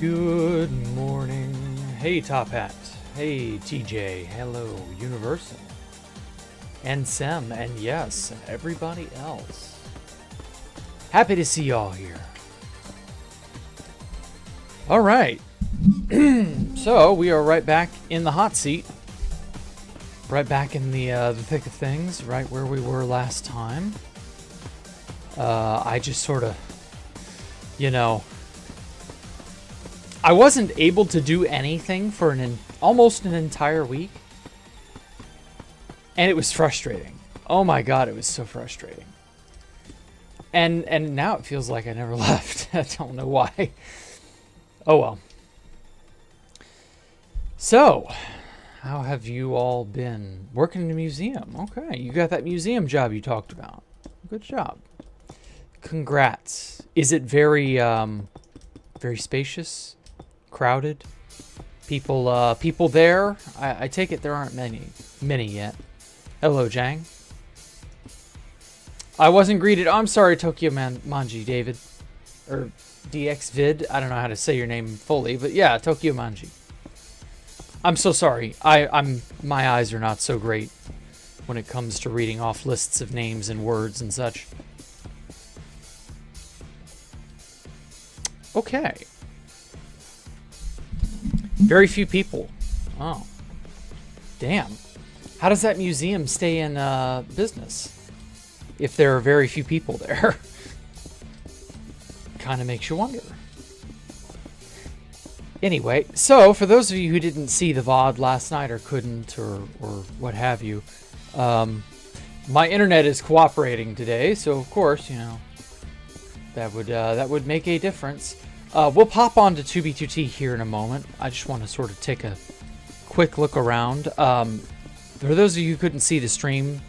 Good morning. Hey, Top Hat. Hey, TJ. Hello, Universal. And Sem, and yes, and everybody else. Happy to see y'all here. All right. So, we are right back in the hot seat. Right back in the thick of things, right where we were last time. I just sort of, I wasn't able to do anything for almost an entire week. And it was frustrating. Oh my god, it was so frustrating. And now it feels like I never left. I don't know why. Oh well. So, how have you all been working in a museum? Okay, you got that museum job you talked about. Good job. Congrats. Is it very very spacious? Crowded? People there? I take it there aren't many yet. Hello, Jang. I wasn't greeted. Oh, I'm sorry, Tokyo Manji, David. Or DXVid. I don't know how to say your name fully, but yeah, Tokyo Manji. I'm so sorry. My eyes are not so great when it comes to reading off lists of names and words and such. Okay. Very few people. Oh. Damn. How does that museum stay in business if there are very few people there? Kind of makes you wonder. Anyway, so for those of you who didn't see the VOD last night or couldn't or what have you, my internet is cooperating today, so of course, that would make a difference. We'll pop on to 2B2T here in a moment. I just want to sort of take a quick look around. For those of you who couldn't see the stream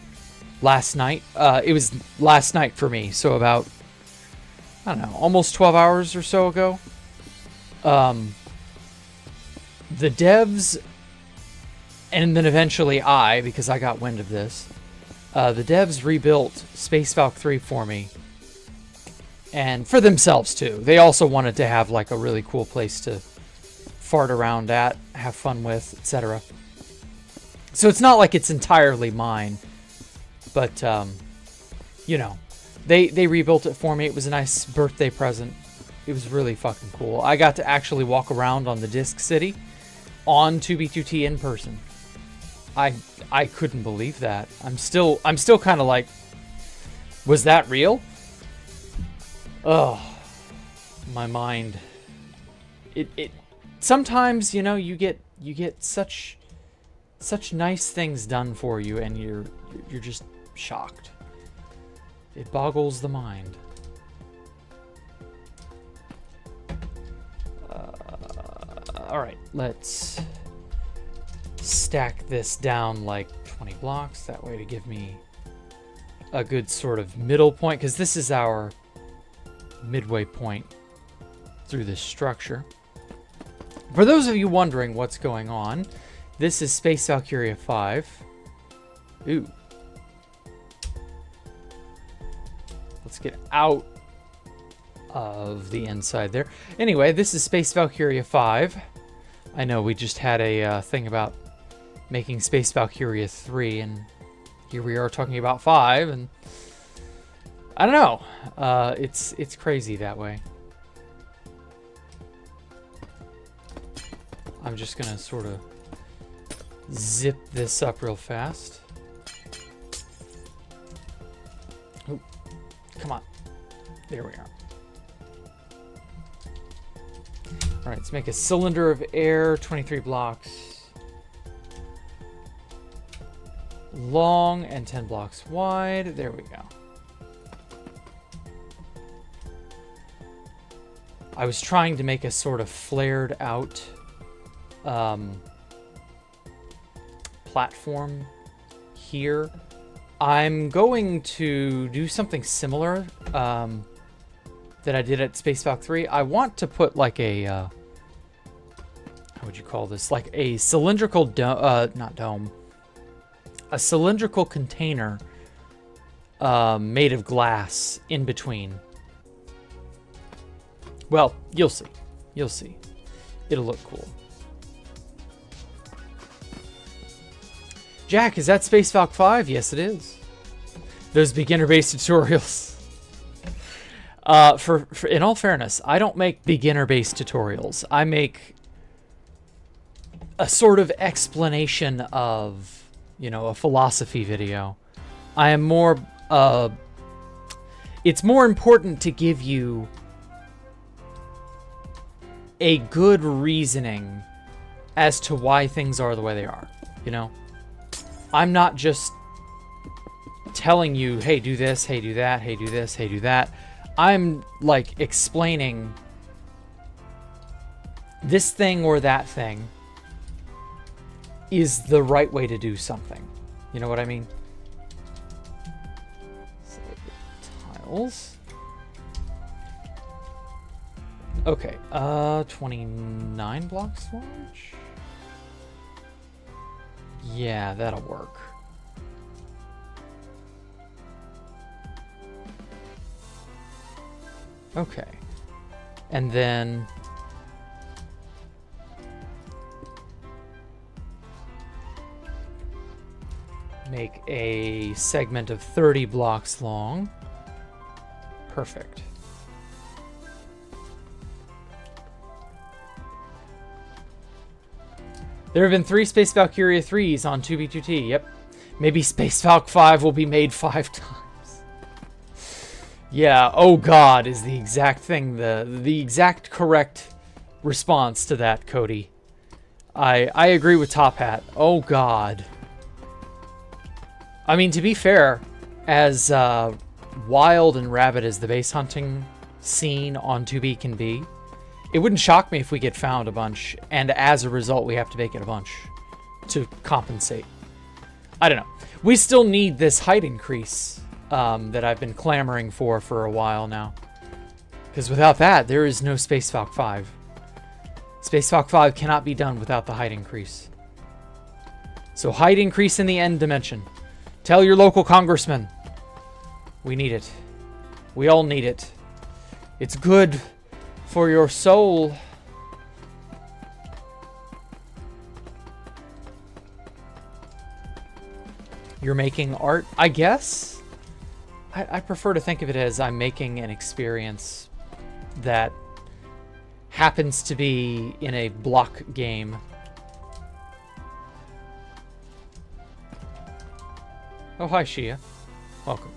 last night, it was last night for me, so about, I don't know, almost 12 hours or so ago. The devs, and then eventually I, because I got wind of this, the devs rebuilt Space Falcon 3 for me. And for themselves, too. They also wanted to have, like, a really cool place to fart around at, have fun with, etc. So it's not like it's entirely mine. But, they rebuilt it for me. It was a nice birthday present. It was really fucking cool. I got to actually walk around on the Disc City on 2B2T in person. I couldn't believe that. I'm still kind of like, was that real? Oh, my mind. It sometimes, you get such nice things done for you and you're just shocked. It boggles the mind. All right, let's stack this down like 20 blocks that way to give me a good sort of middle point, because this is our midway point through this structure. For those of you wondering what's going on, this is Space Valkyria 5. Ooh. Let's get out of the inside there. Anyway, this is Space Valkyria 5. I know we just had a thing about making Space Valkyria 3, and here we are talking about 5, and I don't know. It's crazy that way. I'm just gonna sort of zip this up real fast. Oh, come on. There we are. All right, let's make a cylinder of air, 23 blocks long and 10 blocks wide. There we go. I was trying to make a sort of flared out platform here. I'm going to do something similar that I did at Space Falcon 3. I want to put like a, how would you call this? Like a cylindrical not dome. A cylindrical container made of glass in between. Well, you'll see. You'll see. It'll look cool. Jack, is that Space Falcon 5? Yes, it is. Those beginner-based tutorials. In all fairness, I don't make beginner-based tutorials. I make a sort of explanation of, you know, a philosophy video. I am more, it's more important to give you a good reasoning as to why things are the way they are, you know? I'm not just telling you, hey, do this, hey, do that, hey, do this, hey, do that. I'm, like, explaining this thing or that thing is the right way to do something. You know what I mean? So, tiles. Okay, 29 blocks large? Yeah, that'll work. Okay. And then make a segment of 30 blocks long. Perfect. There have been 3 Space Valkyria 3s on 2B2T. Yep. Maybe Space Valk 5 will be made 5 times. Yeah, oh god is the exact thing, the exact correct response to that, Cody. I agree with Top Hat. Oh god. I mean, to be fair, as wild and rabid as the base hunting scene on 2B can be, it wouldn't shock me if we get found a bunch, and as a result, we have to make it a bunch to compensate. I don't know. We still need this height increase that I've been clamoring for a while now. Because without that, there is no Space Falcon 5. Space Falcon 5 cannot be done without the height increase. So height increase in the end dimension. Tell your local congressman. We need it. We all need it. It's good for your soul. You're making art, I guess? I prefer to think of it as I'm making an experience that happens to be in a block game. Oh, hi, Shia. Welcome.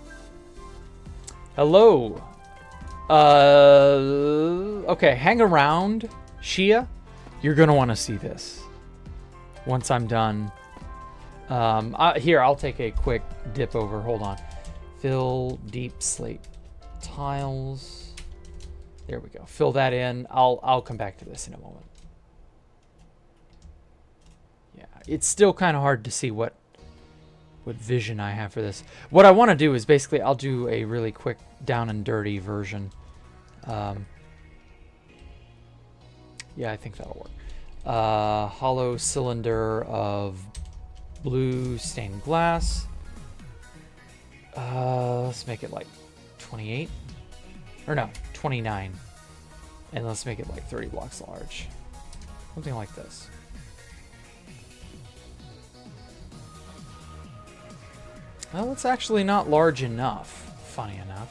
Hello. Okay, hang around, Shia. You're gonna want to see this once I'm done. Here, I'll take a quick dip over. Hold on. Fill deep slate tiles. There we go. Fill that in. I'll come back to this in a moment. Yeah, it's still kind of hard to see what vision I have for this. What I want to do is basically I'll do a really quick down and dirty version. Yeah, I think that'll work. Hollow cylinder of blue stained glass. Let's make it like 28. Or no, 29. And let's make it like 30 blocks large. Something like this. Well, it's actually not large enough, funny enough.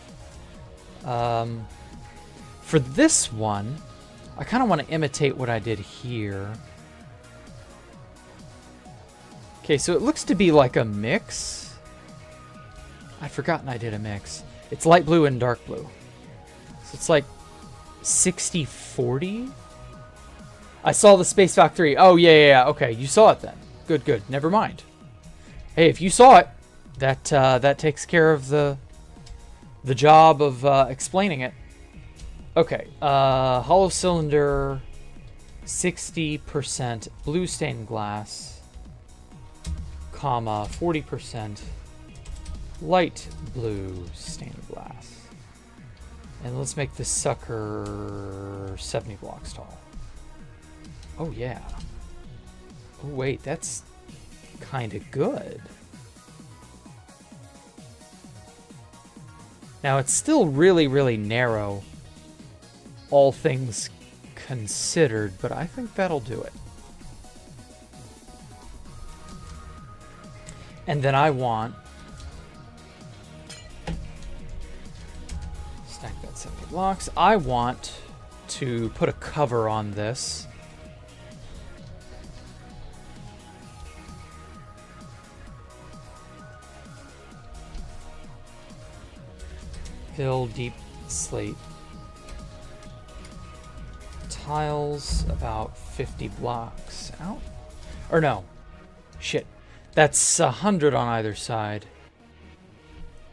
For this one, I kind of want to imitate what I did here. Okay, so it looks to be like a mix. I'd forgotten I did a mix. It's light blue and dark blue. So it's like 60-40? I saw the Space Valk 3. Oh, yeah. Okay, you saw it then. Good. Never mind. Hey, if you saw it, that takes care of the job of explaining it. Okay, hollow cylinder, 60% blue stained glass, comma, 40% light blue stained glass. And let's make this sucker 70 blocks tall. Oh yeah. Oh wait, that's kind of good. Now it's still really, really narrow, all things considered, but I think that'll do it. And then I want... Stack that 70 blocks. I want to put a cover on this. Fill deep slate. Tiles about 50 blocks out. Or no. Shit. That's 100 on either side.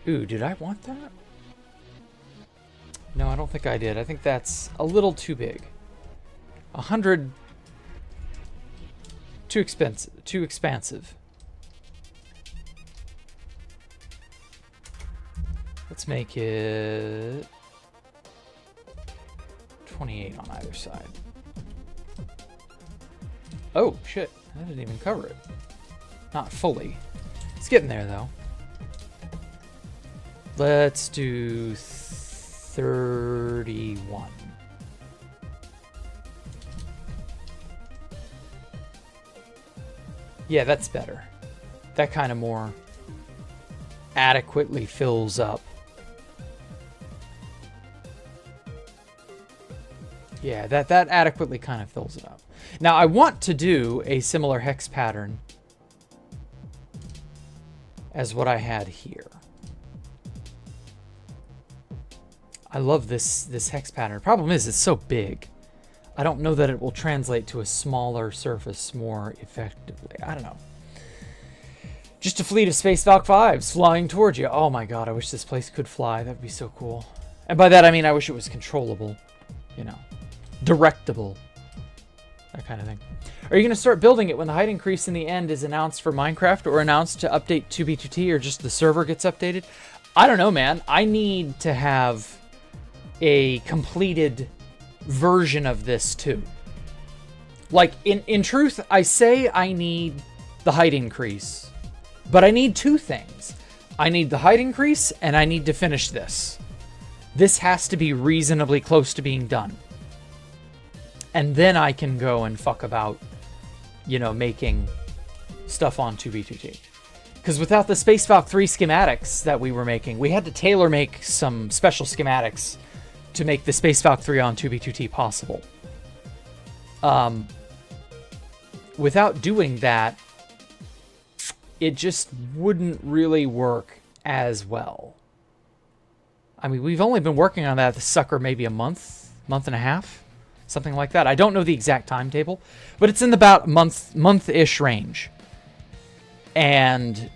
Ooh, did I want that? No, I don't think I did. I think that's a little too big. 100... Too expensive. Too expansive. Let's make it 28 on either side. Oh, shit. I didn't even cover it. Not fully. It's getting there, though. Let's do 31. Yeah, that's better. That kind of more adequately fills up. Yeah, that adequately kind of fills it up. Now, I want to do a similar hex pattern as what I had here. I love this hex pattern. Problem is, it's so big. I don't know that it will translate to a smaller surface more effectively. I don't know. Just a fleet of Space Valk 5s flying towards you. Oh my god, I wish this place could fly. That would be so cool. And by that I mean I wish it was controllable. You know. Directable. That kind of thing. Are you going to start building it when the height increase in the end is announced for Minecraft or announced to update 2B2T or just the server gets updated? I don't know, man. I need to have a completed version of this too. Like, in truth, I say I need the height increase, but I need two things. I need the height increase and I need to finish this. This has to be reasonably close to being done. And then I can go and fuck about, you know, making stuff on 2B2T. Because without the Space Valk 3 schematics that we were making, we had to tailor make some special schematics to make the Space Valk 3 on 2B2T possible. Without doing that, it just wouldn't really work as well. I mean, we've only been working on that, the sucker, maybe a month and a half. Something like that. I don't know the exact timetable, but it's in about month-ish range. And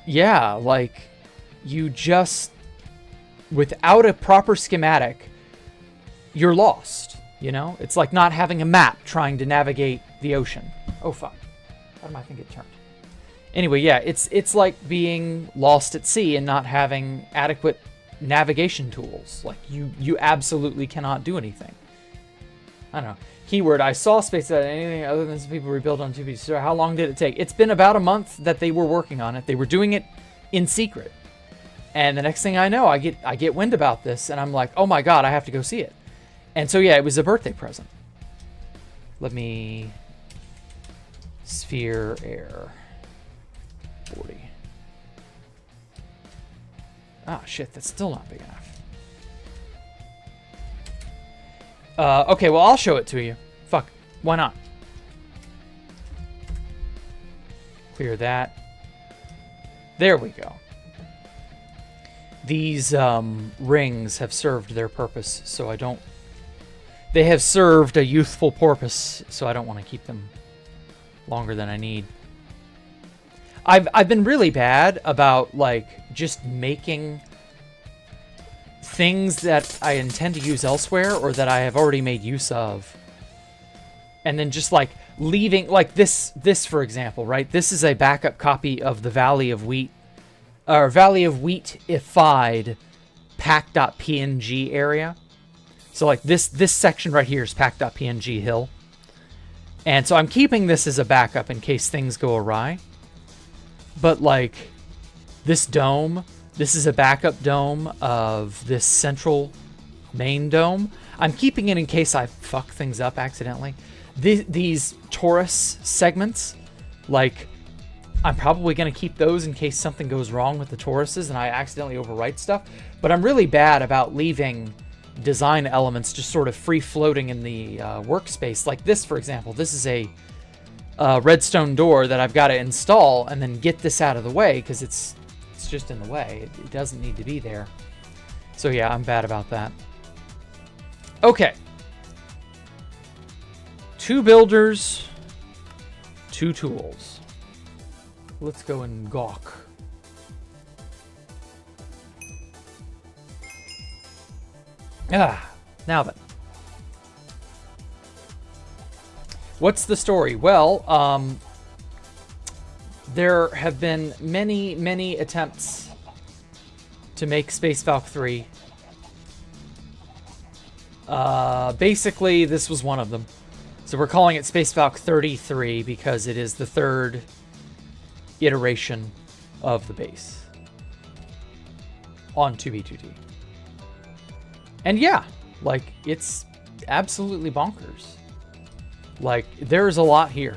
yeah, like, you just, without a proper schematic, you're lost, you know? It's like not having a map trying to navigate the ocean. Oh, fuck. How did my thing get turned? Anyway, yeah, it's like being lost at sea and not having adequate navigation tools. Like, you absolutely cannot do anything. I don't know. Keyword, I saw Space out anything other than some people rebuild on 2B. So how long did it take? It's been about a month that they were working on it. They were doing it in secret. And the next thing I know, I get wind about this, and I'm like, oh my god, I have to go see it. And so yeah, it was a birthday present. Let me... Sphere air. 40. Ah, shit, that's still not big enough. Okay, well, I'll show it to you. Fuck, why not? Clear that. There we go. These rings have served their purpose, so I don't... They have served a youthful purpose, so I don't want to keep them longer than I need. I've been really bad about, like, just making things that I intend to use elsewhere or that I have already made use of. And then just, like, leaving... Like, this for example, right? This is a backup copy of the Valley of Wheat... Or Valley of Wheat-ified pack.png area. So, like, this section right here is pack.png hill. And so I'm keeping this as a backup in case things go awry. But, like, this dome... This is a backup dome of this central main dome. I'm keeping it in case I fuck things up accidentally. These torus segments, like, I'm probably going to keep those in case something goes wrong with the toruses and I accidentally overwrite stuff. But I'm really bad about leaving design elements just sort of free floating in the workspace. Like this, for example. This is a redstone door that I've got to install and then get this out of the way because it's just in the way. It doesn't need to be there. So yeah, I'm bad about that. Okay. 2 builders, 2 tools. Let's go and gawk. Now then. What's the story? Well, there have been many, many attempts to make Space Falcon 3. Basically, this was one of them. So we're calling it Space Falcon 33 because it is the 3rd iteration of the base on 2B2T. And yeah, like, it's absolutely bonkers. Like, there's a lot here.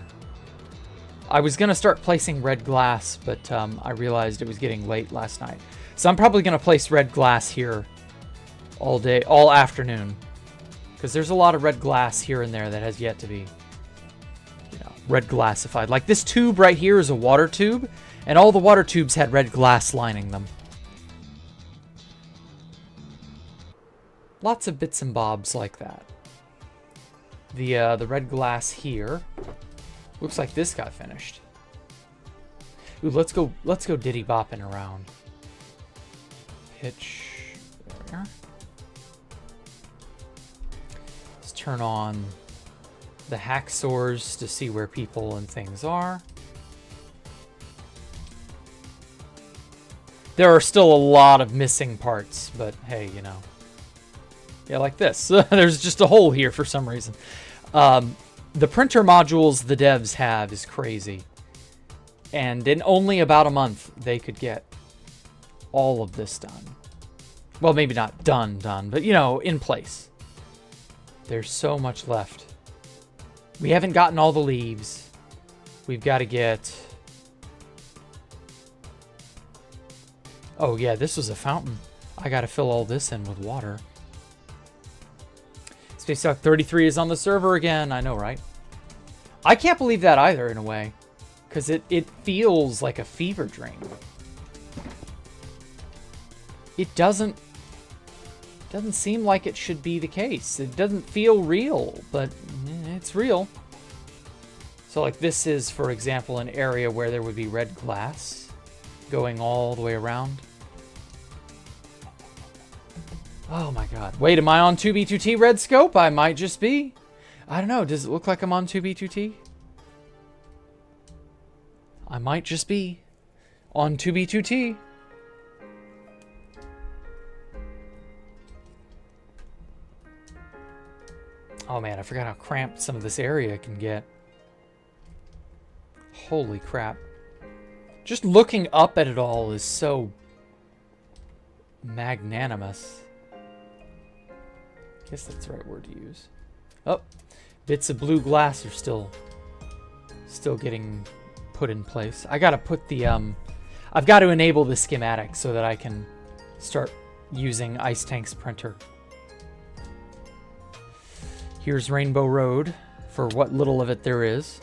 I was going to start placing red glass, but I realized it was getting late last night. So I'm probably going to place red glass here all day, all afternoon. Because there's a lot of red glass here and there that has yet to be, you know, red glassified. Like this tube right here is a water tube, and all the water tubes had red glass lining them. Lots of bits and bobs like that. The red glass here looks like this got finished. Ooh, let's go diddy bopping around. Pitch there. Let's turn on the hacksaws to see where people and things are. There are still a lot of missing parts, but hey, you know. Yeah, like this. There's just a hole here for some reason. The printer modules the devs have is crazy. And in only about a month, they could get all of this done. Well, maybe not done, but, you know, in place. There's so much left. We haven't gotten all the leaves. We've got to get... Oh, yeah, this was a fountain. I got to fill all this in with water. Space Falcon 33 is on the server again. I know, right? I can't believe that either, in a way. Because it feels like a fever dream. It doesn't seem like it should be the case. It doesn't feel real, but it's real. So, like, this is, for example, an area where there would be red glass going all the way around. Oh my god. Wait, am I on 2B2T red scope? I might just be. I don't know. Does it look like I'm on 2B2T? I might just be on 2B2T. Oh man, I forgot how cramped some of this area can get. Holy crap. Just looking up at it all is so magnanimous. I guess that's the right word to use. Oh, bits of blue glass are still getting put in place. I gotta put the I've got to enable the schematic so that I can start using Ice Tank's printer. Here's Rainbow Road for what little of it there is.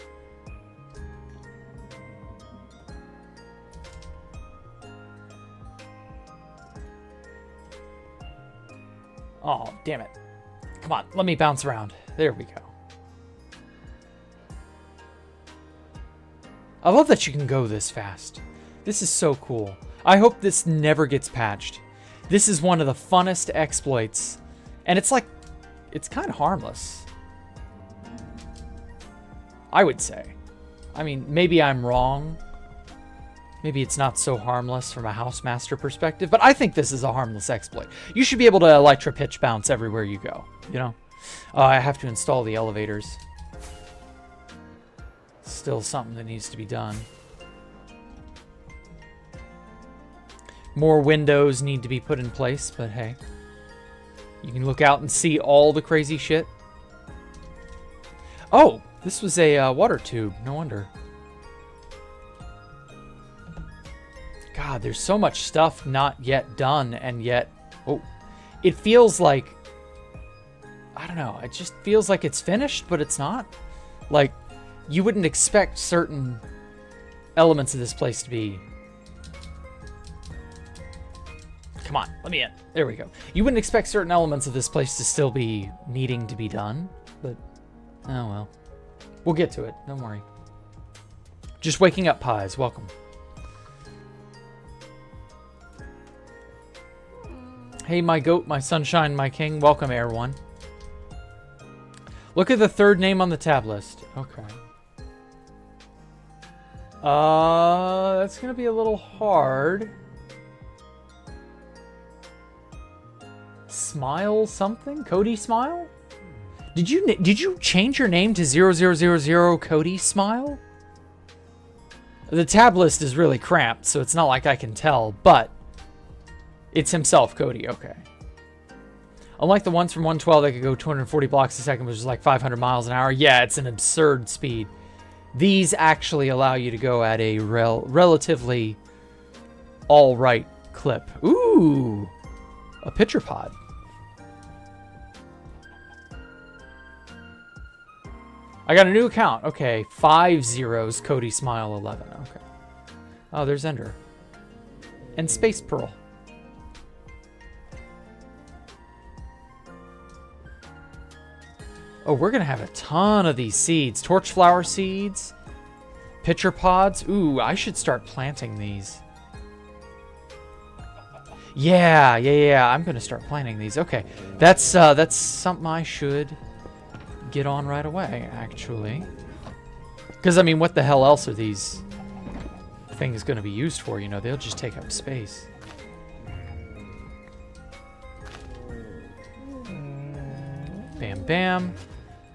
Oh, damn it. Come on, let me bounce around. There we go. I love that you can go this fast. This is so cool. I hope this never gets patched. This is one of the funnest exploits. And it's like, it's kind of harmless. I would say. I mean, maybe I'm wrong. Maybe it's not so harmless from a Housemaster perspective, but I think this is a harmless exploit. You should be able to Elytra pitch bounce everywhere you go, you know? I have to install the elevators. Still something that needs to be done. More windows need to be put in place, but hey. You can look out and see all the crazy shit. Oh, this was a water tube. No wonder. God, there's so much stuff not yet done, and yet... Oh, it feels like... I don't know. It just feels like it's finished, but it's not. Like, you wouldn't expect certain elements of this place to be... Come on, let me in. There we go. You wouldn't expect certain elements of this place to still be needing to be done, but... Oh, well. We'll get to it. Don't worry. Just waking up, Pies. Welcome. Hey, my goat, my sunshine, my king. Welcome, Air One. Look at the third name on the tab list. Okay. That's gonna be a little hard. Smile something? Cody Smile? Did you change your name to 0000 Cody Smile? The tab list is really cramped, so it's not like I can tell, but it's himself, Cody. Okay. Unlike the ones from 112 that could go 240 blocks a second, which is like 500 miles an hour. Yeah, it's an absurd speed. These actually allow you to go at a relatively all-right clip. Ooh, a pitcher pod. I got a new account. Okay, 5 zeros, Cody Smile 11. Okay. Oh, there's Ender. And Space Pearl. Oh, we're going to have a ton of these seeds. Torchflower seeds. Pitcher pods. Ooh, I should start planting these. Yeah. I'm going to start planting these. Okay. That's something I should get on right away, actually. Because, I mean, what the hell else are these things going to be used for? You know, they'll just take up space. Bam, bam.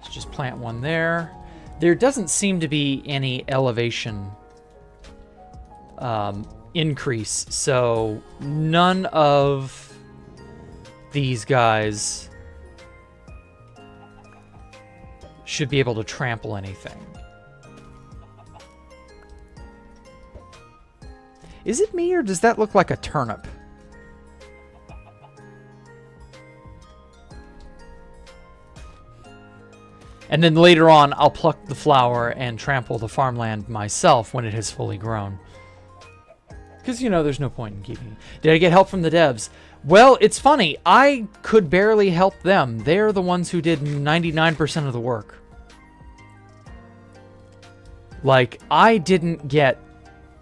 Let's just plant one there. There doesn't seem to be any elevation increase, so none of these guys should be able to trample anything. Is it me, or does that look like a turnip? And then later on, I'll pluck the flower and trample the farmland myself when it has fully grown. Because, you know, there's no point in keeping it. Did I get help from the devs? Well, it's funny. I could barely help them. They're the ones who did 99% of the work. Like, I didn't get...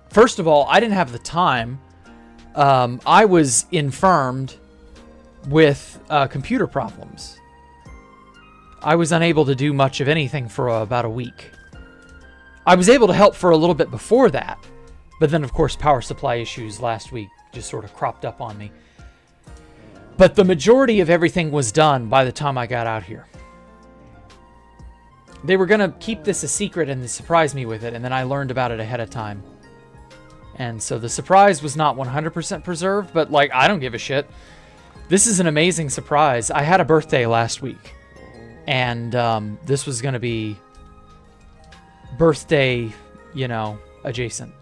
First of all, I didn't have the time. I was infirmed with computer problems. I was unable to do much of anything for about a week. I was able to help for a little bit before that, but then, of course, power supply issues last week just sort of cropped up on me. But the majority of everything was done by the time I got out here. They were going to keep this a secret and surprise me with it, and then I learned about it ahead of time. And so the surprise was not 100% preserved, but, like, I don't give a shit. This is an amazing surprise. I had a birthday last week. And this was going to be birthday, you know, adjacent.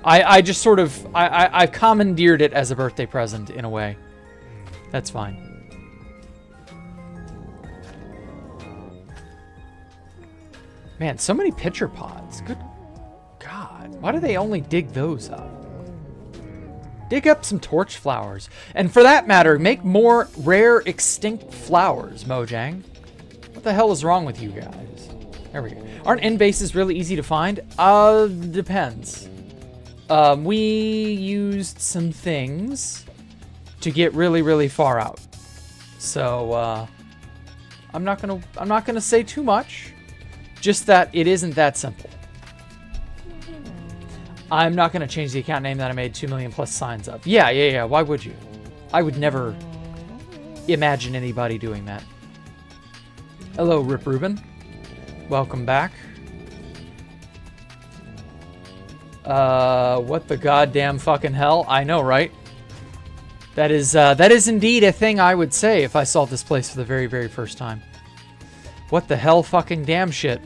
I just sort of, I commandeered it as a birthday present in a way. That's fine. Man, so many pitcher pods. Good God. Why do they only dig those up? Dig up some torch flowers. And for that matter, make more rare extinct flowers, Mojang. What the hell is wrong with you guys? There we go. Aren't end bases really easy to find? Depends. We used some things to get really, really far out. So, I'm not gonna say too much. Just that it isn't that simple. I'm not going to change the account name that I made 2 million plus signs up. Yeah. Why would you? I would never imagine anybody doing that. Hello, Rip Rubin. Welcome back. What the goddamn fucking hell? I know, right? That is indeed a thing I would say if I saw this place for the very, very first time. What the hell fucking damn shit?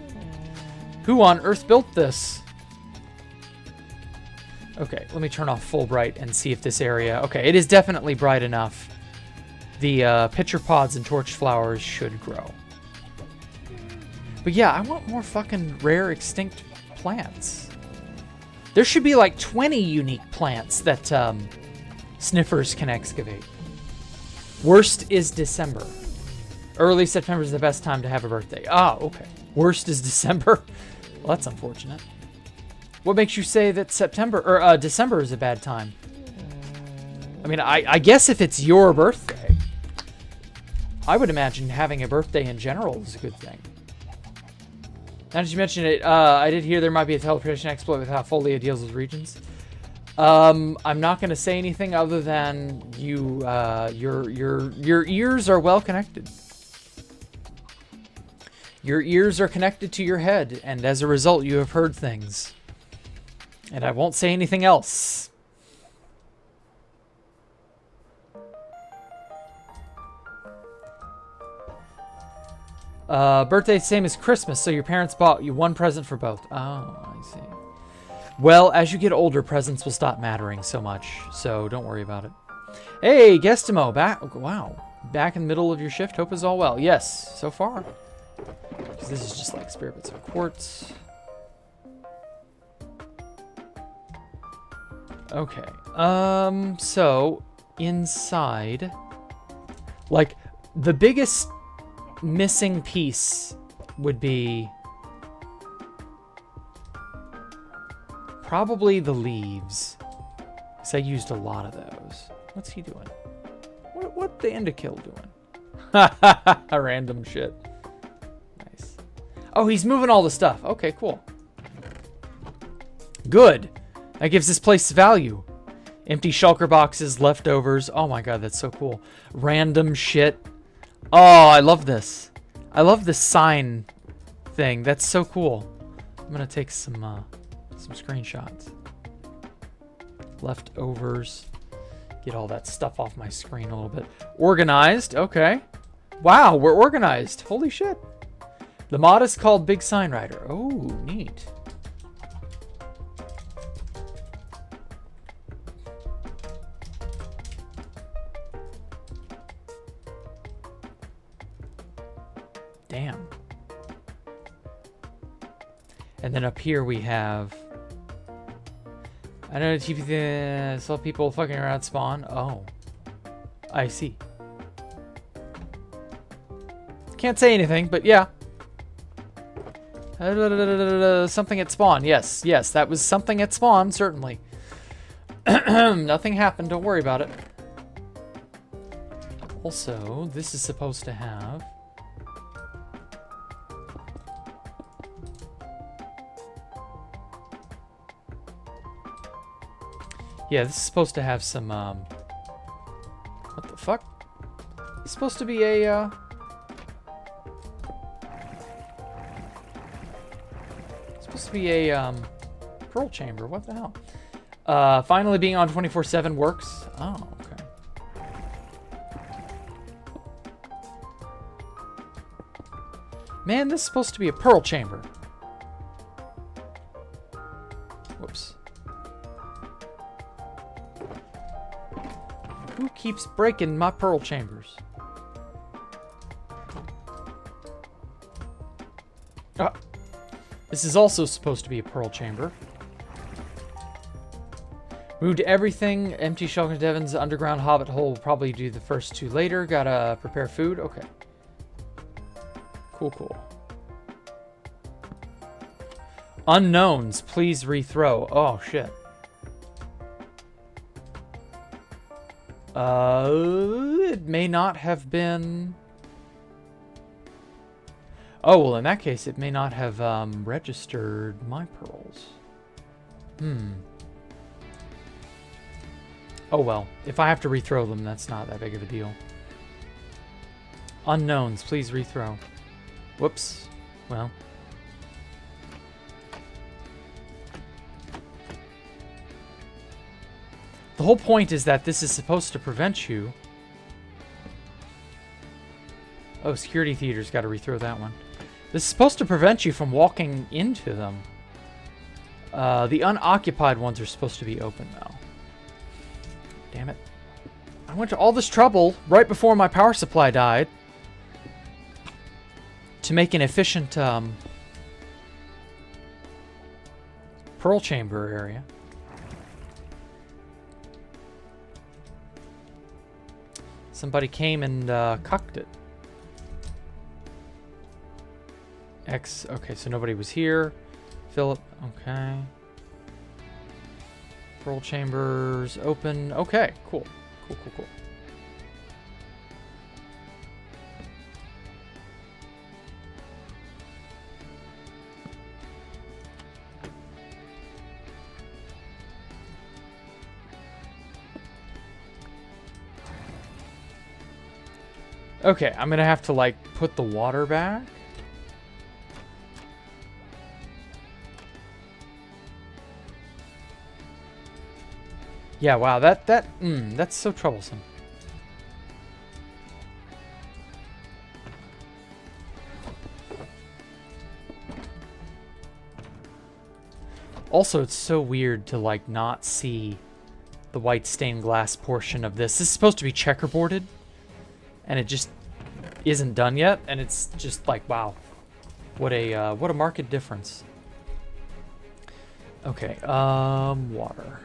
Who on earth built this? Okay, let me turn off full bright and see if this area... Okay, it is definitely bright enough. The pitcher pods and torch flowers should grow. But yeah, I want more fucking rare extinct plants. There should be like 20 unique plants that sniffers can excavate. Worst is December. Early September is the best time to have a birthday. Ah, okay. Worst is December. Well, that's unfortunate. What makes you say that September or December is a bad time? I mean, I guess if it's your birthday, I would imagine having a birthday in general is a good thing. Now that you mention it, I did hear there might be a teleportation exploit with how Folia deals with regions. I'm not going to say anything other than your ears are well connected. Your ears are connected to your head, and as a result, you have heard things. And I won't say anything else. Birthday same as Christmas, so your parents bought you one present for both. Oh, I see. Well, as you get older, presents will stop mattering so much, so don't worry about it. Hey, Guestimo, back. Wow, back in the middle of your shift. Hope is all well. Yes, so far. Because this is just like spirit bits of quartz. Okay. So inside, like the biggest missing piece would be probably the leaves, because I used a lot of those. What's he doing? What the Endakill doing? Random shit. Nice. Oh, he's moving all the stuff. Okay, cool. Good. That gives this place value. Empty shulker boxes, leftovers. Oh my god, that's so cool. Random shit. Oh, I love this. I love this sign thing. That's so cool. I'm gonna take some screenshots. Leftovers. Get all that stuff off my screen a little bit. Organized. Okay. Wow, we're organized. Holy shit. The mod is called Big Sign Rider. Oh, neat. Damn. And then up here we have... I know TP saw people fucking around spawn. Oh. I see. Can't say anything, but yeah. Something at spawn. Yes, yes, that was something at spawn, certainly. Nothing happened, don't worry about it. Also, this is supposed to have... Yeah, this is supposed to have some, what the fuck? It's supposed to be a, it's supposed to be a, pearl chamber. What the hell? Finally being on 24/7 works. Oh, okay. Man, this is supposed to be a pearl chamber. Whoops. Who keeps breaking my pearl chambers? Ah. This is also supposed to be a pearl chamber. Moved everything. Empty Shulker Devon's underground hobbit hole. Will probably do the first two later. Gotta prepare food. Okay. Cool, cool. Unknowns. Please rethrow. Oh, shit. It may not have been... Oh, well, in that case, it may not have registered my pearls. Oh, well. If I have to rethrow them, that's not that big of a deal. Unknowns, please rethrow. Whoops. Well. The whole point is that this is supposed to prevent you... Oh, security theater's got to rethrow that one. This is supposed to prevent you from walking into them. The unoccupied ones are supposed to be open, though. Damn it. I went to all this trouble right before my power supply died to make an efficient pearl chamber area. Somebody came and cucked it. Okay, so nobody was here. Philip, okay. Pearl chambers open. Okay, cool. Cool. Okay, I'm gonna have to, like, put the water back. Yeah, wow, that's so troublesome. Also, it's so weird to, like, not see the white stained glass portion of this. This is supposed to be checkerboarded, and it just isn't done yet, and it's just like, wow. What a marked difference. Okay, water.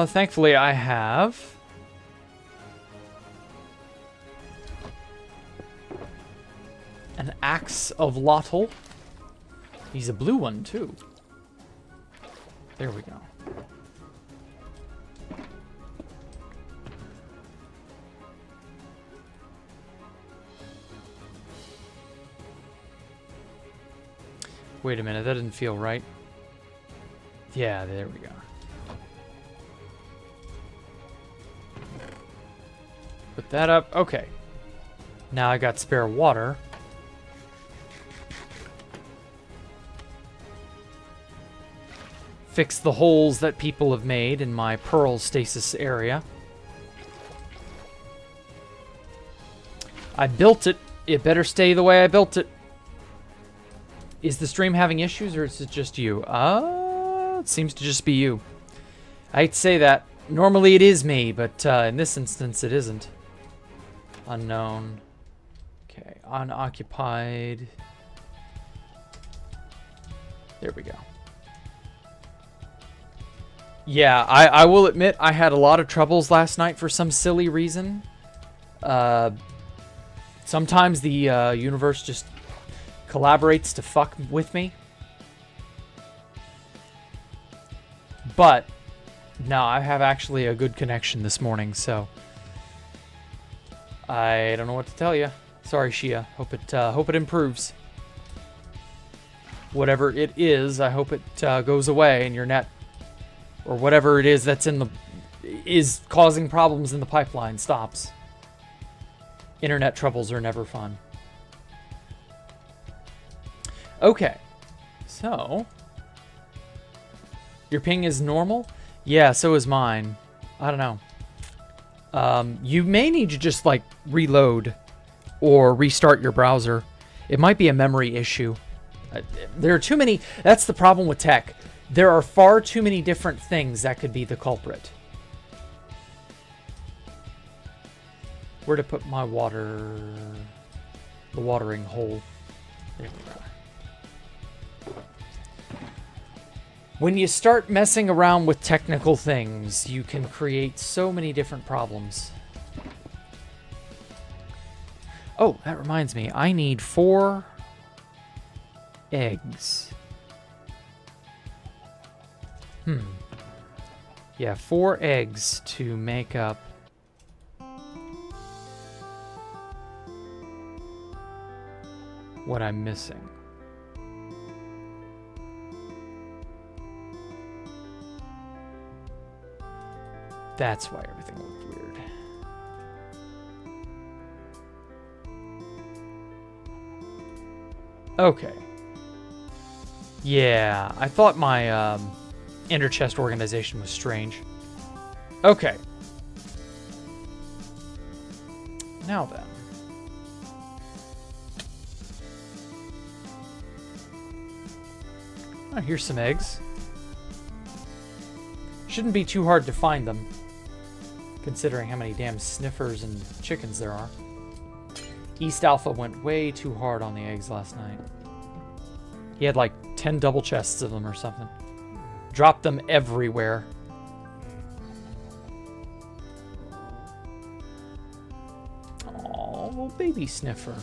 Thankfully I have an axe of Lottle. He's a blue one too. There we go. Wait a minute, that didn't feel right. Yeah, there we go. Put that up. Okay. Now I got spare water. Fix the holes that people have made in my pearl stasis area. I built it. It better stay the way I built it. Is the stream having issues, or is it just you? It seems to just be you. I hate to say that. Normally it is me, but in this instance it isn't. Unknown. Okay, unoccupied. There we go. Yeah, I will admit I had a lot of troubles last night for some silly reason. Sometimes the universe just collaborates to fuck with me. But no, I have actually a good connection this morning, so I don't know what to tell you. Sorry, Shia. Hope it improves. Whatever it is, I hope it goes away and your net, or whatever it is that's is causing problems in the pipeline, stops. Internet troubles are never fun. Okay, so your ping is normal? Yeah, so is mine. I don't know. You may need to just, like, reload or restart your browser. It might be a memory issue. There are too many... That's the problem with tech. There are far too many different things that could be the culprit. Where to put my water... The watering hole. There we go. When you start messing around with technical things, you can create so many different problems. Oh, that reminds me. I need 4 eggs. Yeah, 4 eggs to make up what I'm missing. That's why everything looked weird. Okay. Yeah, I thought my inner chest organization was strange. Okay. Now then. Oh, here's some eggs. Shouldn't be too hard to find them, considering how many damn sniffers and chickens there are. East Alpha went way too hard on the eggs last night. He had like 10 double chests of them or something. Dropped them everywhere. Oh, little baby sniffer.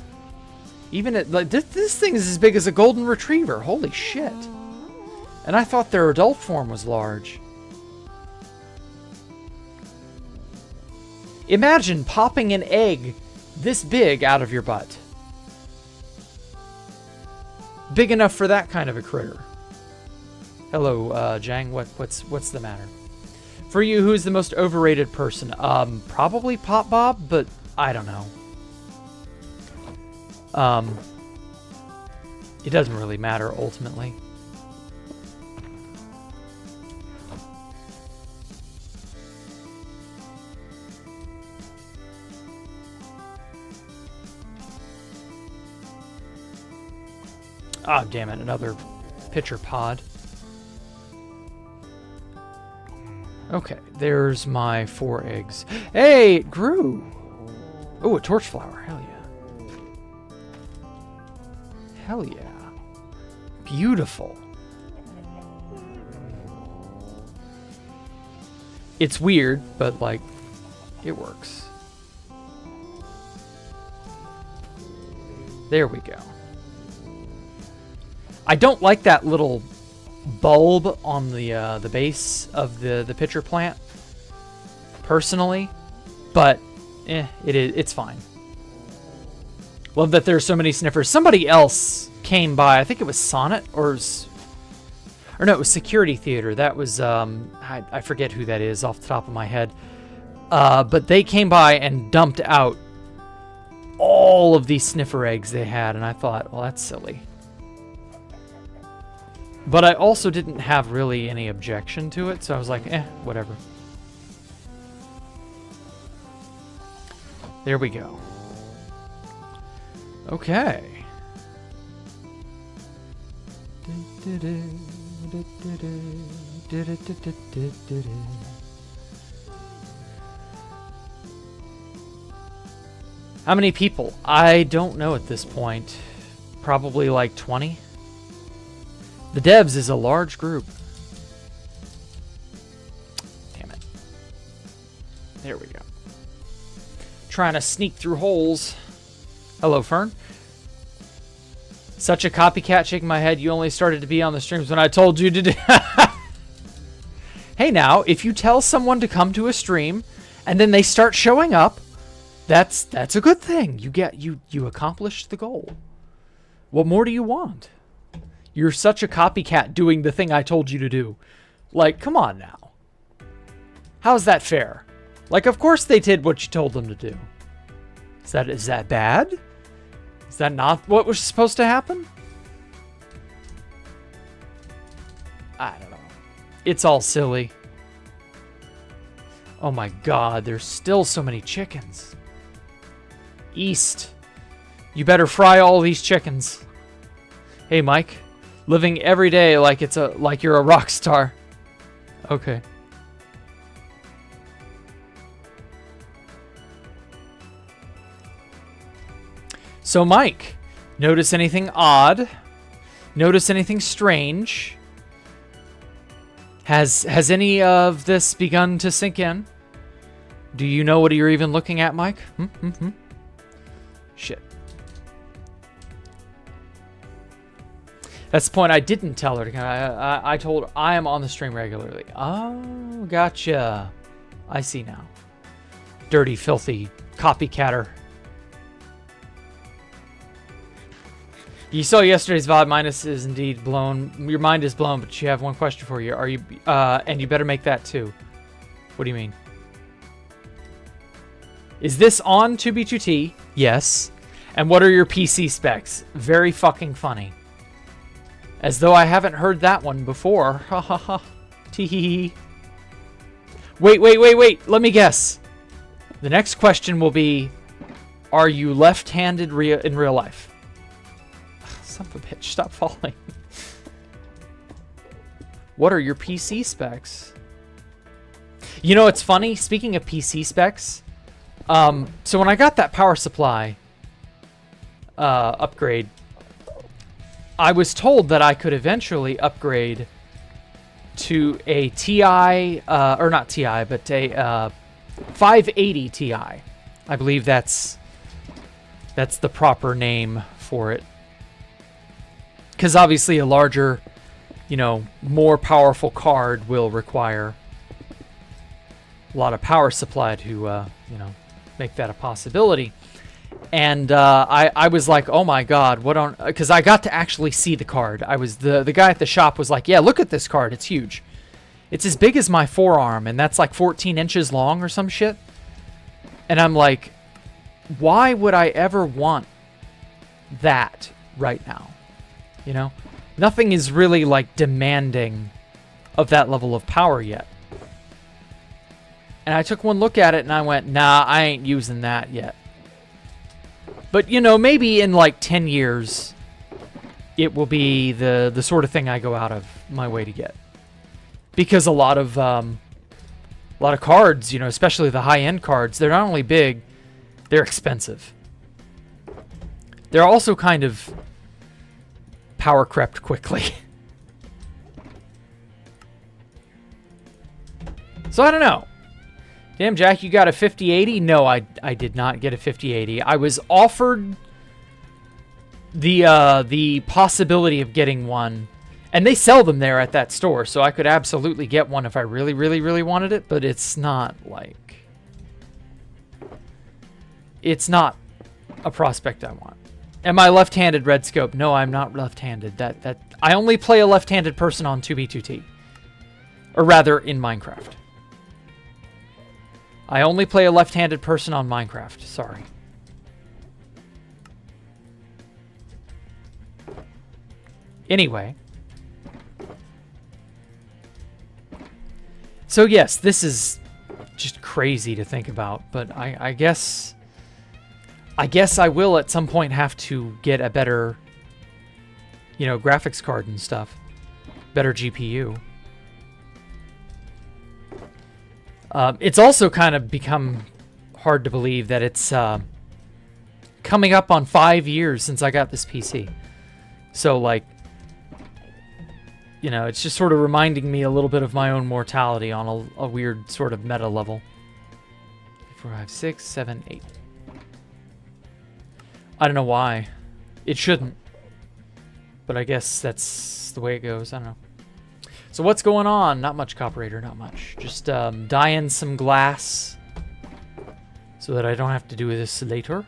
Even at, like, this thing is as big as a golden retriever. Holy shit. And I thought their adult form was large. Imagine popping an egg this big out of your butt. Big enough for that kind of a critter. Hello, Jang. What's the matter? For you, who's the most overrated person? Probably Pop Bob, but I don't know. It doesn't really matter ultimately. Ah, oh, damn it, another pitcher pod. Okay, there's my 4 eggs. Hey, it grew! Oh, a torch flower, hell yeah. Hell yeah. Beautiful. It's weird, but, like, it works. There we go. I don't like that little bulb on the base of the pitcher plant, personally, but it's fine. Love that there's so many sniffers. Somebody else came by. I think it was Sonnet or no, it was Security Theater. That was I forget who that is off the top of my head. But they came by and dumped out all of these sniffer eggs they had, and I thought, well, that's silly. But I also didn't have really any objection to it, so I was like, whatever. There we go. Okay. How many people? I don't know at this point. Probably like 20. The devs is a large group. Damn it. There we go. Trying to sneak through holes. Hello, Fern. Such a copycat, shaking my head. You only started to be on the streams when I told you to do. Hey, now, if you tell someone to come to a stream and then they start showing up, that's a good thing. You accomplished the goal. What more do you want? You're such a copycat doing the thing I told you to do. Like, come on now. How's that fair? Like, of course they did what you told them to do. Is that bad? Is that not what was supposed to happen? I don't know. It's all silly. Oh my god, there's still so many chickens. East. You better fry all these chickens. Hey, Mike. Living every day like you're a rock star. Okay. So, Mike, notice anything odd? Notice anything strange? Has any of this begun to sink in? Do you know what you're even looking at, Mike? Shit. That's the point I didn't tell her to come. I told her I am on the stream regularly. Oh, gotcha. I see now. Dirty, filthy copycatter. You saw yesterday's VOD. Minus is indeed blown. Your mind is blown, but you have one question for you. Are you, and you better make that too. What do you mean? Is this on 2B2T? Yes. And what are your PC specs? Very fucking funny. As though I haven't heard that one before. Ha ha ha. Tee. Wait. Let me guess. The next question will be, are you left-handed in real life? Son of a bitch, stop falling. What are your PC specs? You know, it's funny, speaking of PC specs, so when I got that power supply upgrade, I was told that I could eventually upgrade to a TI, or not TI, but a 580 Ti. I believe that's the proper name for it. Because obviously a larger, you know, more powerful card will require a lot of power supply to, you know, make that a possibility. And I was like, oh my god, what on... Because I got to actually see the card. I was the guy at the shop was like, yeah, look at this card. It's huge. It's as big as my forearm, and that's like 14 inches long or some shit. And I'm like, why would I ever want that right now? You know? Nothing is really like demanding of that level of power yet. And I took one look at it and I went, nah, I ain't using that yet. But, you know, maybe in like 10 years, it will be the sort of thing I go out of my way to get. Because a lot of cards, you know, especially the high-end cards, they're not only big, they're expensive. They're also kind of power crept quickly. So I don't know. Damn, Jack, you got a 5080? No, I did not get a 5080. I was offered the possibility of getting one, and they sell them there at that store, so I could absolutely get one if I really, really, really wanted it, but it's not like... It's not a prospect I want. Am I left-handed, Red Scope? No, I'm not left-handed. I only play a left-handed person on 2B2T. Or rather, in Minecraft. I only play a left-handed person on Minecraft. Sorry. Anyway. So yes, this is just crazy to think about, but I guess I will at some point have to get a better, you know, graphics card and stuff. Better GPU. It's also kind of become hard to believe that it's coming up on 5 years since I got this PC. So, like, you know, it's just sort of reminding me a little bit of my own mortality on a weird sort of meta level. 4, 5, 6, 7, 8. I don't know why. It shouldn't. But I guess that's the way it goes. I don't know. So what's going on? Not much, Cooperator, not much. Just dyeing some glass so that I don't have to do this later.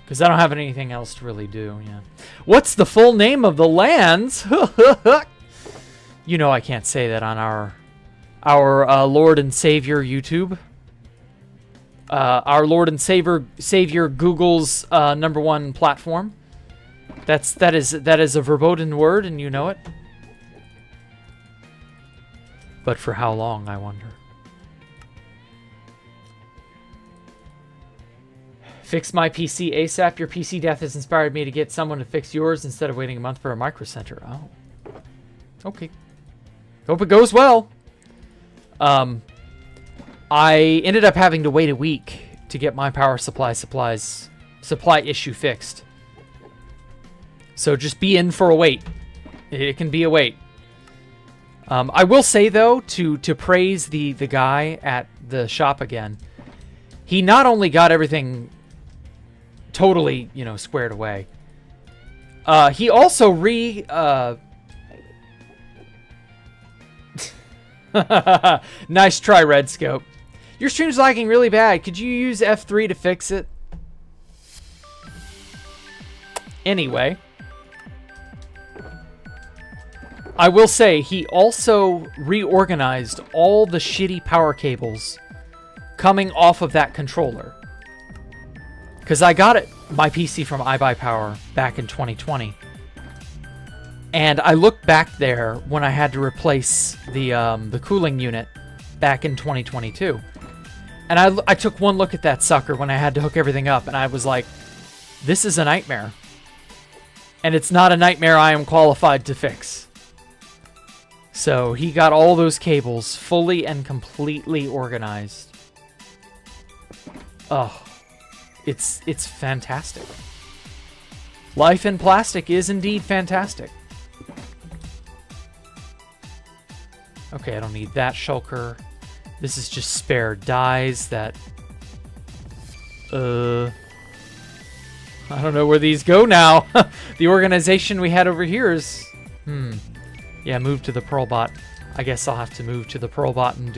Because I don't have anything else to really do, yeah. What's the full name of the lands? You know I can't say that on our Lord and Savior YouTube. Our Lord and Savior Google's #1 platform. That is a verboten word, and you know it. But for how long, I wonder. Fix my PC ASAP. Your PC death has inspired me to get someone to fix yours instead of waiting a month for a micro center. Oh. Okay. Hope it goes well. I ended up having to wait a week to get my power supply issue fixed. So just be in for a wait. It can be a wait. I will say, though, to praise the guy at the shop again, he not only got everything totally, you know, squared away, he also Nice try, Red Scope. Your stream's lagging really bad. Could you use F3 to fix it? Anyway. I will say, he also reorganized all the shitty power cables coming off of that controller. Because I got my PC from iBuyPower back in 2020. And I looked back there when I had to replace the cooling unit back in 2022. And I took one look at that sucker when I had to hook everything up, and I was like, this is a nightmare. And it's not a nightmare I am qualified to fix. So he got all those cables fully and completely organized. Oh, it's fantastic. Life in plastic is indeed fantastic. Okay, I don't need that shulker. This is just spare dies that... I don't know where these go now. The organization we had over here is... Yeah, move to the Pearlbot. I guess I'll have to move to the Pearlbot and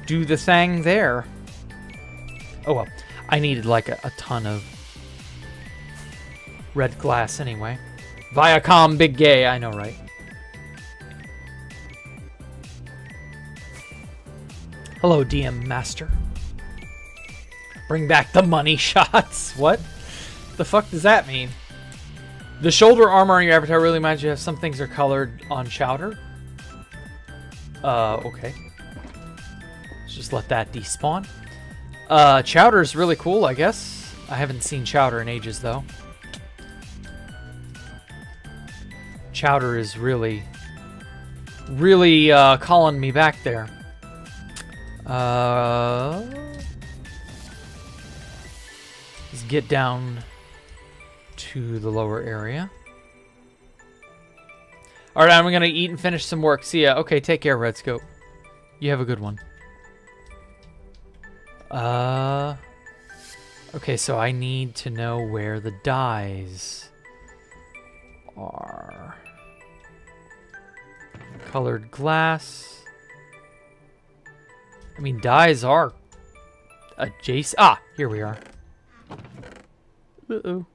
do the thing there. Oh well, I needed like a ton of red glass anyway. Viacom big gay, I know, right? Hello, DM Master. Bring back the money shots. What the fuck does that mean? The shoulder armor on your avatar really reminds you of some things are colored on Chowder. Okay. Let's just let that despawn. Chowder is really cool, I guess. I haven't seen Chowder in ages, though. Chowder is really calling me back there. Let's get down to the lower area. Alright, I'm gonna eat and finish some work. See ya. Okay, take care, Red Scope. You have a good one. Okay, so I need to know where the dies are. Colored glass. I mean, dies are adjacent. Ah, here we are. Uh-oh.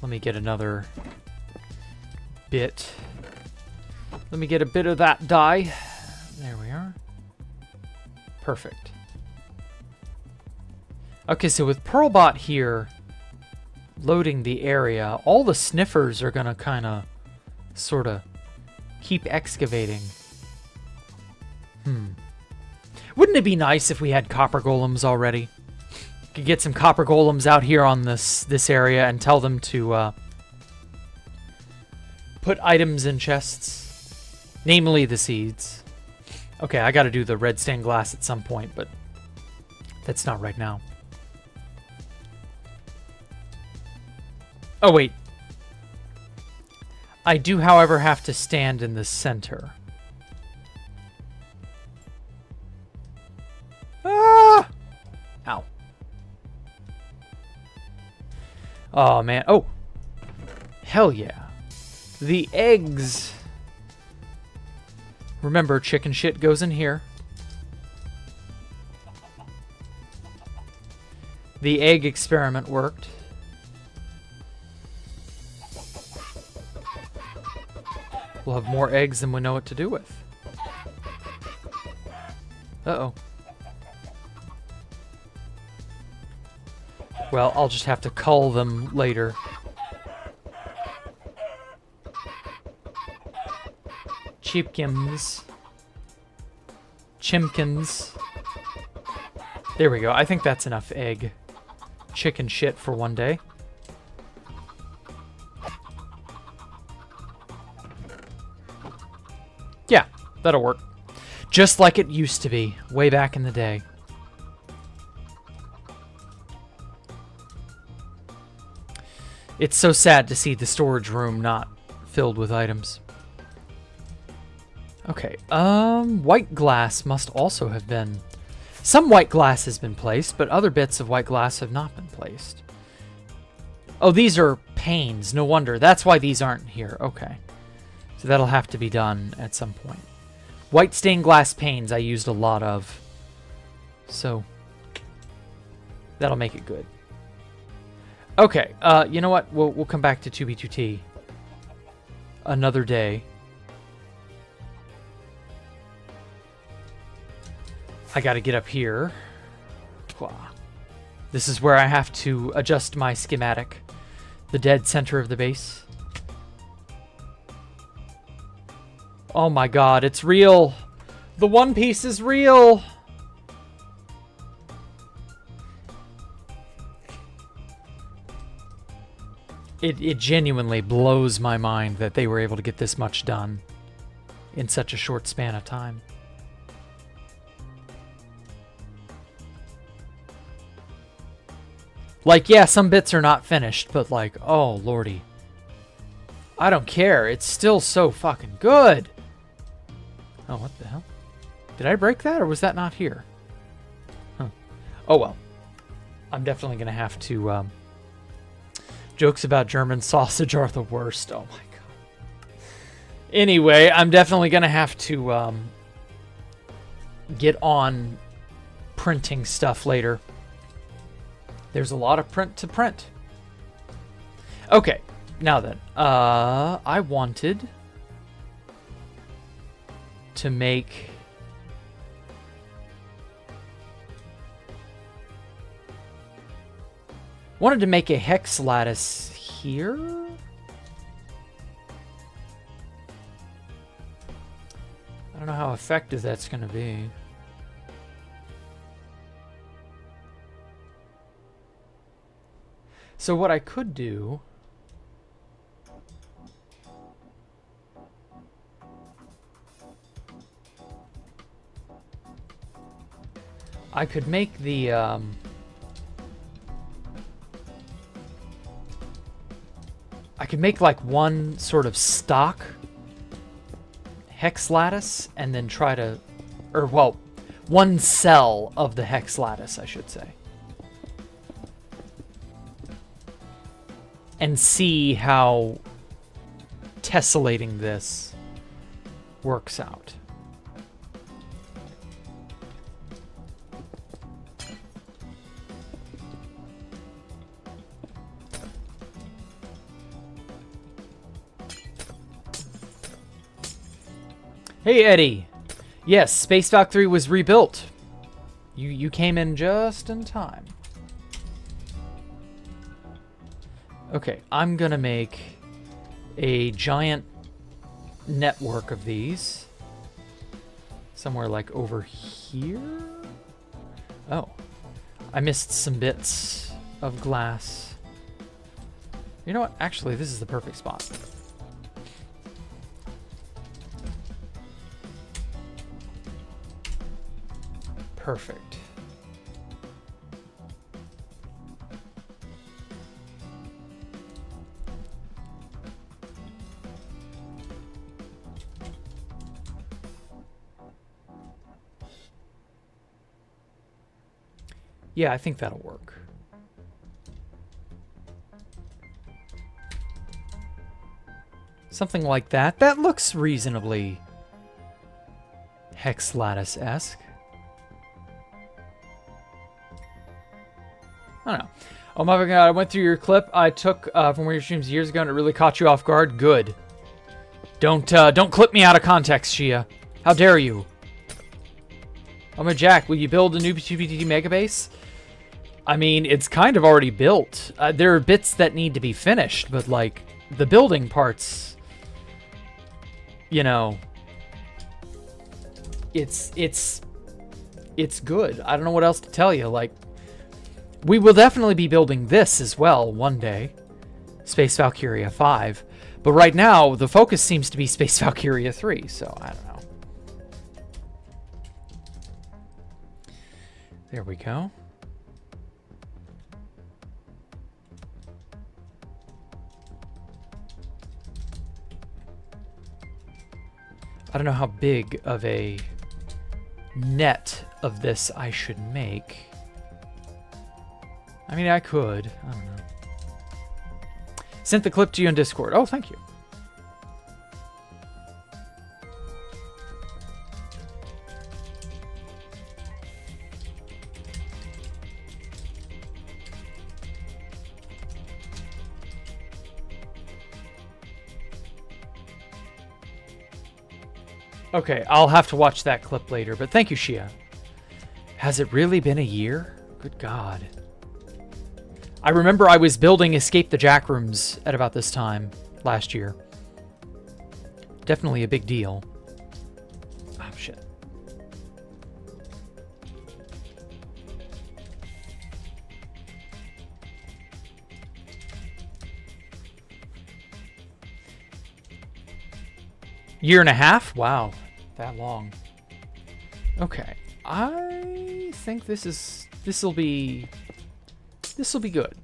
Let me get another bit. Let me get a bit of that dye. There we are. Perfect. Okay, so with Pearlbot here, loading the area, all the sniffers are gonna kind of, sort of, keep excavating. Wouldn't it be nice if we had copper golems already? Could get some copper golems out here on this area and tell them to put items in chests, namely the seeds. Okay, I got to do the red stained glass at some point, but that's not right now. Oh wait, I do, however, have to stand in the center. Ah! Ow. Oh, man. Oh. Hell yeah. The eggs. Remember, chicken shit goes in here. The egg experiment worked. We'll have more eggs than we know what to do with. Uh-oh. Well, I'll just have to cull them later. Cheapkins. Chimkins. There we go. I think that's enough egg. Chicken shit for one day. Yeah, that'll work. Just like it used to be, way back in the day. It's so sad to see the storage room not filled with items. Okay, white glass must also have been... Some white glass has been placed, but other bits of white glass have not been placed. Oh, these are panes. No wonder. That's why these aren't here. Okay. So that'll have to be done at some point. White stained glass panes I used a lot of. So, That'll make it good. Okay, you know what? We'll come back to 2B2T another day. I gotta get up here. This is where I have to adjust my schematic. The dead center of the base. Oh my god, it's real! The One Piece is real! It genuinely blows my mind that they were able to get this much done in such a short span of time. Like, yeah, some bits are not finished, but like, oh lordy. I don't care, it's still so fucking good! Oh, what the hell? Did I break that, or was that not here? Huh. Oh well. I'm definitely gonna have to, jokes about German sausage are the worst. Oh my god. Anyway, I'm definitely gonna have to, get on printing stuff later. There's a lot of print to print. Okay, now then, I wanted to make a hex lattice here. I don't know how effective that's going to be. So what I could do I could make the I could make like one sort of stock hex lattice and then try to, or well, one cell of the hex lattice, I should say. And see how tessellating this works out. Hey Eddie! Yes, Space Falcon 3 was rebuilt. You came in just in time. Okay, I'm gonna make a giant network of these. Somewhere like over here? Oh, I missed some bits of glass. You know what? Actually, this is the perfect spot. Perfect. Yeah, I think that'll work. Something like that. That looks reasonably hex lattice-esque. I don't know. Oh my god, I went through your clip I took from one of your streams years ago and it really caught you off guard. Good. Don't clip me out of context, Shia. How dare you? Oh my Jack, will you build a new 2BTT megabase? I mean, it's kind of already built. There are bits that need to be finished, but like the building parts, you know, it's good. I don't know what else to tell you. Like, we will definitely be building this as well one day, Space Valkyria 5. But right now, the focus seems to be Space Valkyria 3, so I don't know. There we go. I don't know how big of a net of this I should make. I mean, I could. I don't know. Sent the clip to you in Discord. Oh, thank you. Okay, I'll have to watch that clip later, but thank you, Shia. Has it really been a year? Good God. I remember I was building Escape the Jack Rooms at about this time last year. Definitely a big deal. Oh, shit. Year and a half? Wow. That long. Okay. I think this'll be good.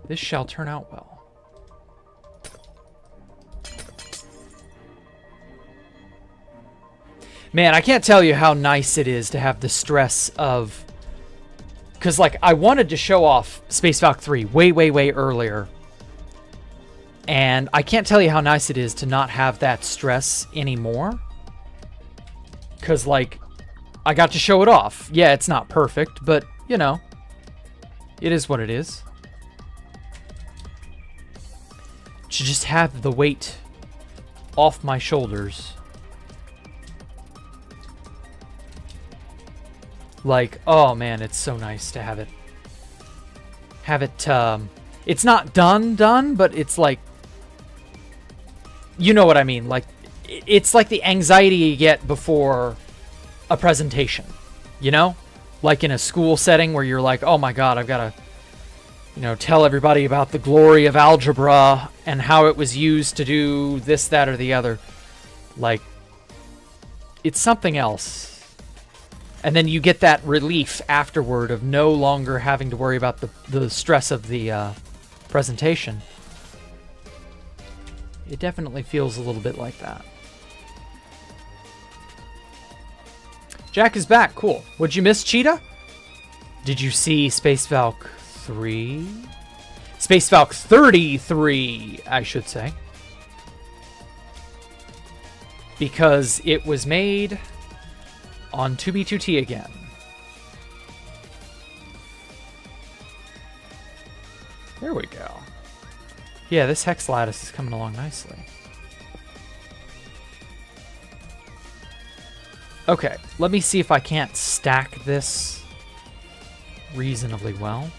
This shall turn out well. Man, I can't tell you how nice it is to have the stress of... Because, like, I wanted to show off Space Valk 3 way, way, way earlier. And I can't tell you how nice it is to not have that stress anymore. Because, like, I got to show it off. Yeah, it's not perfect, but, you know, it is what it is. To just have the weight off my shoulders. Like, oh man, it's so nice to have it. It's not done, but it's like, you know what I mean? Like, it's like the anxiety you get before a presentation, you know? Like in a school setting where you're like, oh my God, I've got to, you know, tell everybody about the glory of algebra and how it was used to do this, that, or the other. Like, it's something else. And then you get that relief afterward of no longer having to worry about the stress of the presentation. It definitely feels a little bit like that. Jack is back. Cool. Would you miss Cheetah? Did you see Space Valk 3? Space Valk 33, I should say. Because it was made on 2B2T again. There we go. Yeah, this hex lattice is coming along nicely. Okay, let me see if I can't stack this reasonably well.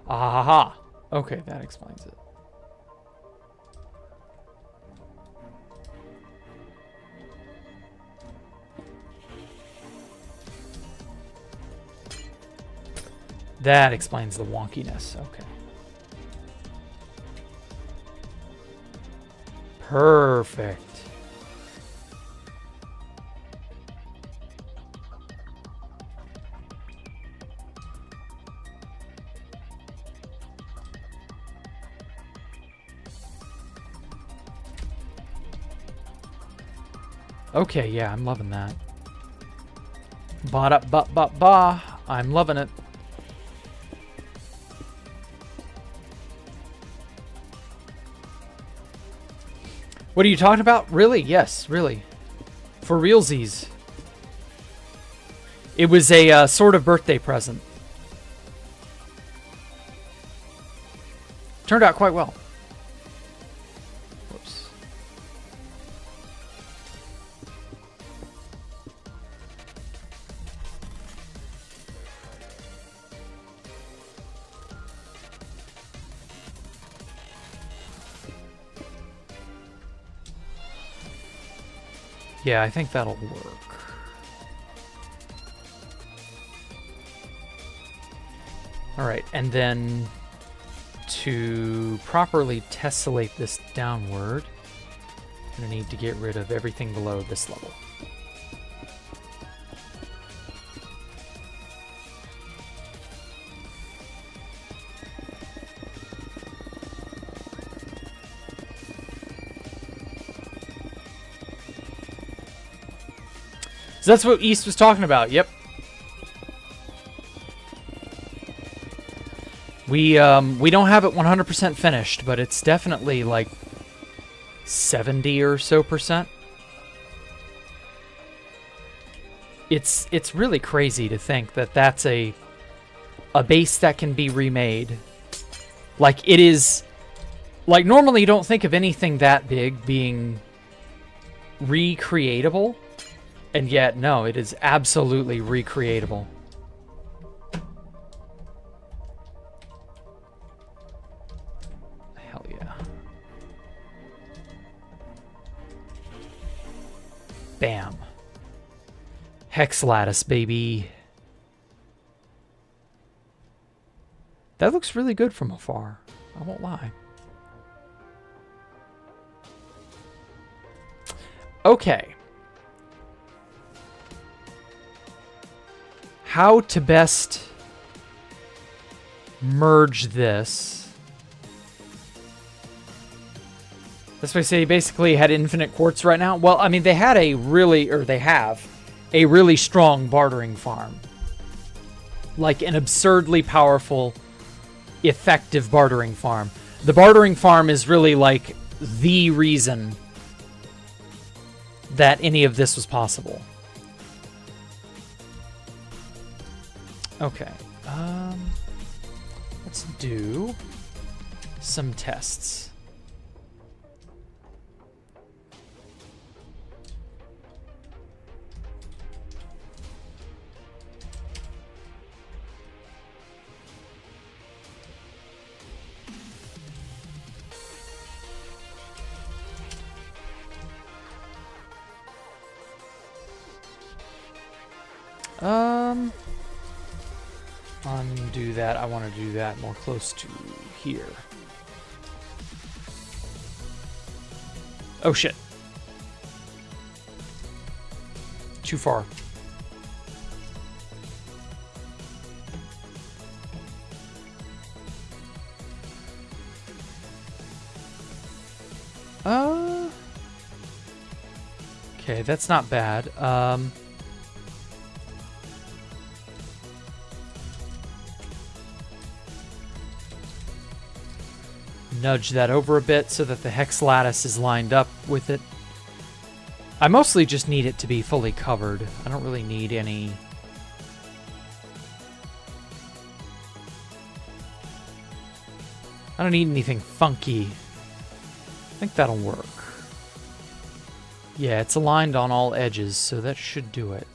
Aha. Okay, that explains it. That explains the wonkiness. Okay. Perfect. Okay, yeah, I'm loving that. Ba-da-ba-ba-ba. I'm loving it. What are you talking about? Really? Yes, really. For realsies. It was a sort of birthday present. Turned out quite well. Whoops. Yeah, I think that'll work. All right, and then to properly tessellate this downward, I'm going to need to get rid of everything below this level. So that's what East was talking about. Yep. We don't have it 100% finished, but it's definitely like 70 or so percent. It's really crazy to think that that's a base that can be remade. Like, it is... Like, normally you don't think of anything that big being recreatable. And yet, no, it is absolutely recreatable. Hell yeah. Bam. Hex lattice, baby. That looks really good from afar. I won't lie. Okay. How to best merge this. That's why I say you basically had infinite quartz right now. Well, I mean, they had a really, or they have a really strong bartering farm. Like an absurdly powerful, effective bartering farm. The bartering farm is really like the reason that any of this was possible. Okay. Let's do some tests. Undo that. I want to do that more close to here. Oh shit. Too far. Okay, that's not bad. Nudge that over a bit so that the hex lattice is lined up with it. I mostly just need it to be fully covered. I don't really need any... I don't need anything funky. I think that'll work. Yeah, it's aligned on all edges, so that should do it.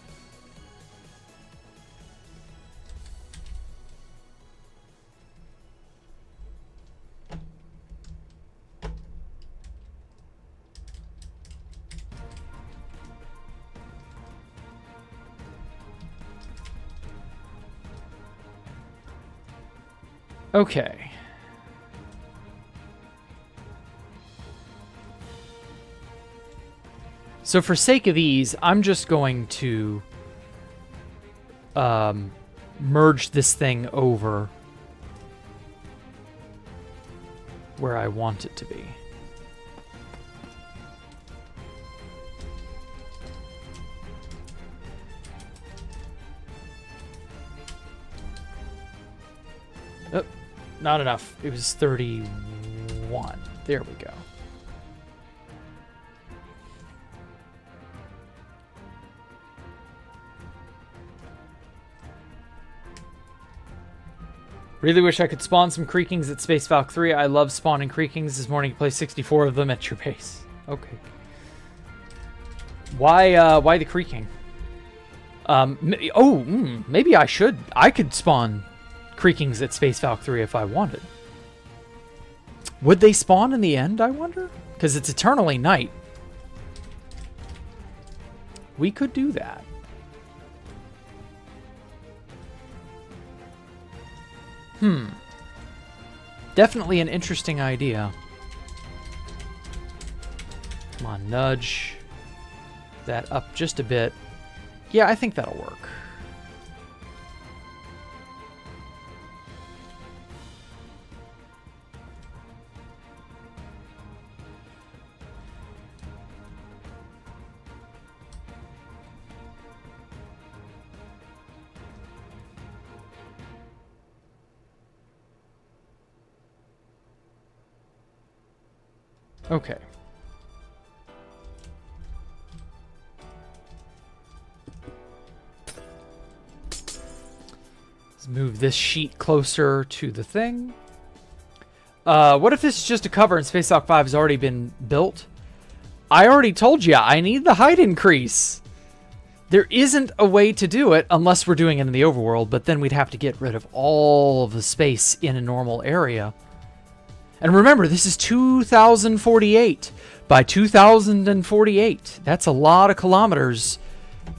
Okay. So for sake of ease, I'm just going to merge this thing over where I want it to be. Oh, not enough. It was 31. There we go. Really wish I could spawn some Creakings at Space Falcon 3. I love spawning Creakings. This morning you play 64 of them at your base. Okay. Why the Creaking? Maybe I should. I could spawn Creakings at Space Falcon 3 if I wanted. Would they spawn in the end, I wonder? Because it's eternally night. We could do that. Definitely an interesting idea. Come on, nudge that up just a bit. Yeah, I think that'll work. Okay. Let's move this sheet closer to the thing. What if this is just a cover and Space Dock 5 has already been built? I already told you, I need the height increase. There isn't a way to do it unless we're doing it in the overworld, but then we'd have to get rid of all of the space in a normal area. And remember, this is 2048 by 2048. That's a lot of kilometers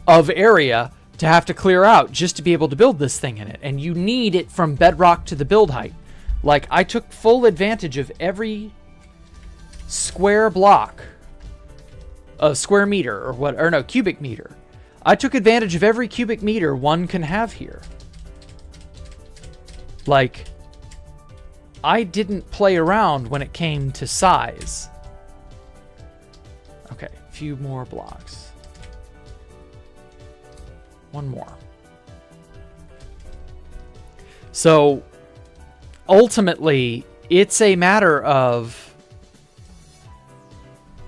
of area to have to clear out just to be able to build this thing in it. And you need it from bedrock to the build height. Like, I took full advantage of every square block, a square meter, or no, cubic meter. I took advantage of every cubic meter one can have here. Like, I didn't play around when it came to size. Okay, a few more blocks. One more. So, ultimately, it's a matter of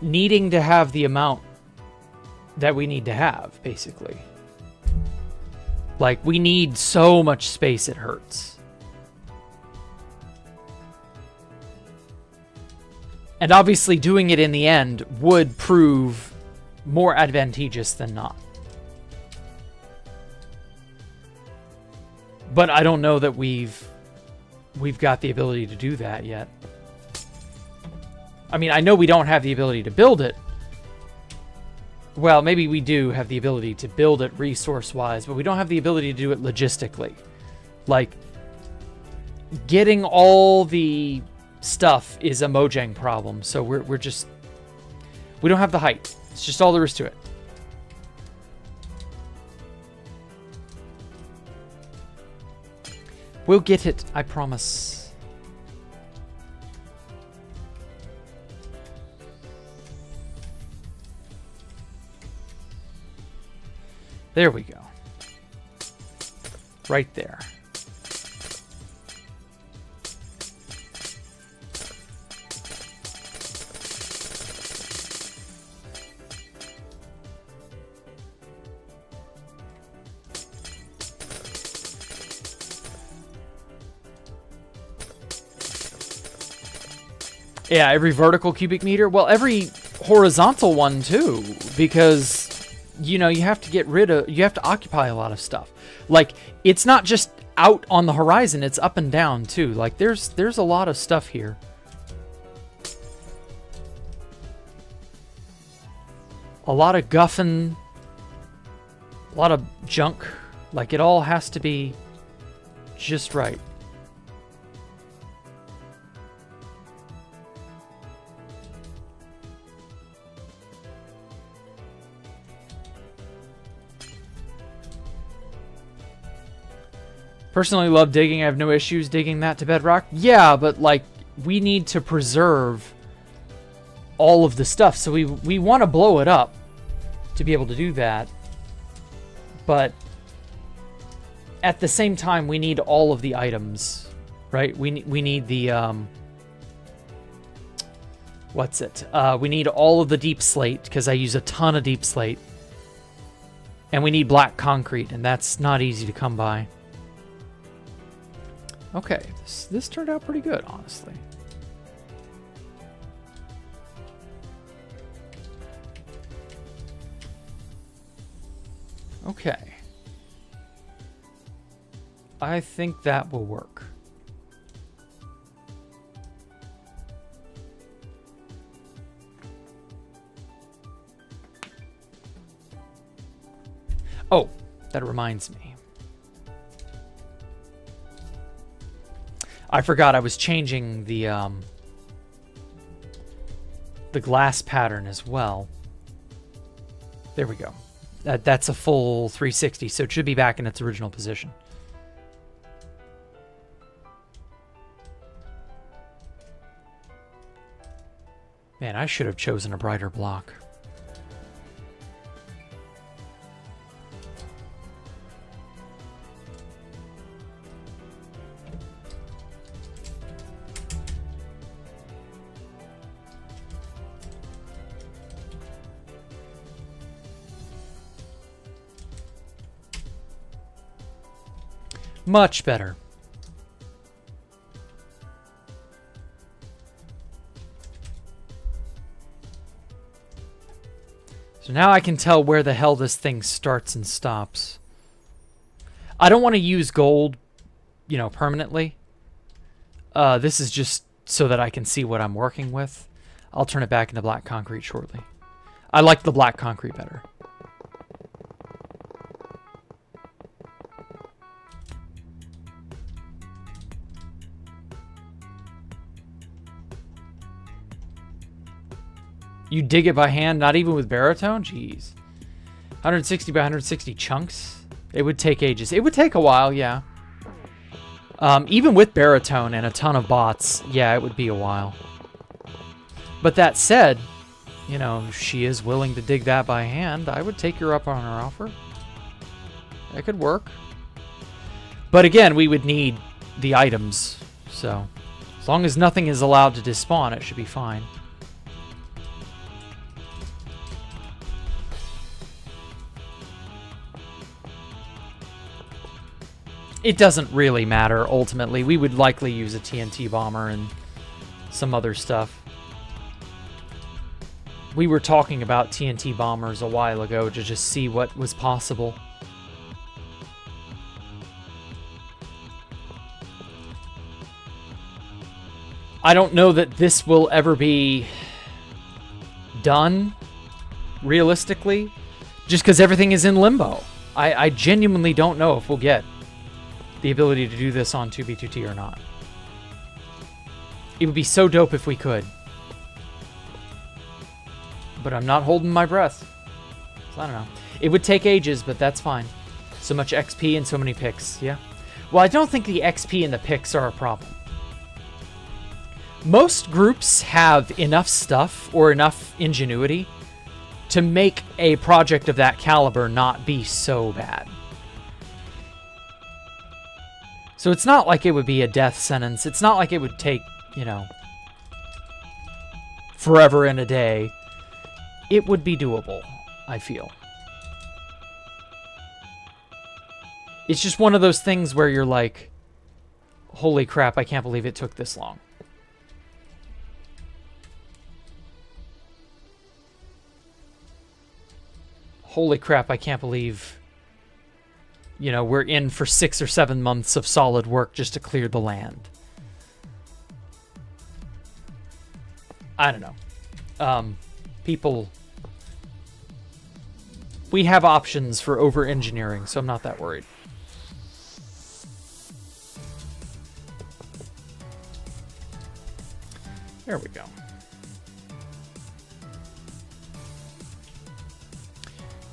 needing to have the amount that we need to have, basically. Like, we need so much space it hurts. And obviously doing it in the end would prove more advantageous than not. But I don't know that we've got the ability to do that yet. I mean, I know we don't have the ability to build it. Well, maybe we do have the ability to build it resource-wise, but we don't have the ability to do it logistically. Like, getting all the stuff is a Mojang problem, so we're just... we don't have the height. It's just all there is to it. We'll get it, I promise. There we go. Right there. Yeah, every vertical cubic meter. Well, every horizontal one too, because you know, you have to get rid of, you have to occupy a lot of stuff. Like, it's not just out on the horizon, it's up and down too. Like, there's a lot of stuff here. A lot of guffin, a lot of junk. Like, it all has to be just right. Personally love digging. I have no issues digging that to bedrock. Yeah, but like, we need to preserve all of the stuff. So we want to blow it up to be able to do that. But at the same time, we need all of the items, right? We need the, what's it? We need all of the deep slate, because I use a ton of deep slate. And we need black concrete, and that's not easy to come by. Okay, this turned out pretty good, honestly. Okay. I think that will work. Oh, that reminds me. I forgot I was changing the glass pattern as well. There we go. That's a full 360, so it should be back in its original position. Man, I should have chosen a brighter block. Much better. So now I can tell where the hell this thing starts and stops. I don't want to use gold, you know, permanently. This is just so that I can see what I'm working with. I'll turn it back into black concrete shortly. I like the black concrete better. You dig it by hand, not even with baritone? Jeez. 160 by 160 chunks? It would take ages. It would take a while, yeah. Even with baritone and a ton of bots, yeah, it would be a while. But that said, you know, if she is willing to dig that by hand, I would take her up on her offer. That could work. But again, we would need the items, so as long as nothing is allowed to despawn, it should be fine. It doesn't really matter, ultimately. We would likely use a TNT bomber and some other stuff. We were talking about TNT bombers a while ago to just see what was possible. I don't know that this will ever be done, realistically, just because everything is in limbo. I genuinely don't know if we'll get the ability to do this on 2B2T or not. It would be so dope if we could. But I'm not holding my breath. So I don't know. It would take ages, but that's fine. So much XP and so many picks, yeah? Well, I don't think the XP and the picks are a problem. Most groups have enough stuff or enough ingenuity to make a project of that caliber not be so bad. So it's not like it would be a death sentence. It's not like it would take, you know, forever and a day. It would be doable, I feel. It's just one of those things where you're like, holy crap, I can't believe it took this long. Holy crap, I can't believe, you know, we're in for 6 or 7 months of solid work just to clear the land. I don't know. People... We have options for over-engineering, so I'm not that worried. There we go.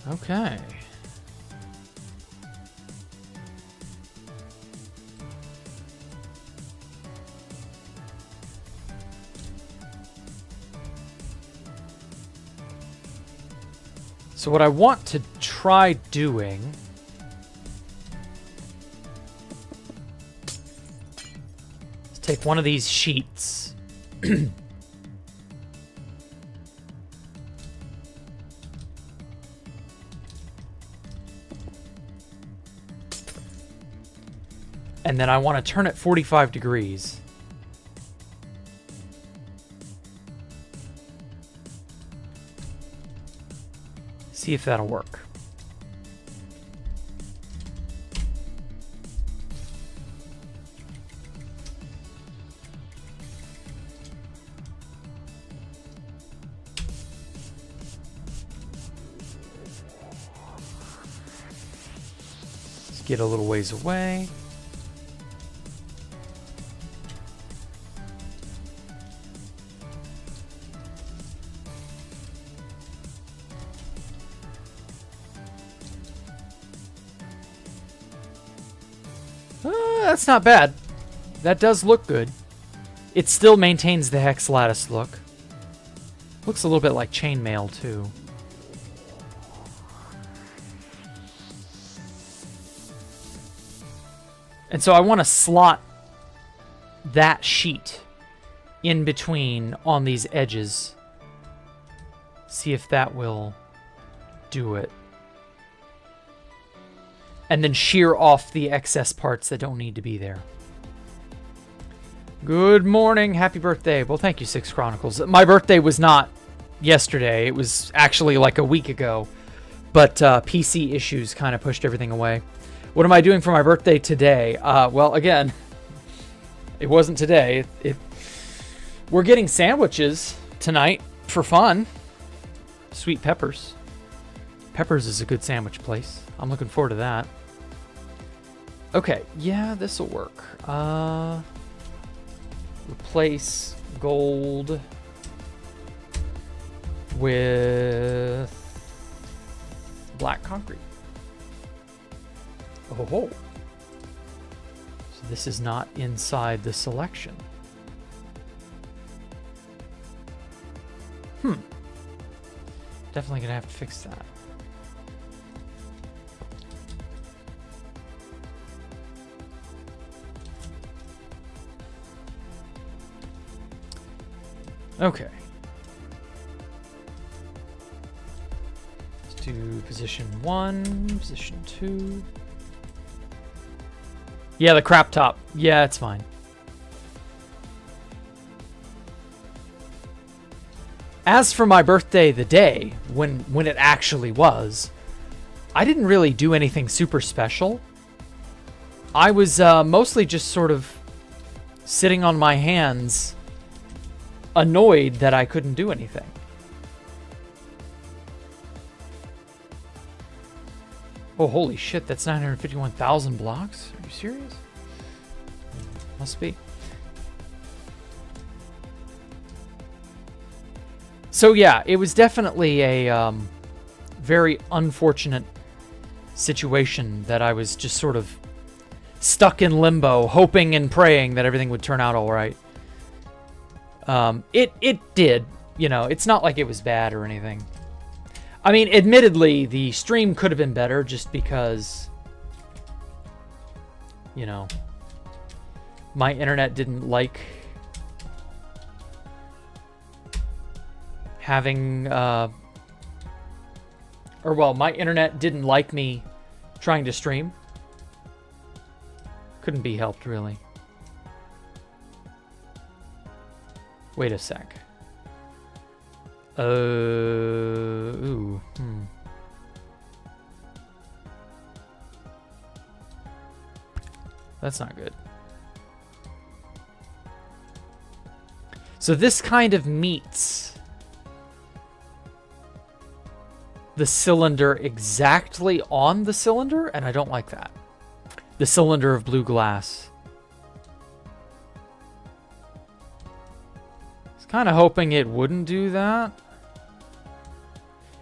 Okay. So what I want to try doing is take one of these sheets and then I want to turn it 45 degrees. See if that'll work. Let's get a little ways away. That's not bad. That does look good. It still maintains the hex lattice look. Looks a little bit like chainmail too. And so I want to slot that sheet in between on these edges. See if that will do it. and then shear off the excess parts that don't need to be there. Good morning. Happy birthday. Well, thank you, Six Chronicles. My birthday was not yesterday. It was actually like a week ago. But PC issues kind of pushed everything away. What am I doing for my birthday today? Well, again, it wasn't today. We're getting sandwiches tonight for fun. Sweet Peppers. Peppers is a good sandwich place. I'm looking forward to that. Okay, yeah, this will work. Replace gold with black concrete. Oh ho. So this is not inside the selection. Definitely gonna have to fix that. Okay. Let's do position 1, position 2. Yeah, the crap top. Yeah, it's fine. As for my birthday the day, when it actually was, I didn't really do anything super special. I was mostly just sort of sitting on my hands, annoyed that I couldn't do anything. Oh, holy shit, that's 951,000 blocks? Are you serious? Must be. So yeah, it was definitely a very unfortunate situation that I was just sort of stuck in limbo, hoping and praying that everything would turn out all right. It did, you know, it's not like it was bad or anything. I mean, admittedly, the stream could have been better just because, you know, my internet didn't like having, my internet didn't like me trying to stream. Couldn't be helped, really. Wait a sec. That's not good. So this kind of meets the cylinder exactly on the cylinder, and I don't like that. The cylinder of blue glass. I was kind of hoping it wouldn't do that.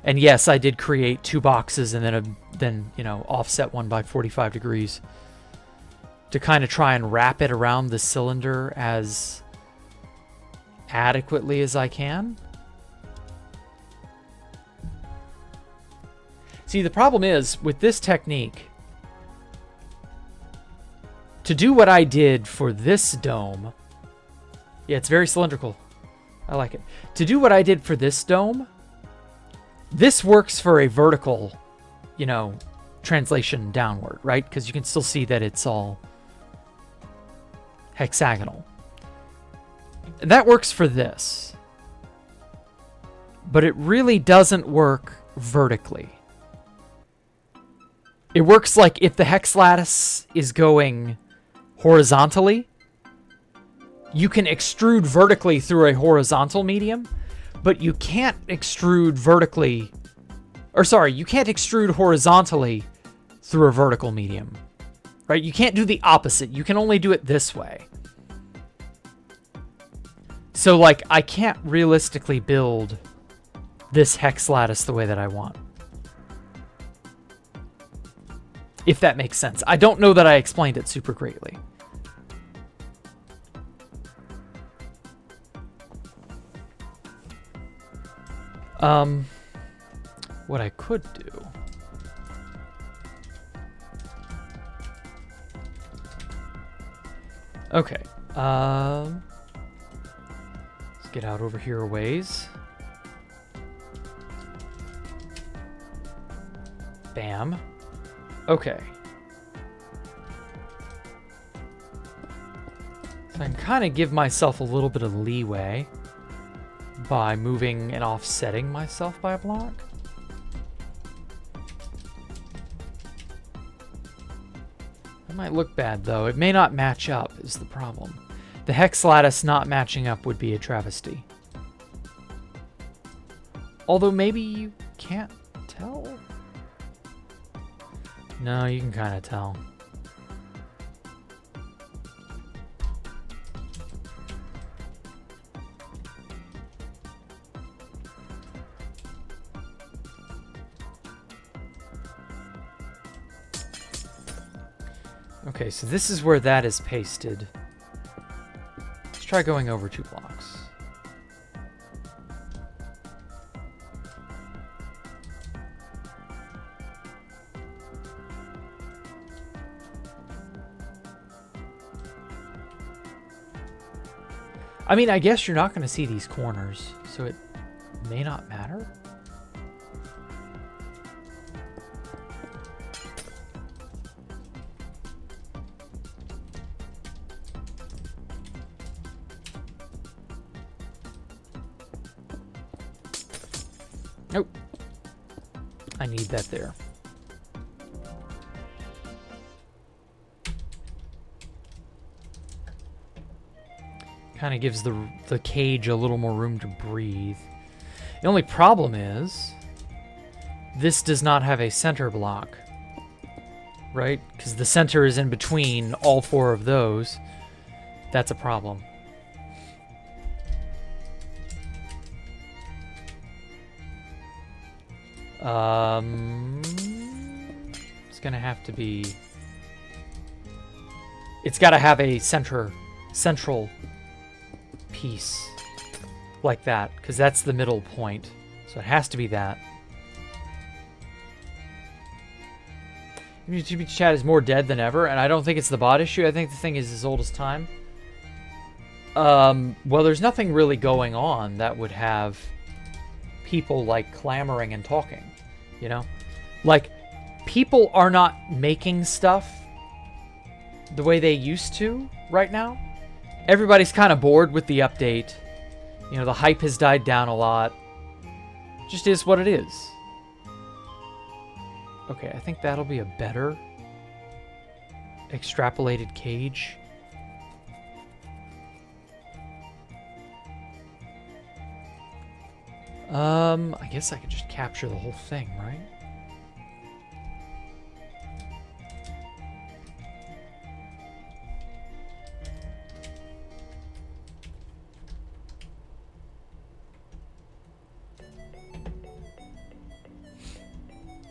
And yes, I did create 2 boxes and then you know, offset one by 45 degrees to kind of try and wrap it around the cylinder as adequately as I can. See, the problem is with this technique, to do what I did for this dome, yeah, it's very cylindrical. I like it. To do what I did for this dome, this works for a vertical, you know, translation downward, right? Because you can still see that it's all hexagonal. That works for this. But it really doesn't work vertically. It works like if the hex lattice is going horizontally, you can extrude vertically through a horizontal medium, but you can't extrude vertically, or sorry, you can't extrude horizontally through a vertical medium, right? You can't do the opposite. You can only do it this way. So like, I can't realistically build this hex lattice the way that I want. If that makes sense. I don't know that I explained it super greatly. What I could do. Okay. Let's get out over here a ways. Bam. Okay. So I can kind of give myself a little bit of leeway by moving and offsetting myself by a block. It might look bad, though. It may not match up, is the problem. The hex lattice not matching up would be a travesty. Although maybe you can't tell? No, you can kind of tell. Okay, so this is where that is pasted. Let's try going over 2 blocks. I mean, I guess you're not going to see these corners, so it may not matter. Nope. I need that there. Kind of gives the cage a little more room to breathe. The only problem is this does not have a center block, right? Because the center is in between all 4 of those. That's a problem. It's gonna have to be. It's got to have a central piece like that, because that's the middle point. So it has to be that. YouTube chat is more dead than ever, and I don't think it's the bot issue. I think the thing is as old as time. Well, there's nothing really going on that would have people like clamoring and talking, you know? Like, people are not making stuff the way they used to right now. Everybody's kind of bored with the update. You know, the hype has died down a lot. Just is what it is. Okay, I think that'll be a better extrapolated cage. I guess I could just capture the whole thing, right?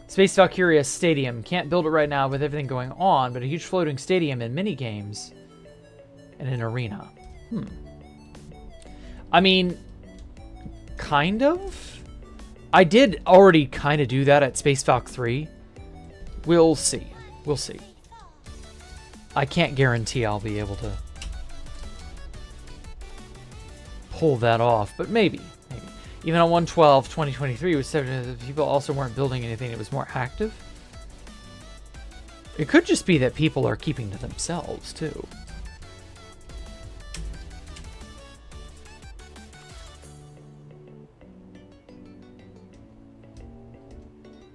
Space Valkyria Stadium. Can't build it right now with everything going on, but a huge floating stadium and mini games and an arena. I mean, kind of. I did already kind of do that at Space Valk 3. We'll see. We'll see. I can't guarantee I'll be able to pull that off, but maybe. Even on 112, 2023, was 7 people also weren't building anything. It was more active. It could just be that people are keeping to themselves, too.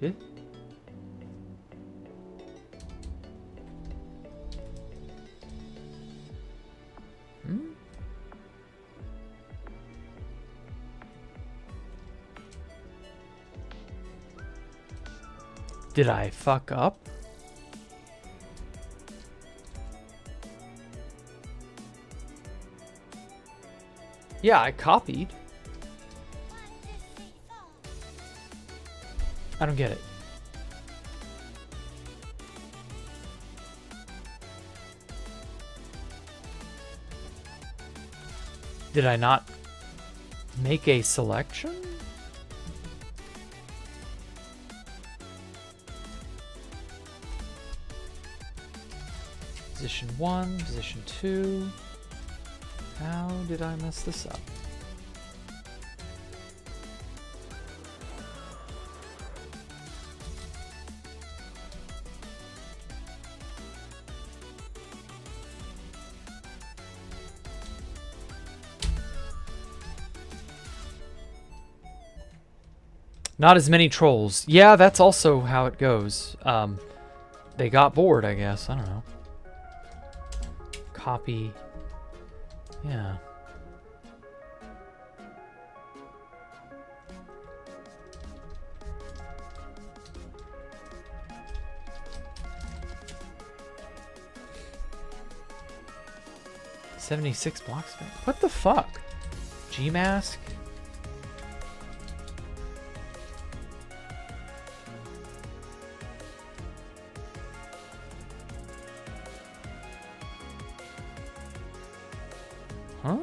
Yeah. Did I fuck up? Yeah, I copied. I don't get it. Did I not make a selection? Position 1, position 2. How did I mess this up? Not as many trolls. Yeah, that's also how it goes. They got bored, I guess. I don't know. Copy. Yeah. $76 blocks. What the fuck? Gmask? Huh?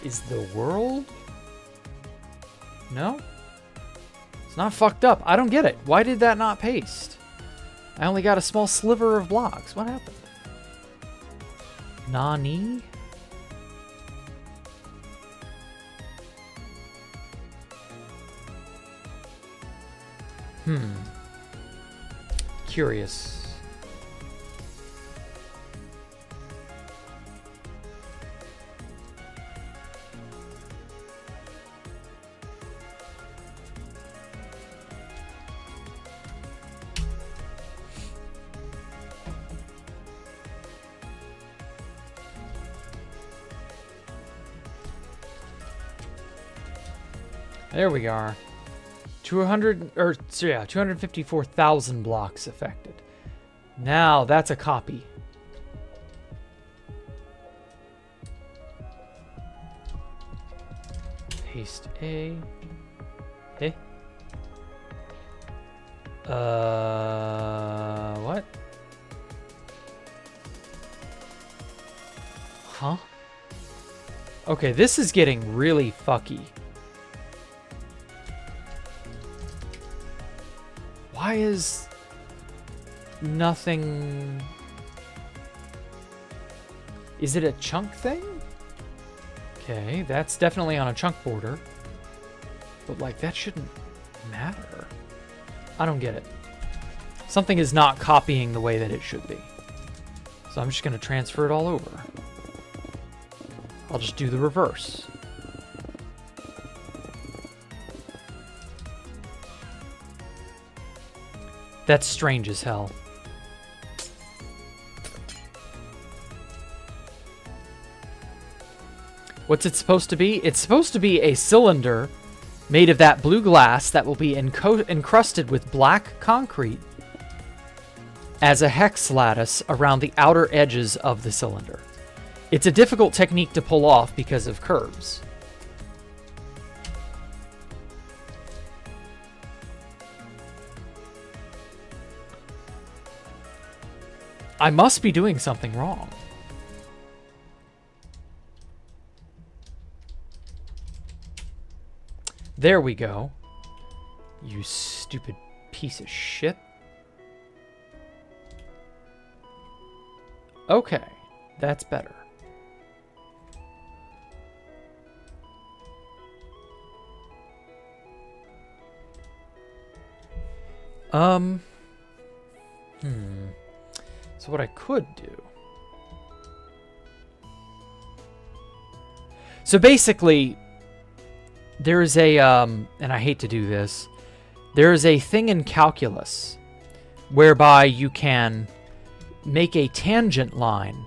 Is the world? No? It's not fucked up. I don't get it. Why did that not paste? I only got a small sliver of blocks. What happened? Nani? Curious. There we are. 254,000 blocks affected. Now that's a copy. Paste A. Eh? What? Huh? Okay, this is getting really fucky. Why is nothing... Is it a chunk thing? Okay, that's definitely on a chunk border. But, like, that shouldn't matter. I don't get it. Something is not copying the way that it should be. So I'm just going to transfer it all over. I'll just do the reverse. That's strange as hell. What's it supposed to be? It's supposed to be a cylinder made of that blue glass that will be encrusted with black concrete as a hex lattice around the outer edges of the cylinder. It's a difficult technique to pull off because of curves. I must be doing something wrong. There we go. You stupid piece of shit. Okay, that's better. So what I could do... So basically, there is a, and I hate to do this, there is a thing in calculus whereby you can make a tangent line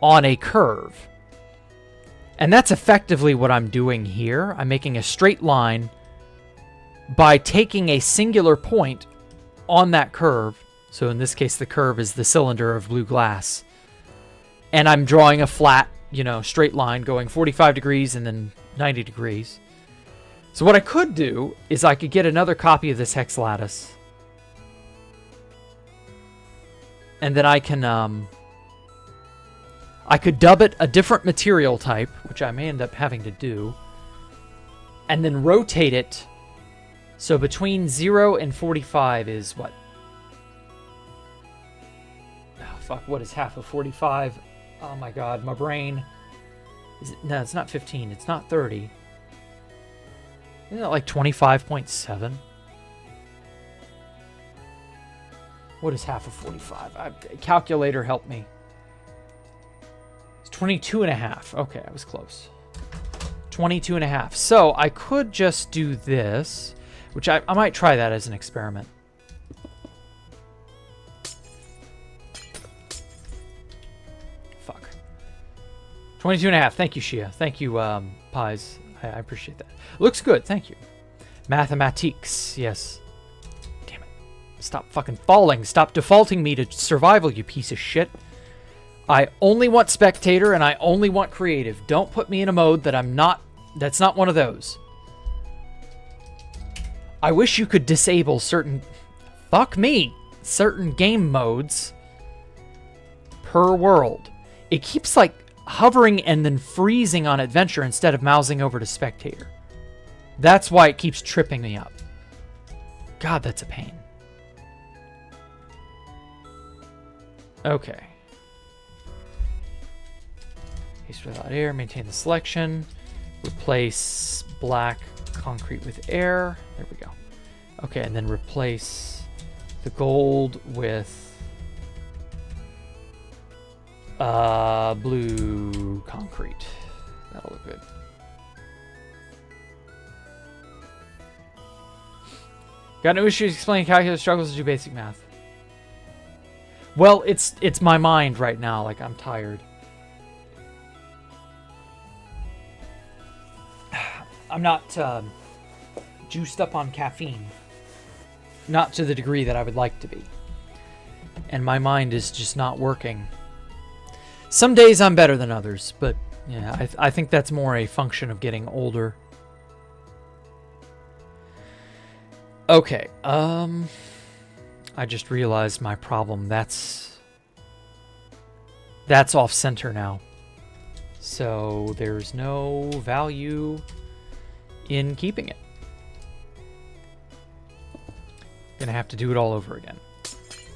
on a curve. And that's effectively what I'm doing here. I'm making a straight line by taking a singular point on that curve. So in this case, the curve is the cylinder of blue glass. And I'm drawing a flat, straight line going 45 degrees and then 90 degrees. So what I could do is I could get another copy of this hex lattice. And then I can, I could dub it a different material type, which I may end up having to do. And then rotate it. So between 0 and 45 is what? Fuck, what is half of 45? Oh my god, my brain. No, it's not 15. It's not 30. Isn't it like 25.7? What is half of 45? Calculator, help me. It's 22 and a half. Okay, I was close. 22 and a half. So I could just do this, which I might try that as an experiment. Fuck. 22 and a half. Thank you, Shia. Thank you, Pies. I appreciate that. Looks good. Thank you. Mathematiques. Yes. Damn it. Stop fucking falling. Stop defaulting me to survival, you piece of shit. I only want spectator and I only want creative. Don't put me in a mode that I'm not. That's not one of those. I wish you could disable certain. Fuck me. Certain game modes per world. It keeps like hovering and then freezing on adventure instead of mousing over to spectator. That's why it keeps tripping me up. God, that's a pain. Okay. Paste without air, maintain the selection. Replace black concrete with air. There we go. Okay, and then replace the gold with blue concrete. That'll look good. Got no issues explaining calculus, struggles to do basic math. Well, it's my mind right now. Like, I'm tired. I'm not juiced up on caffeine. Not to the degree that I would like to be. And my mind is just not working. Some days I'm better than others, but yeah, I think that's more a function of getting older. Okay, I just realized my problem. That's off center now. So there's no value in keeping it. Gonna have to do it all over again.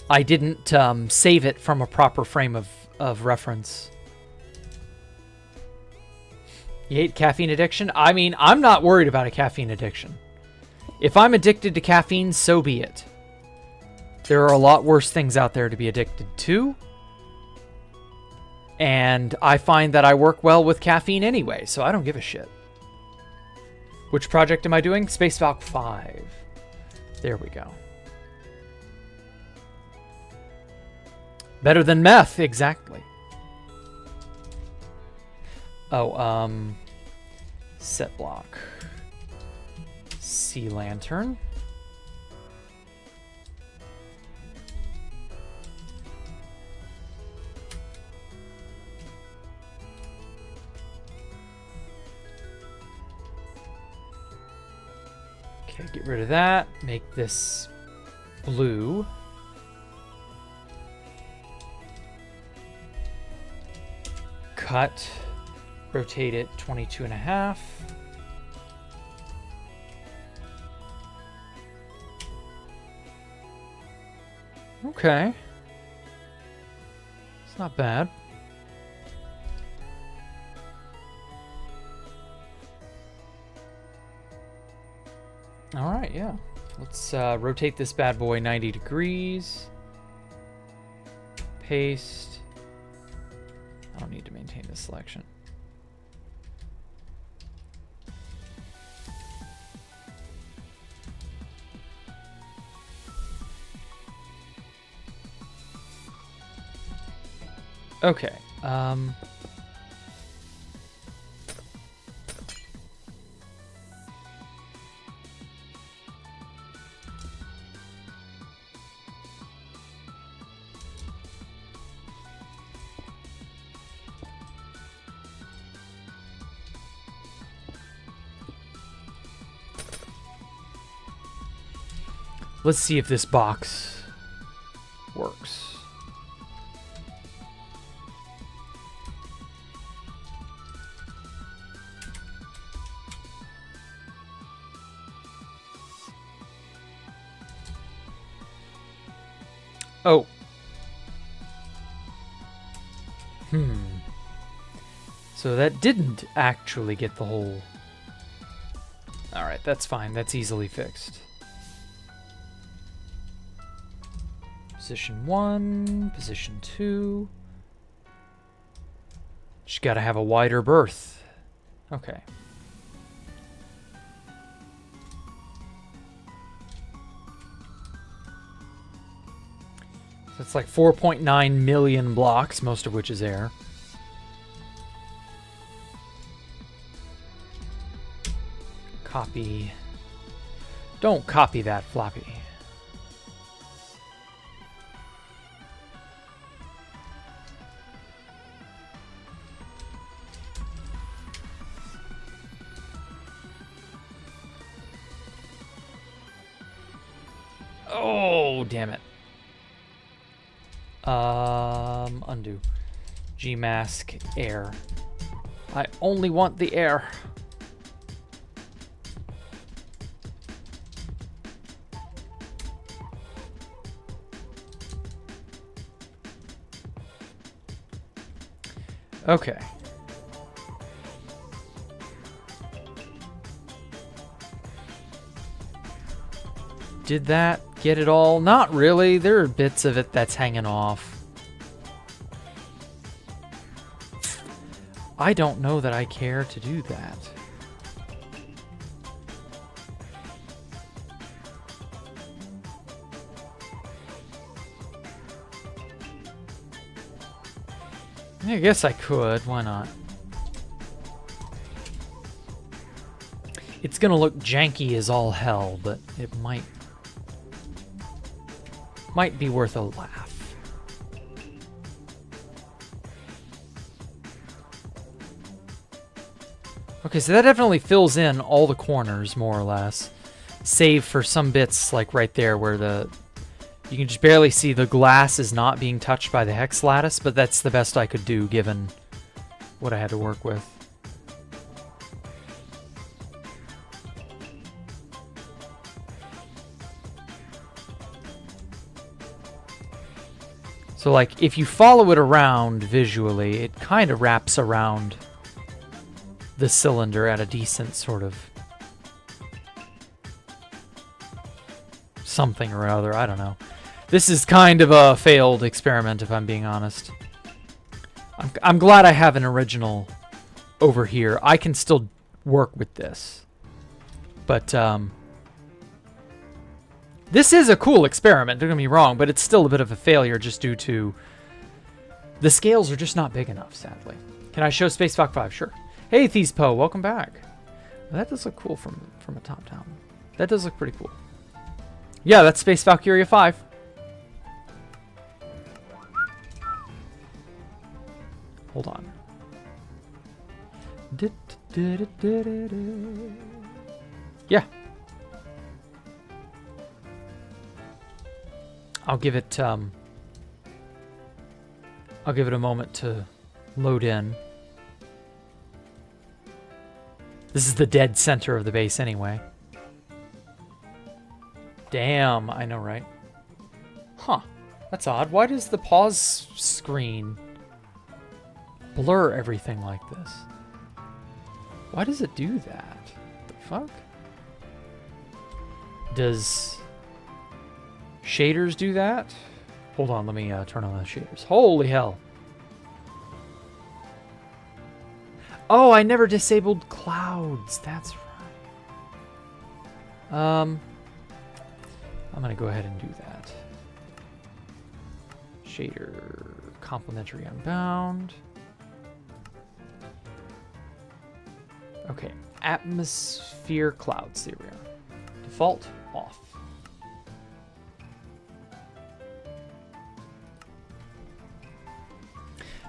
I didn't save it from a proper frame of reference. You hate caffeine addiction? I mean, I'm not worried about a caffeine addiction. If I'm addicted to caffeine, so be it. There are a lot worse things out there to be addicted to. And I find that I work well with caffeine anyway, so I don't give a shit. Which project am I doing? Space Falcon 5. There we go. Better than meth, exactly. Oh, set block. Sea lantern. Okay, get rid of that. Make this blue. Cut. Rotate it 22 and a half. Okay. It's not bad. All right, yeah. Let's rotate this bad boy 90 degrees. Paste. I don't need to maintain this selection. Okay. Let's see if this box works. Oh. So that didn't actually get the hole. Alright, that's fine. That's easily fixed. Position 1, position 2. Just gotta have a wider berth. Okay. So it's like 4.9 million blocks, most of which is air. Copy. Don't copy that floppy. Oh, damn it. Undo. Gmask air. I only want the air. Okay. Did that get it all? Not really. There are bits of it that's hanging off. I don't know that I care to do that. I guess I could. Why not? It's gonna look janky as all hell, but it might be worth a laugh. Okay, so that definitely fills in all the corners, more or less. Save for some bits, like right there, where you can just barely see the glass is not being touched by the hex lattice, but that's the best I could do, given what I had to work with. So, like, if you follow it around visually, it kind of wraps around the cylinder at a decent sort of something or other. I don't know. This is kind of a failed experiment, if I'm being honest. I'm glad I have an original over here. I can still work with this. But, this is a cool experiment, don't get me wrong, but it's still a bit of a failure just due to the scales are just not big enough, sadly. Can I show Space Falcon 5? Sure. Hey, Thiespo, welcome back. Well, that does look cool from a top down. That does look pretty cool. Yeah, that's Space Valkyria 5. Hold on. Yeah. I'll give it a moment to load in. This is the dead center of the base anyway. Damn, I know, right? Huh. That's odd. Why does the pause screen blur everything like this? Why does it do that? The fuck? Does shaders do that? Hold on, let me turn on the shaders. Holy hell. Oh, I never disabled clouds. That's right. I'm gonna go ahead and do that. Shader, complementary unbound. Okay, atmosphere clouds. There we are. Default off.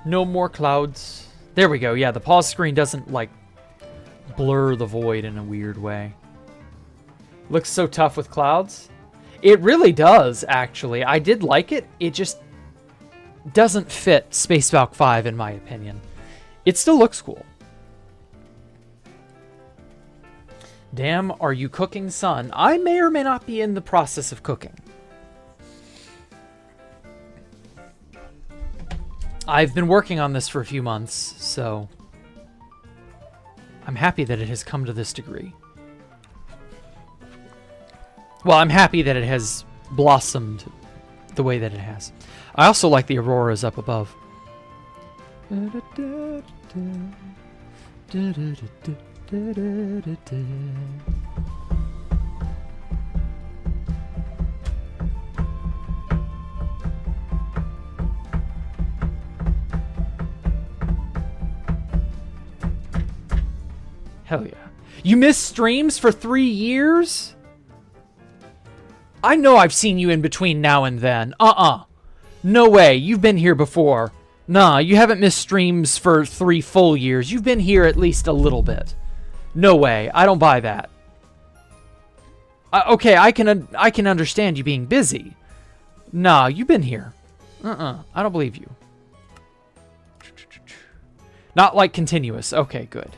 No more clouds. There we go. Yeah, the pause screen doesn't, like, blur the void in a weird way. Looks so tough with clouds. It really does, actually. I did like it. It just doesn't fit Space Valk 5, in my opinion. It still looks cool. Damn, are you cooking, son? I may or may not be in the process of cooking. I've been working on this for a few months, so I'm happy that it has come to this degree. Well, I'm happy that it has blossomed the way that it has. I also like the auroras up above. Hell yeah. You missed streams for 3 years? I know I've seen you in between now and then. No way. You've been here before. Nah, you haven't missed streams for 3 full years. You've been here at least a little bit. No way. I don't buy that. Okay, I can understand you being busy. Nah, you've been here. I don't believe you. Not like continuous. Okay, good.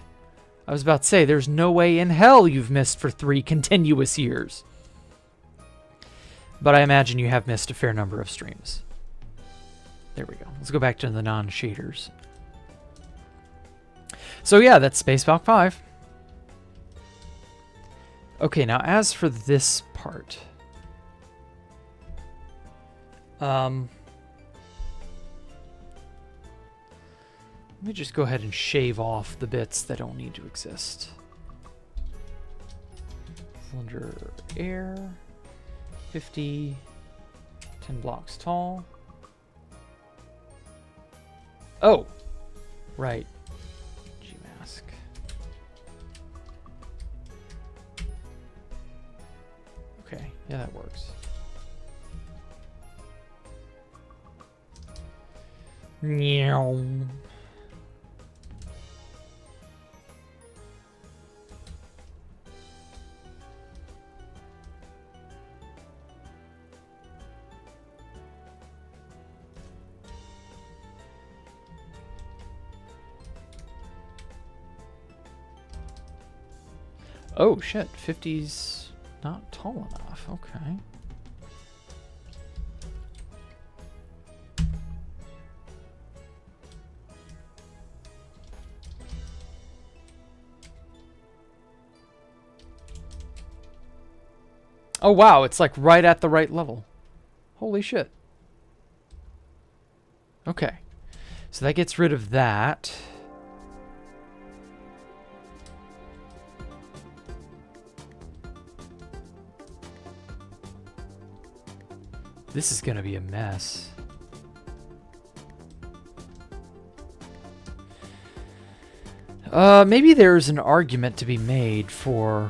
I was about to say, there's no way in hell you've missed for 3 continuous years. But I imagine you have missed a fair number of streams. There we go. Let's go back to the non-shaders. So yeah, that's Space Falcon 5. Okay, now as for this part. Let me just go ahead and shave off the bits that don't need to exist. Cylinder air, 50, 10 blocks tall. Oh, right. Gmask. Okay, yeah, that works. Meow. Oh shit, 50's not tall enough. Okay. Oh wow, it's like right at the right level. Holy shit. Okay. So that gets rid of that. This is gonna be a mess. Maybe there's an argument to be made for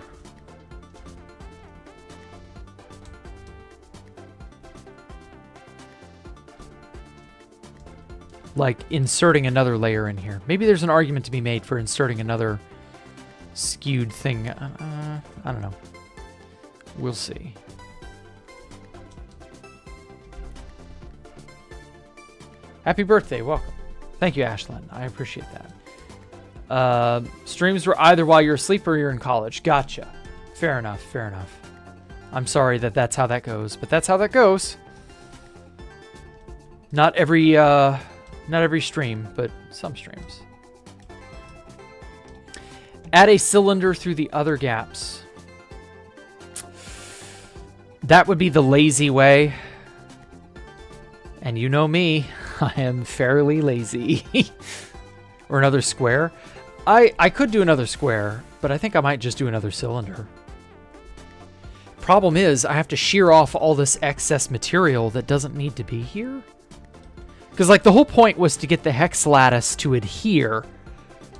like inserting another layer in here. Maybe there's an argument to be made for inserting another skewed thing. I don't know. We'll see. Happy birthday, welcome. Thank you, Ashlyn. I appreciate that. Streams were either while you're asleep or you're in college. Gotcha. Fair enough, fair enough. I'm sorry that that's how that goes, but that's how that goes. Not every stream, but some streams. Add a cylinder through the other gaps. That would be the lazy way. And you know me, I am fairly lazy. Or another square. I could do another square, but I think I might just do another cylinder. Problem is, I have to shear off all this excess material that doesn't need to be here. Because like the whole point was to get the hex lattice to adhere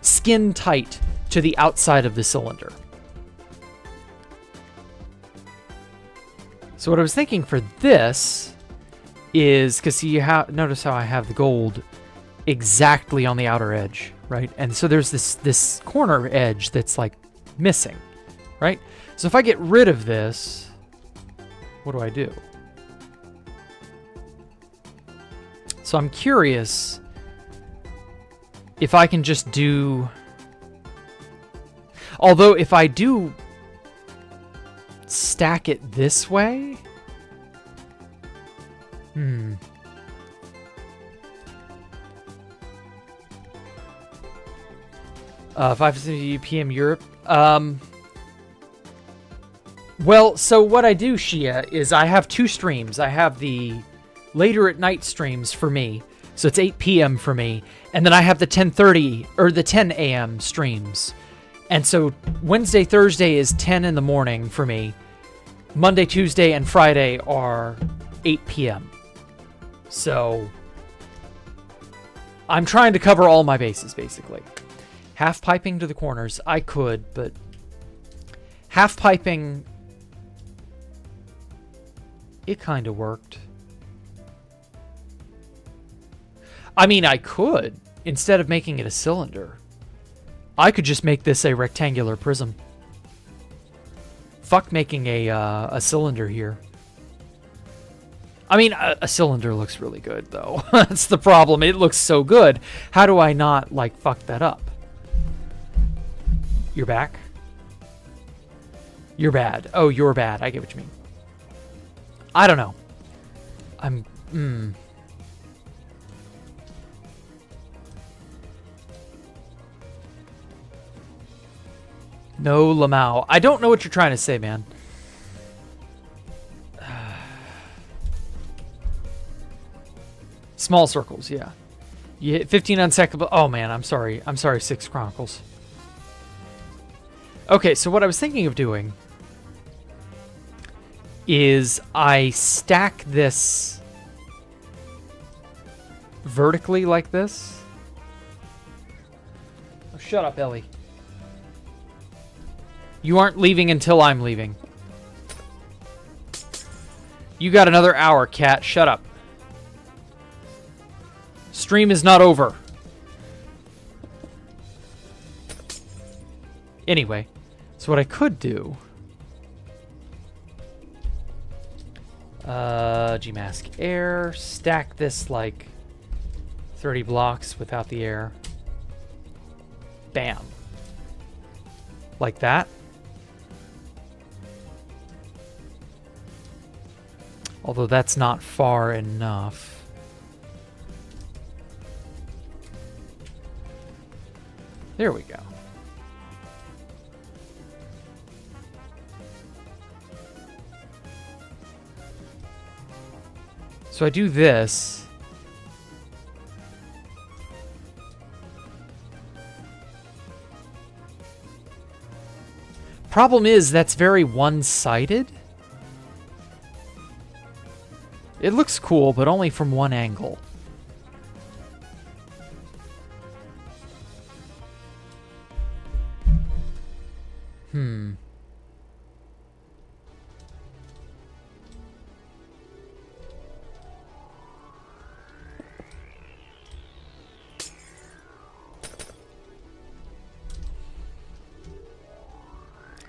skin tight to the outside of the cylinder. So what I was thinking for this is, because see, notice how I have the gold exactly on the outer edge, right? And so there's this corner edge that's like missing, right? So if I get rid of this, what do I do? So I'm curious if I can just do... Although if I do stack it this way... 5:30 p.m. Europe. Well, so what I do, Shia, is I have 2 streams. I have the later at night streams for me. So it's 8 p.m. for me. And then I have the 10:30 or the 10 a.m. streams. And so Wednesday, Thursday is 10 in the morning for me. Monday, Tuesday, and Friday are 8 p.m. So I'm trying to cover all my bases, basically. Half piping to the corners. I could, but half piping, it kind of worked. I mean, I could, instead of making it a cylinder, I could just make this a rectangular prism. Fuck making a cylinder here. I mean, a cylinder looks really good, though. That's the problem. It looks so good. How do I not, like, fuck that up? You're back? You're bad. Oh, you're bad. I get what you mean. I don't know. No, Lamau. I don't know what you're trying to say, man. Small circles, yeah. You hit 15 unsackable. Oh, man, I'm sorry. I'm sorry, 6 Chronicles. Okay, so what I was thinking of doing is I stack this vertically like this. Oh, shut up, Ellie. You aren't leaving until I'm leaving. You got another hour, cat. Shut up. Stream is not over. Anyway, so what I could do... Gmask air. Stack this like 30 blocks without the air. Bam. Like that. Although that's not far enough. There we go. So I do this. Problem is, that's very one-sided. It looks cool, but only from one angle.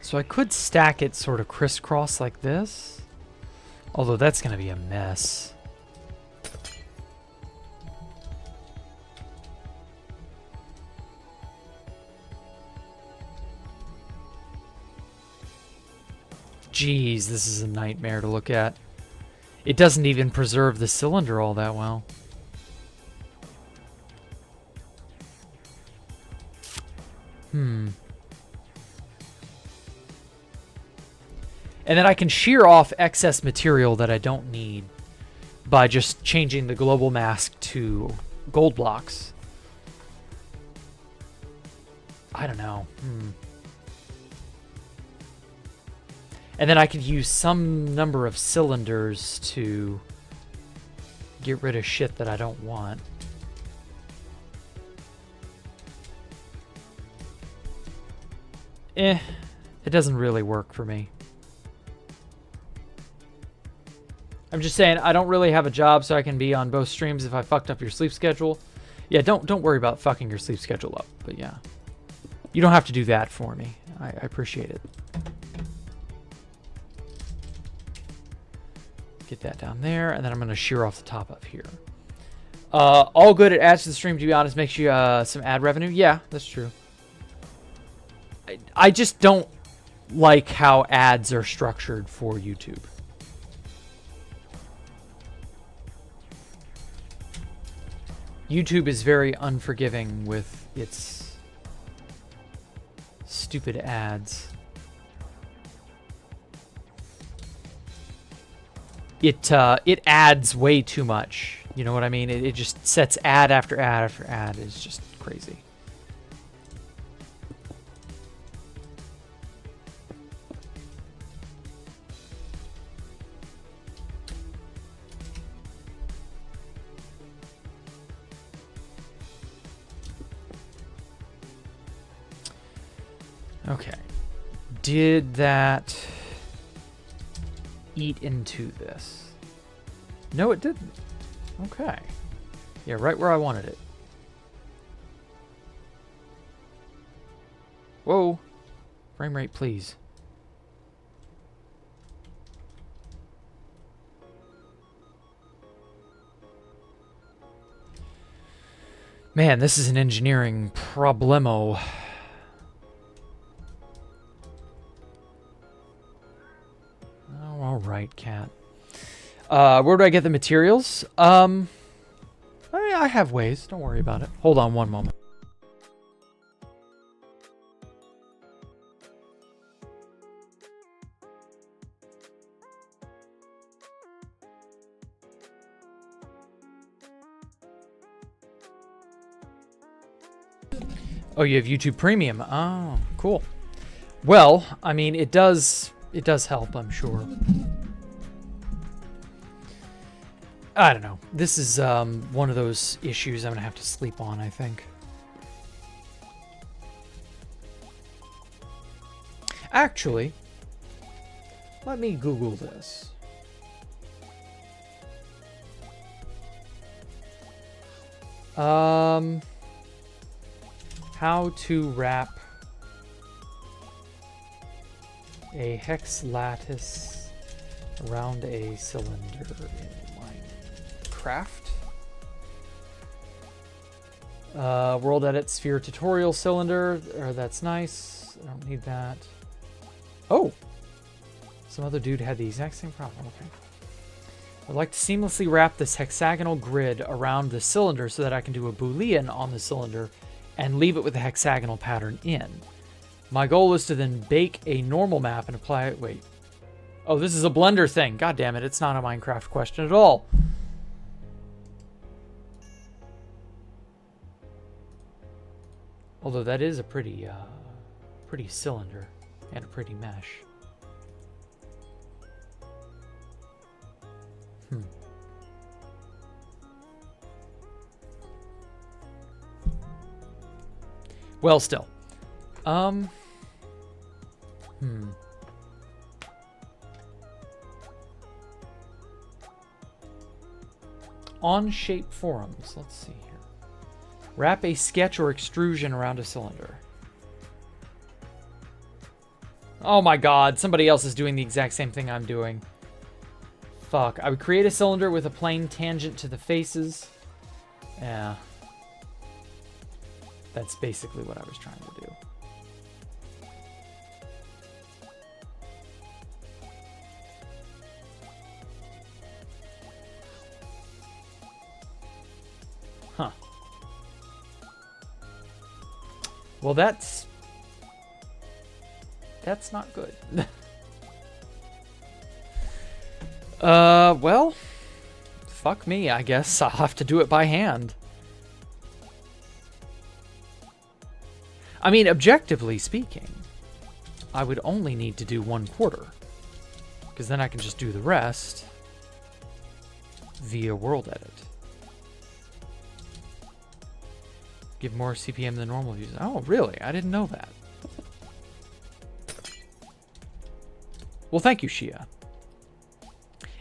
So I could stack it sort of crisscross like this. Although that's going to be a mess. Jeez, this is a nightmare to look at. It doesn't even preserve the cylinder all that well. And then I can shear off excess material that I don't need by just changing the global mask to gold blocks. I don't know. And then I could use some number of cylinders to get rid of shit that I don't want. It doesn't really work for me. I'm just saying, I don't really have a job, so I can be on both streams if I fucked up your sleep schedule. Yeah, don't worry about fucking your sleep schedule up, but yeah. You don't have to do that for me. I appreciate it. Get that down there, and then I'm going to shear off the top up here. All good. It adds to the stream, to be honest. Makes you some ad revenue. Yeah, that's true. I just don't like how ads are structured for YouTube. YouTube is very unforgiving with its stupid ads. it adds way too much. You know what I mean? It just sets ad after ad after ad. It's just crazy. Okay. Did that eat into this? No, it didn't. Okay. Yeah, right where I wanted it. Whoa. Frame rate, please. Man, this is an engineering problemo. Oh, all right, cat. Where do I get the materials? I have ways. Don't worry about it. Hold on one moment. Oh, you have YouTube Premium. Oh, cool. Well, I mean, it does help, I'm sure. I don't know. This is one of those issues I'm going to have to sleep on, I think. Actually, let me Google this. How to wrap a hex lattice around a cylinder in Minecraft. World edit sphere tutorial cylinder. That's nice. I don't need that. Oh! Some other dude had the exact same problem. Okay. I'd like to seamlessly wrap this hexagonal grid around the cylinder so that I can do a Boolean on the cylinder and leave it with the hexagonal pattern in. My goal is to then bake a normal map and apply it. Wait. Oh, this is a Blender thing. God damn it. It's not a Minecraft question at all. Although that is a pretty cylinder and a pretty mesh. Well, still. On shape forums. Let's see here. Wrap a sketch or extrusion around a cylinder. Oh my god, somebody else is doing the exact same thing I'm doing. Fuck. I would create a cylinder with a plane tangent to the faces. Yeah. That's basically what I was trying to do. Huh. Well, that's not good. Well, fuck me, I guess. I'll have to do it by hand. I mean, objectively speaking, I would only need to do 1/4, because then I can just do the rest via world edit. Give more CPM than normal views. Oh, really? I didn't know that. Well, thank you, Shia.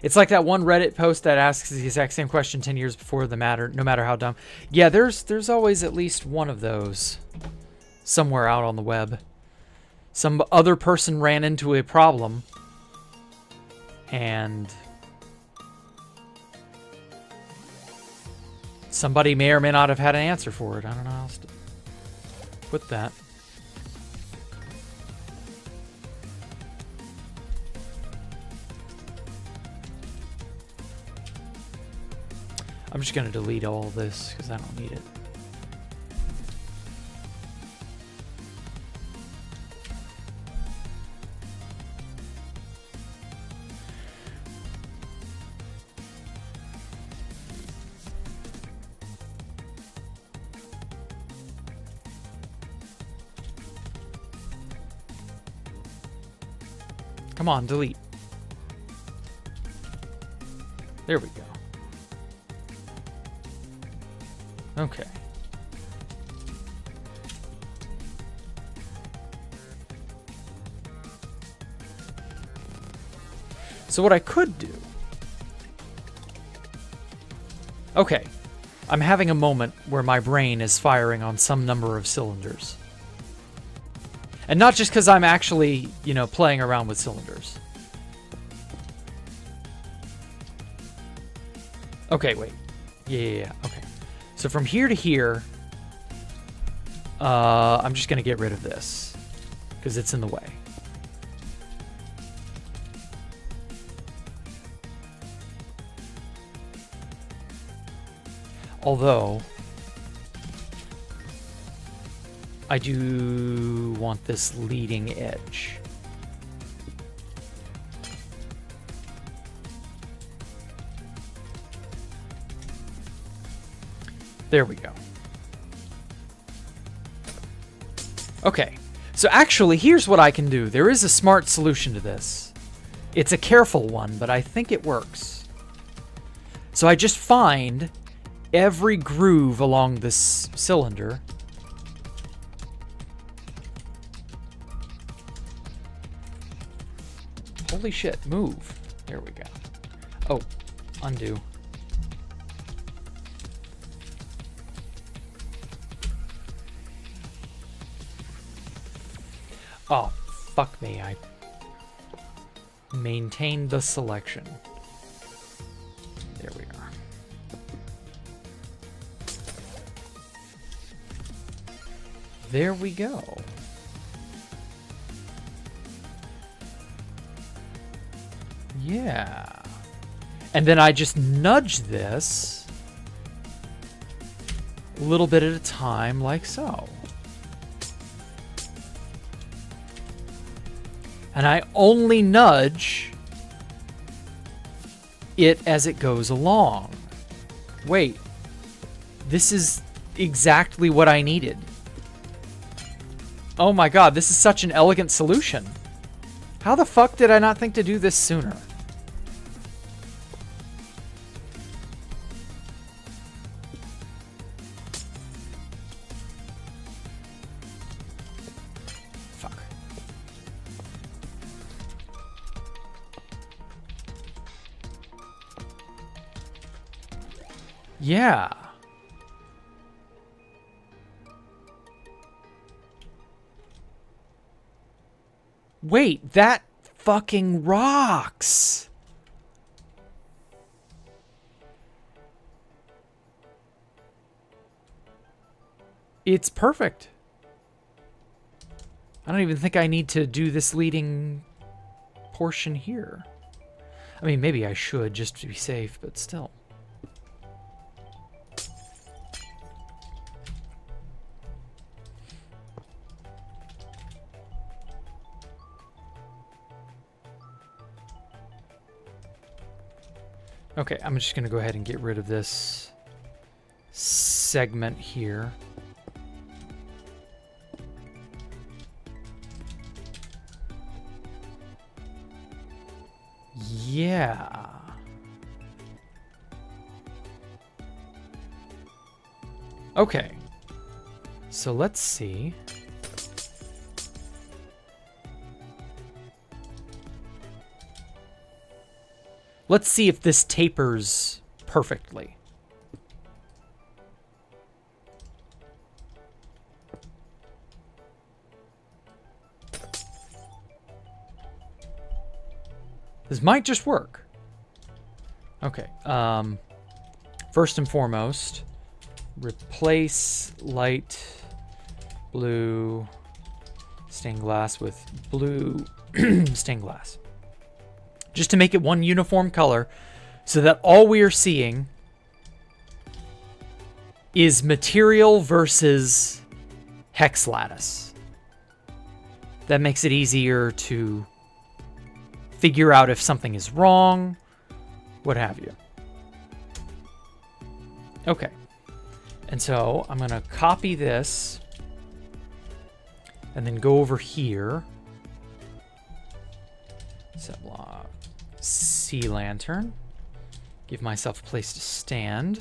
It's like that one Reddit post that asks the exact same question 10 years before the matter, no matter how dumb. Yeah, there's always at least one of those somewhere out on the web. Some other person ran into a problem and somebody may or may not have had an answer for it. I don't know how else to put that. I'm just going to delete all of this because I don't need it. Come on, delete. There we go. Okay. So what I could do... Okay. I'm having a moment where my brain is firing on some number of cylinders. And not just because I'm actually, you know, playing around with cylinders. Okay, wait. Yeah. Okay. So from here to here, I'm just going to get rid of this because it's in the way. Although, I do want this leading edge. There we go. Okay, so actually, here's what I can do. There is a smart solution to this. It's a careful one, but I think it works. So I just find every groove along this cylinder. Holy shit, move. There we go. Oh, undo. Oh, fuck me. I maintained the selection. There we are. There we go. Yeah. And then I just nudge this a little bit at a time, like so. And I only nudge it as it goes along. Wait, this is exactly what I needed. Oh my god, this is such an elegant solution. How the fuck did I not think to do this sooner? Fuck. Yeah. Wait, that fucking rocks. It's perfect. I don't even think I need to do this leading portion here. I mean, maybe I should just to be safe, but still. Okay, I'm just going to go ahead and get rid of this segment here. Yeah. Okay. So let's see. Let's see if this tapers perfectly. This might just work. Okay. First and foremost, replace light blue stained glass with blue stained glass. Just to make it one uniform color so that all we are seeing is material versus hex lattice. That makes it easier to figure out if something is wrong, what have you. Okay. And so I'm going to copy this and then go over here Set block. Sea lantern. Give myself a place to stand.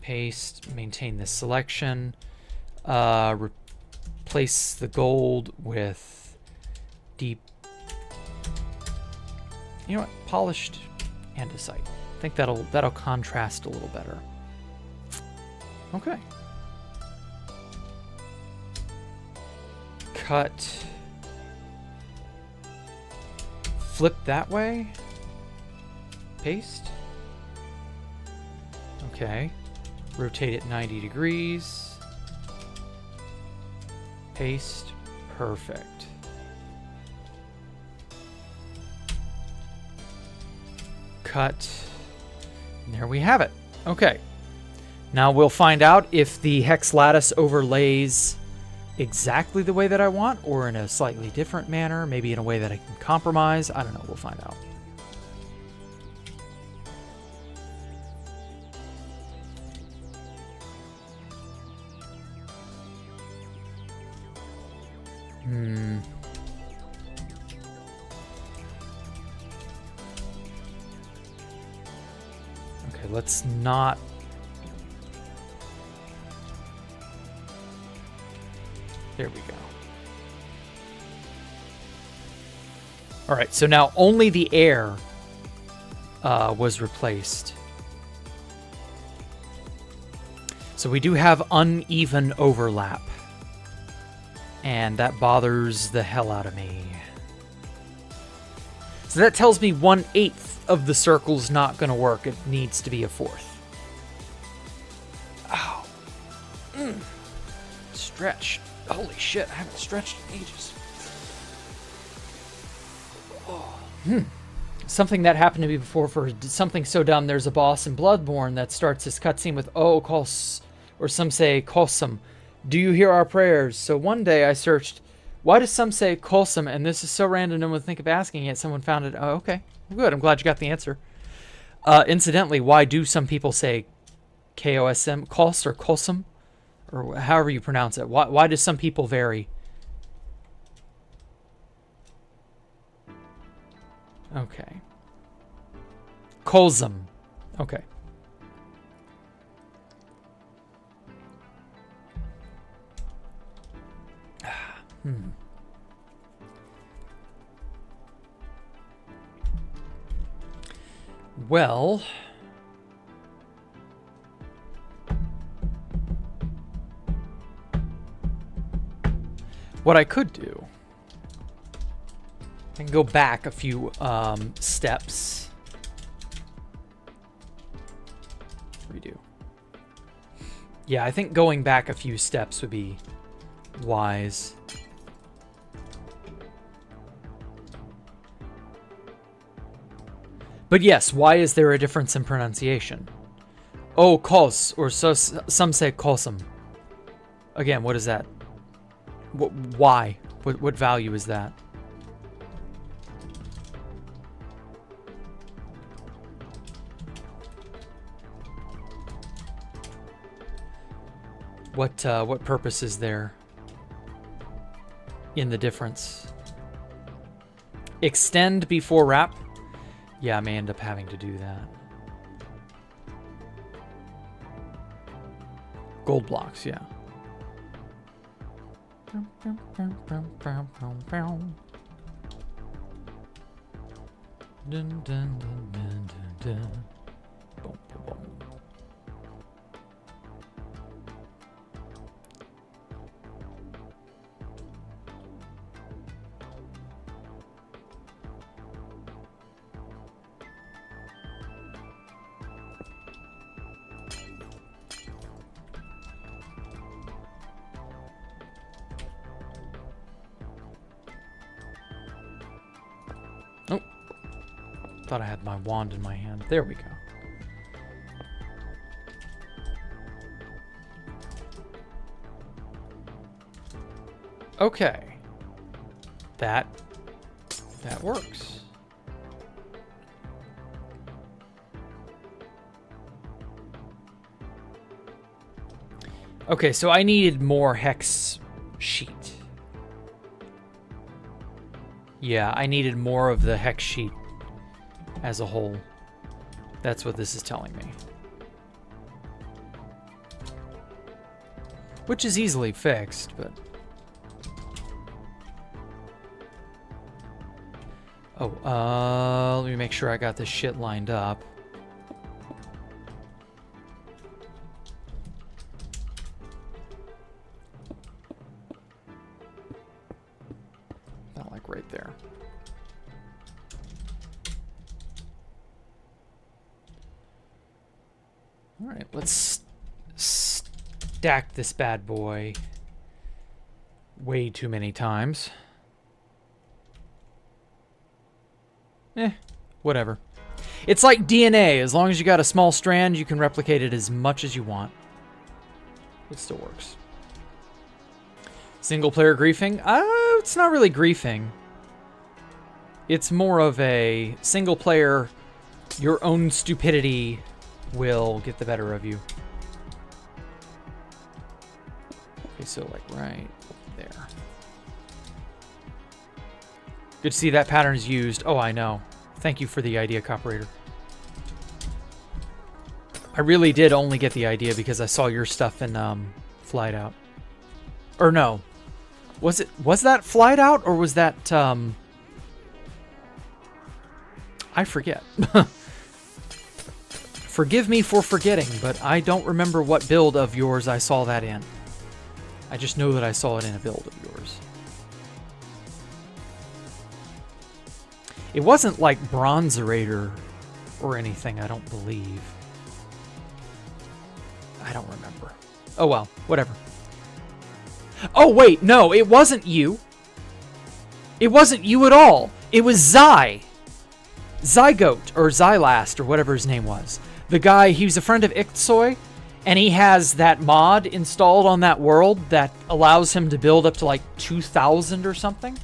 Paste. Maintain this selection. Replace the gold with deep. You know what? Polished andesite. I think that'll contrast a little better. Okay. Cut. Flip that way. Paste. Okay. Rotate it 90 degrees. Paste. Perfect. Cut. And there we have it. Okay. Now we'll find out if the hex lattice overlays exactly the way that I want, or in a slightly different manner, maybe in a way that I can compromise. I don't know. We'll find out. Okay, let's not. There we go. All right, so now only the air was replaced. So we do have uneven overlap. And that bothers the hell out of me. So that tells me 1/8 of the circle's not going to work. It needs to be a 1/4. Ow. Stretch. Holy shit, I haven't stretched in ages. Oh. Something that happened to me before for something so dumb. There's a boss in Bloodborne that starts this cutscene with, oh, Kos, or some say Kosum. Do you hear our prayers? So one day I searched, why do some say Kosum? And this is so random, no one would think of asking it. Someone found it. Oh, okay. Good. I'm glad you got the answer. Incidentally, why do some people say Kosm, Kos or Kosum? Or however you pronounce it. Why do some people vary? Okay. Kosum. Okay. Well, what I could do, I can go back a few steps. Redo. Yeah, I think going back a few steps would be wise. But yes, why is there a difference in pronunciation? Oh, kos, or so some say kosum. Again, what is that? Why? What value is that? What purpose is there in the difference? Extend before wrap? Yeah, I may end up having to do that. Gold blocks, yeah. Dun, dun, dun, dun, dun, dun. Boom, boom, boom. Thought I had my wand in my hand. There we go. Okay. That works. Okay, so I needed more hex sheet. Yeah, I needed more of the hex sheet as a whole. That's what this is telling me. Which is easily fixed, but... Oh, let me make sure I got this shit lined up. About like right there. All right, let's stack this bad boy way too many times. Whatever. It's like DNA. As long as you got a small strand, you can replicate it as much as you want. It still works. Single player griefing? It's not really griefing. It's more of a single player, your own stupidity will get the better of you. Okay, so like right there. Good to see that pattern is used. Oh, I know. Thank you for the idea, Coperator. I really did only get the idea because I saw your stuff in Flight Out. Or no. Was that Flight Out or was that I forget. Forgive me for forgetting, but I don't remember what build of yours I saw that in. I just know that I saw it in a build of yours. It wasn't like Bronzerator or anything, I don't believe. I don't remember. Oh well, whatever. Oh wait, no, it wasn't you. It wasn't you at all. It was Zygote, or Xylast, or whatever his name was. The guy, he was a friend of Ixoy, and he has that mod installed on that world that allows him to build up to like 2,000 or something.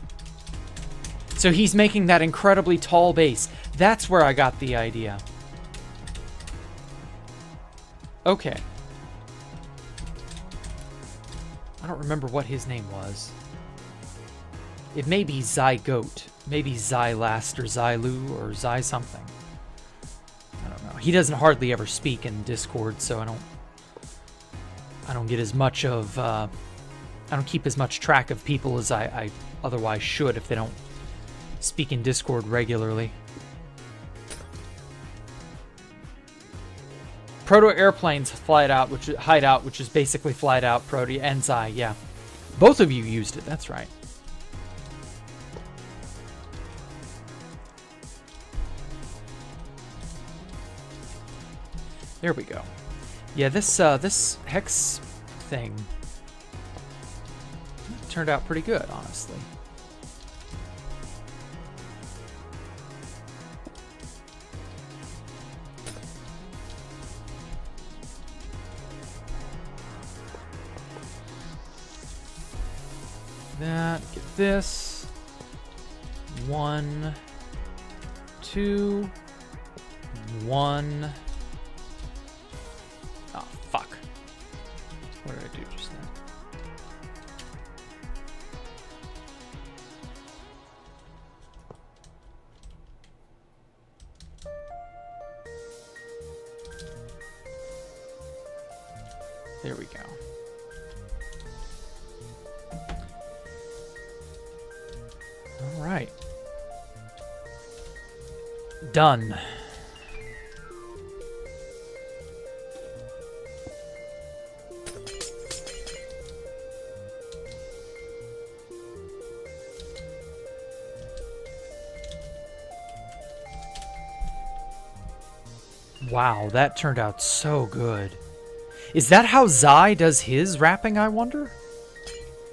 So he's making that incredibly tall base. That's where I got the idea. Okay. I don't remember what his name was. It may be Zygote. Maybe Xylast or Zylu or Zy something. I don't know. He doesn't hardly ever speak in Discord, so I don't get as much of... I don't keep as much track of people as I otherwise should if they don't speak in Discord regularly. Proto-Airplanes Hideout, which is basically Flight Out, Proto, and Zy, yeah. Both of you used it, that's right. There we go. Yeah, this hex thing turned out pretty good, honestly. Get this. 1, 2, 1. Oh, fuck. What did I do just now? There we go. All right. Done. Wow, that turned out so good. Is that how Zy does his wrapping, I wonder?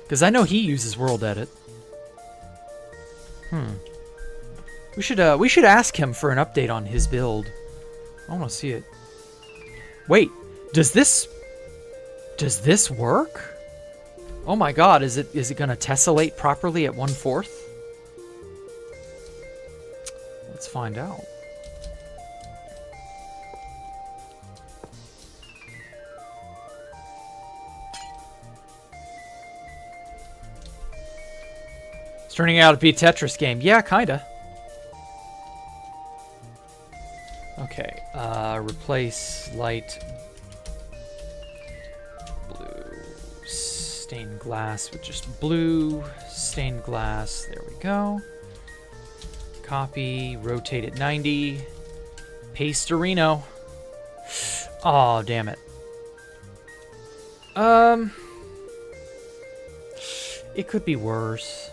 Because I know he uses World Edit. We should ask him for an update on his build. I want to see it. Wait, does this work? Oh my god, is it gonna tessellate properly at 1/4? Let's find out. turning out to be a Tetris game. Yeah, kinda. Okay, replace light blue stained glass with just blue stained glass. There we go. Copy, rotate it 90. Pastorino. Oh, damn it. It could be worse.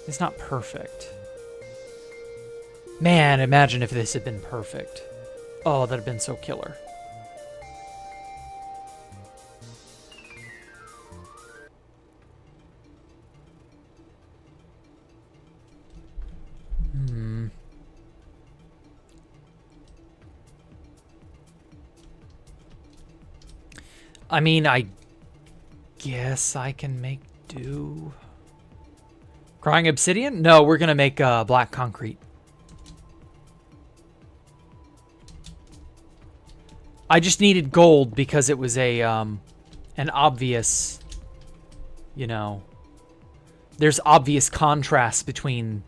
It's not perfect. Man, imagine if this had been perfect. Oh, that'd have been so killer. I mean, I guess I can make do. Crying obsidian? No, we're gonna make black concrete. I just needed gold because it was a an obvious, you know, there's obvious contrast between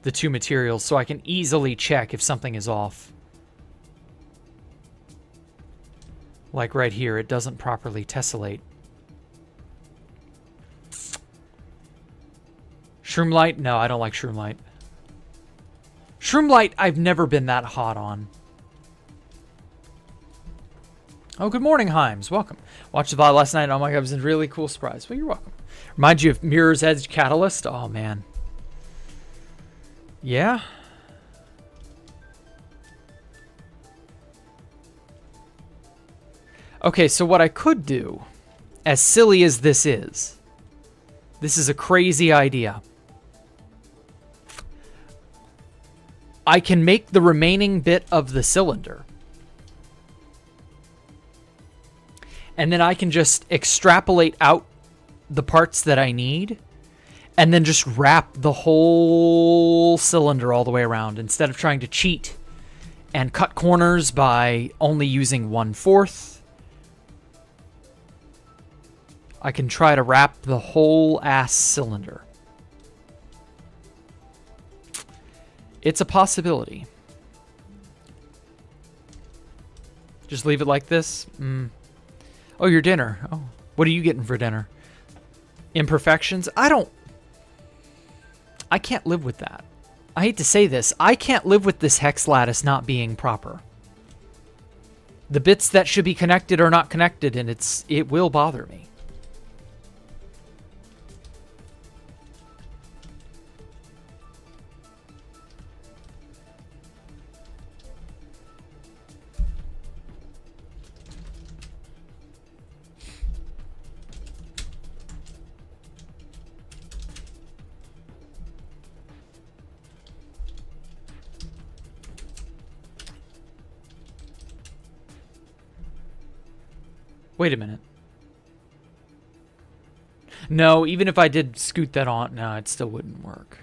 the two materials, so I can easily check if something is off. Like right here, it doesn't properly tessellate. Shroomlight? No, I don't like Shroomlight. Shroomlight, I've never been that hot on. Oh, good morning, Himes. Welcome. Watched the VOD last night. Oh my god, it was a really cool surprise. Well, you're welcome. Reminds you of Mirror's Edge Catalyst? Oh, man. Yeah? Okay, so what I could do, as silly as this is a crazy idea. I can make the remaining bit of the cylinder. And then I can just extrapolate out the parts that I need and then just wrap the whole cylinder all the way around instead of trying to cheat and cut corners by only using 1/4. I can try to wrap the whole ass cylinder. It's a possibility. Just leave it like this? Oh, your dinner. Oh, what are you getting for dinner? Imperfections? I can't live with that. I hate to say this. I can't live with this hex lattice not being proper. The bits that should be connected are not connected, and it will bother me. Wait a minute. No, even if I did scoot that on, no, it still wouldn't work.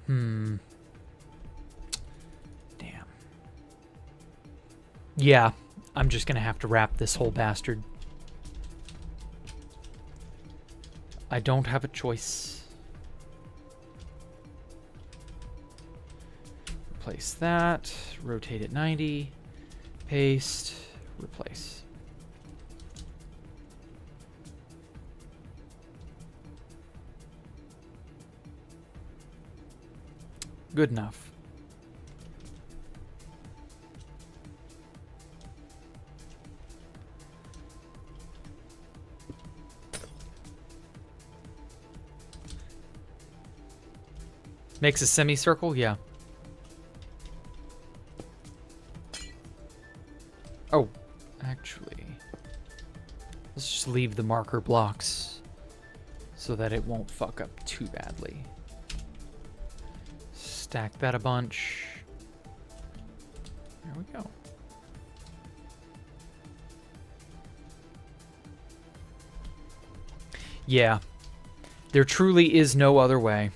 Damn. Yeah, I'm just gonna have to wrap this whole bastard. I don't have a choice. Replace that, rotate it 90, paste, replace. Good enough. Makes a semicircle? Yeah. Oh, actually, let's just leave the marker blocks so that it won't fuck up too badly. Stack that a bunch. There we go. Yeah, there truly is no other way.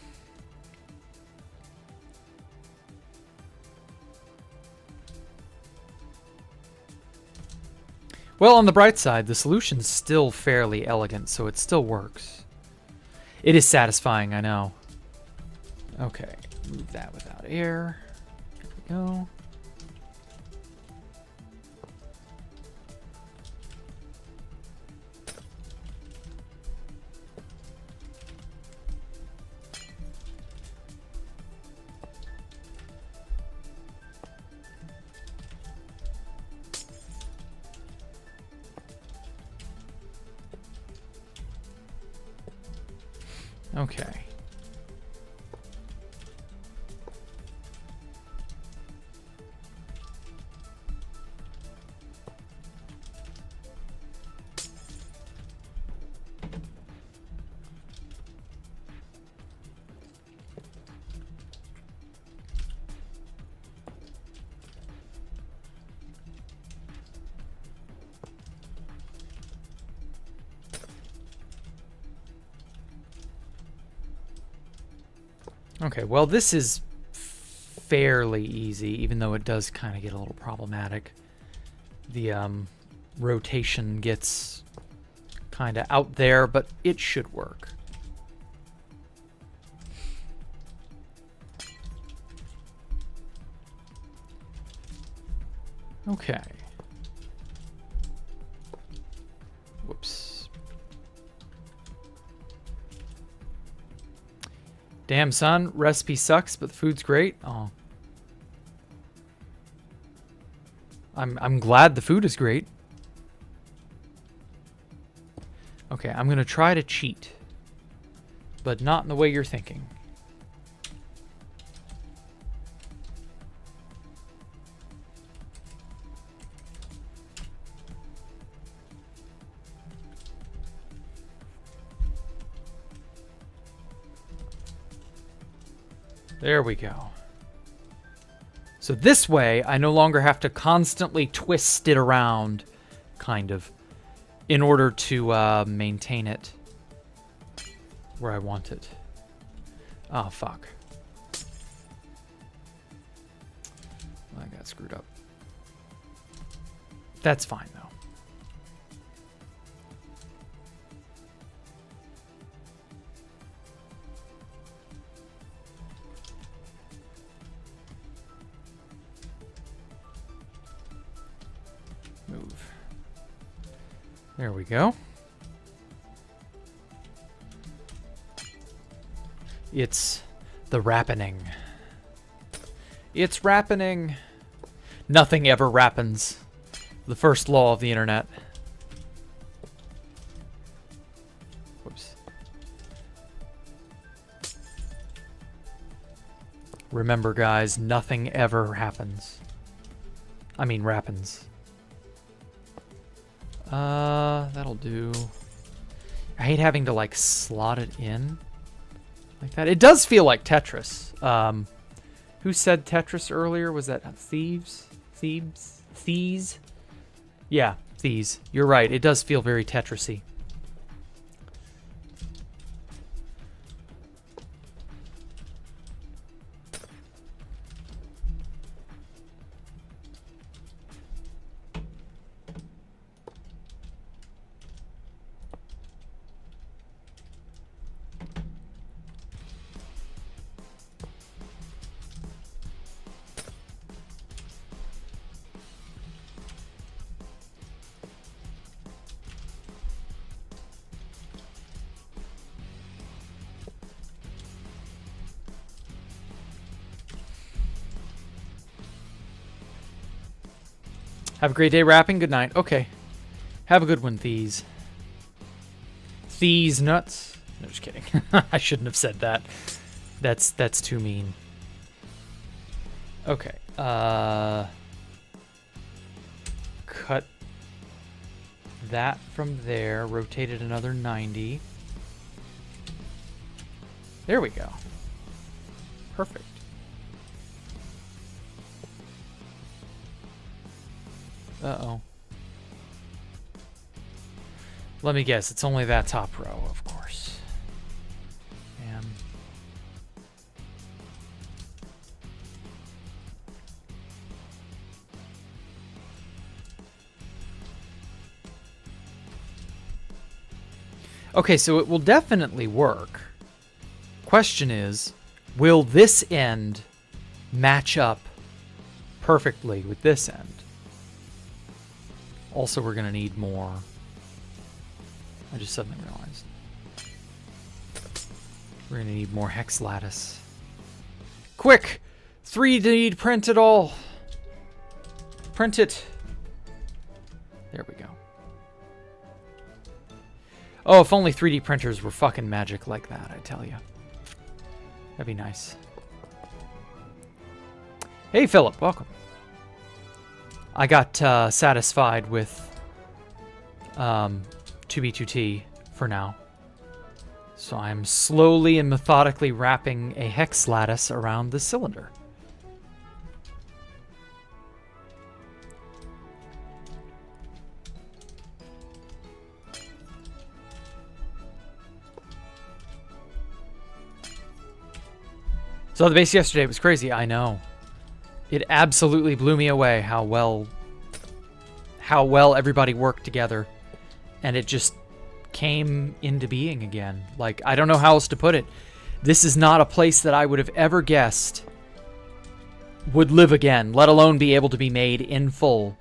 Well, on the bright side, the solution's still fairly elegant, so it still works. It is satisfying, I know. Okay, move that without air. There we go. Okay. Okay, well, this is fairly easy, even though it does kind of get a little problematic. The rotation gets kind of out there, but it should work. Okay. Whoops. Damn, son, recipe sucks, but the food's great. Oh. I'm glad the food is great. Okay, I'm gonna try to cheat, but not in the way you're thinking. There we go. So this way, I no longer have to constantly twist it around, kind of, in order to maintain it where I want it. Oh, fuck. I got screwed up. That's fine, though. Move. There we go. It's the rappening. It's rappening. Nothing ever rappens. The first law of the internet. Whoops. Remember, guys, nothing ever happens. I mean, rappens. That'll do. I hate having to, like, slot it in like that. It does feel like Tetris. Who said Tetris earlier? Was that Thieves? Thebes? Thieves? Yeah, Thieves. You're right. It does feel very Tetris-y. Have a great day rapping. Good night. Okay. Have a good one, Thieves. Thieves nuts. No, just kidding. I shouldn't have said that. That's too mean. Okay. Cut that from there. Rotate it another 90. There we go. Perfect. Uh-oh. Let me guess, it's only that top row, of course. And Okay, so it will definitely work. Question is, will this end match up perfectly with this end? Also, we're going to need more. I just suddenly realized. We're going to need more hex lattice. Quick! 3D print it all! Print it! There we go. Oh, if only 3D printers were fucking magic like that, I tell you. That'd be nice. Hey, Philip, welcome. I got satisfied with 2B2T for now. So I'm slowly and methodically wrapping a hex lattice around the cylinder. So the base yesterday was crazy, I know. It absolutely blew me away how well everybody worked together. And it just came into being again. Like, I don't know how else to put it. This is not a place that I would have ever guessed would live again, let alone be able to be made in full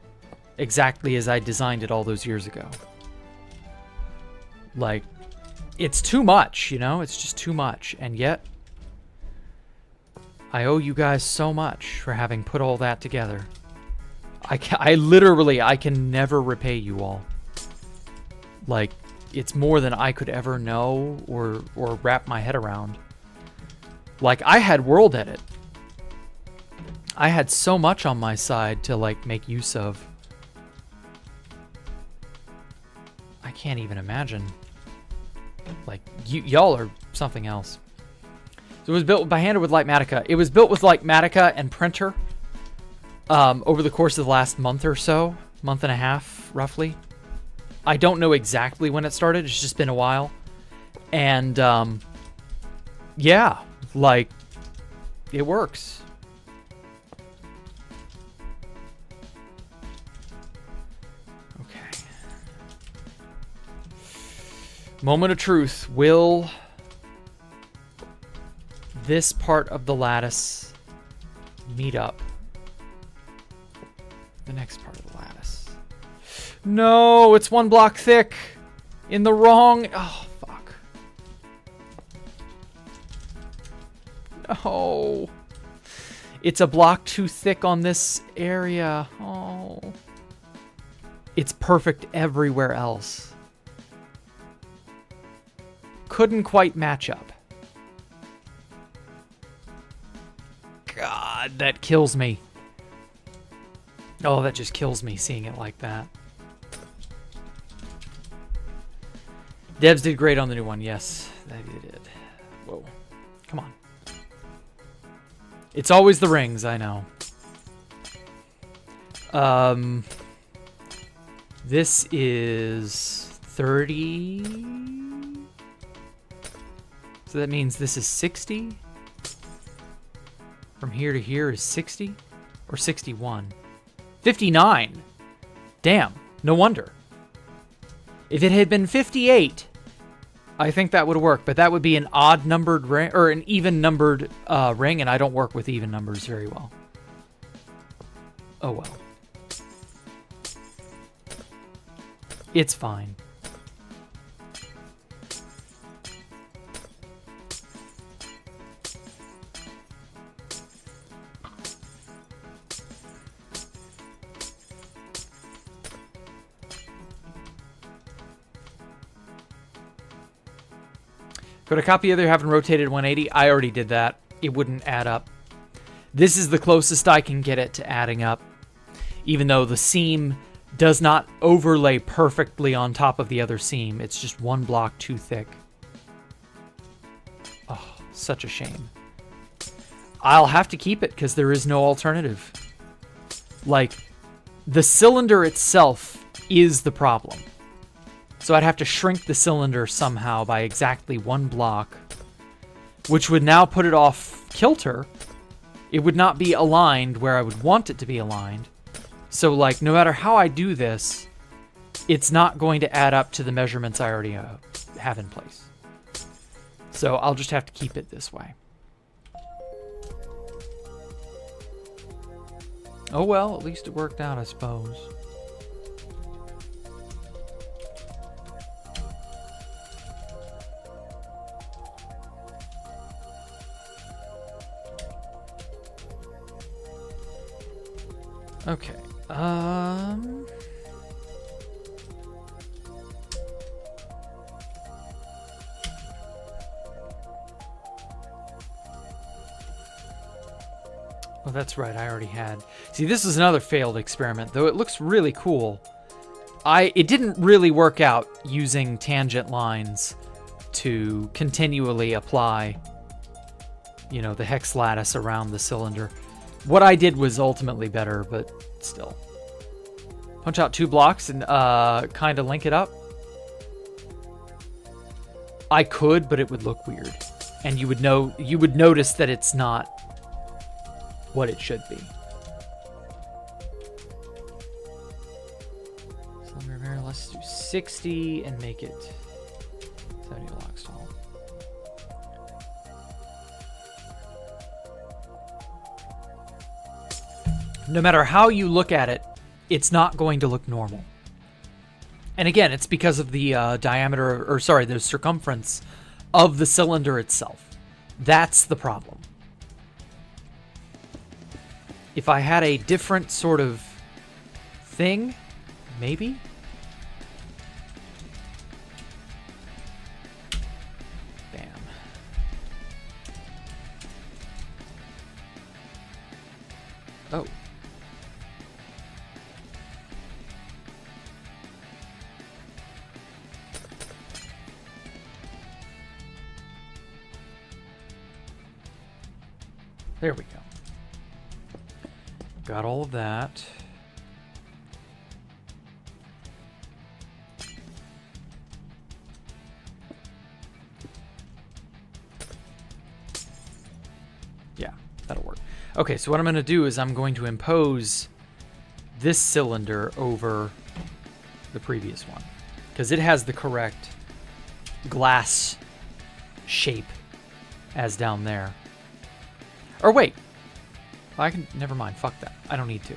exactly as I designed it all those years ago. Like, it's too much, you know? It's just too much. And yet, I owe you guys so much for having put all that together. I literally can never repay you all. Like, it's more than I could ever know or wrap my head around. Like, I had World Edit. I had so much on my side to, like, make use of. I can't even imagine. Like, y'all are something else. So it was built by hand or with Lightmatica. It was built with Lightmatica and Printer over the course of the last month or so. Month and a half, roughly. I don't know exactly when it started. It's just been a while. And, yeah, like, it works. Okay. Moment of truth. Will this part of the lattice meet up the next part of the lattice? No, it's one block thick. In the wrong... Oh, fuck. No. It's a block too thick on this area. Oh. It's perfect everywhere else. Couldn't quite match up. God, that kills me. Oh, that just kills me seeing it like that. Devs did great on the new one. Yes, they did. Whoa. Come on. It's always the rings, I know. This is 30. So that means this is 60. From here to here is 60 or 61. 59. Damn, no wonder. If it had been 58, I think that would work, but that would be an odd numbered ring or an even numbered ring, and I don't work with even numbers very well. Oh well. It's fine. Could a copy either have rotated 180? I already did that. It wouldn't add up. This is the closest I can get it to adding up, even though the seam does not overlay perfectly on top of the other seam. It's just one block too thick. Oh, such a shame. I'll have to keep it because there is no alternative. Like, the cylinder itself is the problem. So I'd have to shrink the cylinder somehow by exactly one block, which would now put it off kilter. It would not be aligned where I would want it to be aligned. So, like, no matter how I do this, it's not going to add up to the measurements I already have in place. So I'll just have to keep it this way. Oh well, at least it worked out, I suppose. Okay. Oh, that's right. I already had. See, this is another failed experiment, though it looks really cool. It didn't really work out using tangent lines to continually apply, you know, the hex lattice around the cylinder. What I did was ultimately better, but still. Punch out 2 blocks and kind of link it up. I could, but it would look weird, and you would notice that it's not what it should be. Cylinder mirror, let's do 60 and make it 70 blocks tall. No matter how you look at it, it's not going to look normal. And again, it's because of the diameter, or sorry, the circumference of the cylinder itself. That's the problem. If I had a different sort of thing, maybe? Bam. Oh. There we go. Got all of that. Yeah, that'll work. Okay, so what I'm going to do is I'm going to impose this cylinder over the previous one, because it has the correct glass shape as down there. Or wait. I can, never mind, fuck that. I don't need to.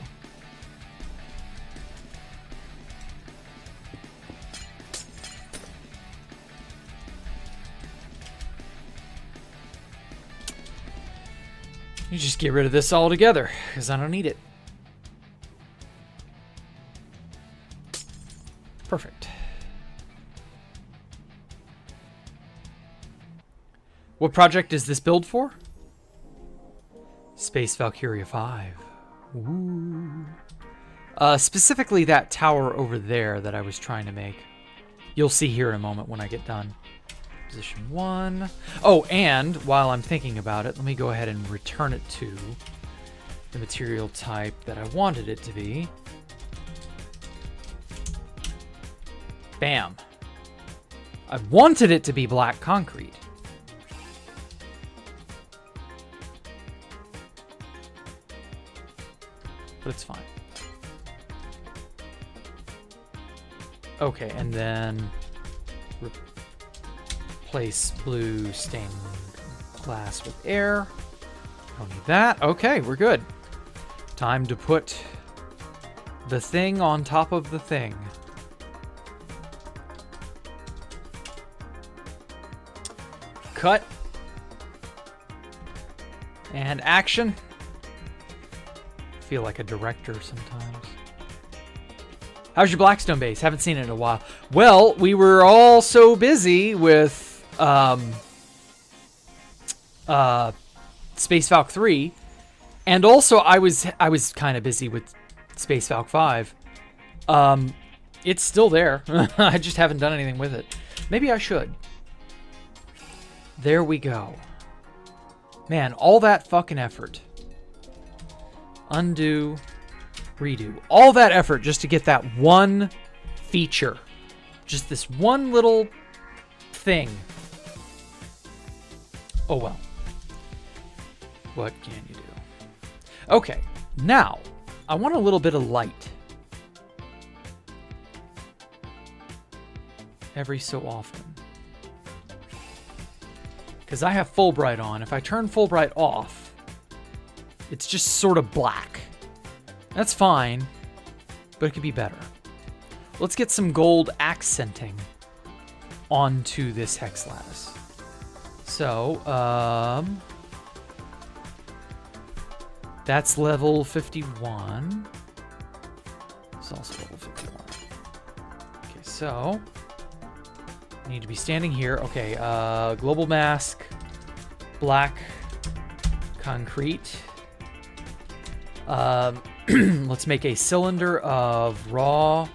You just get rid of this altogether, because I don't need it. Perfect. What project is this build for? Space Valkyria 5. Ooh. Specifically that tower over there that I was trying to make. You'll see here in a moment when I get done. Position 1. Oh, and while I'm thinking about it, let me go ahead and return it to the material type that I wanted it to be. Bam. I wanted it to be black concrete. But it's fine. Okay, and then replace blue stained glass with air. Don't need that. Okay, we're good. Time to put the thing on top of the thing. Cut. And action. Feel like a director sometimes. How's your Blackstone base? Haven't seen it in a while. Well, we were all so busy with Space Falcon 3, and also I was kind of busy with Space Falcon 5. It's still there. I just haven't done anything with it. Maybe I should. There we go. Man, all that fucking effort. Undo, redo. All that effort just to get that one feature. Just this one little thing. Oh well. What can you do? Okay, now I want a little bit of light. Every so often. Because I have Fulbright on. If I turn Fulbright off, it's just sort of black. That's fine, but it could be better. Let's get some gold accenting onto this hex lattice. So, that's level 51. It's also level 51. Okay, so I need to be standing here. Okay, global mask, black concrete. Let's make a cylinder of raw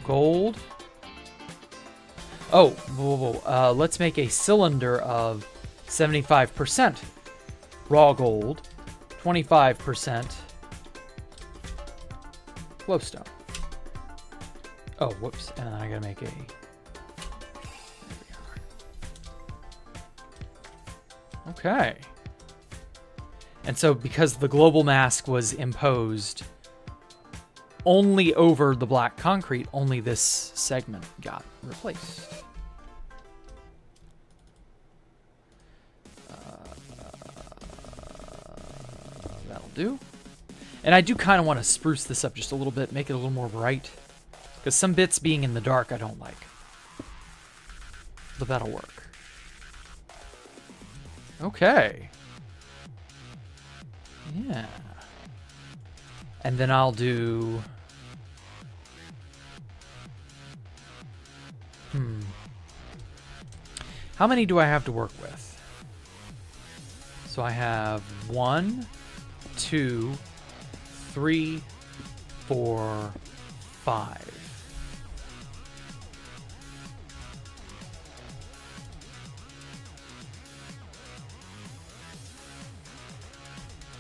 gold. Oh, whoa, whoa, whoa. Let's make a cylinder of 75% raw gold, 25% glowstone. Oh, whoops. And then I gotta make a... There we are. Okay. And so because the global mask was imposed only over the black concrete, only this segment got replaced. That'll do. And I do kind of want to spruce this up just a little bit, make it a little more bright. Because some bits being in the dark I don't like. But that'll work. Okay. Yeah. And then I'll do... How many do I have to work with? So I have 1, 2, 3, 4, 5.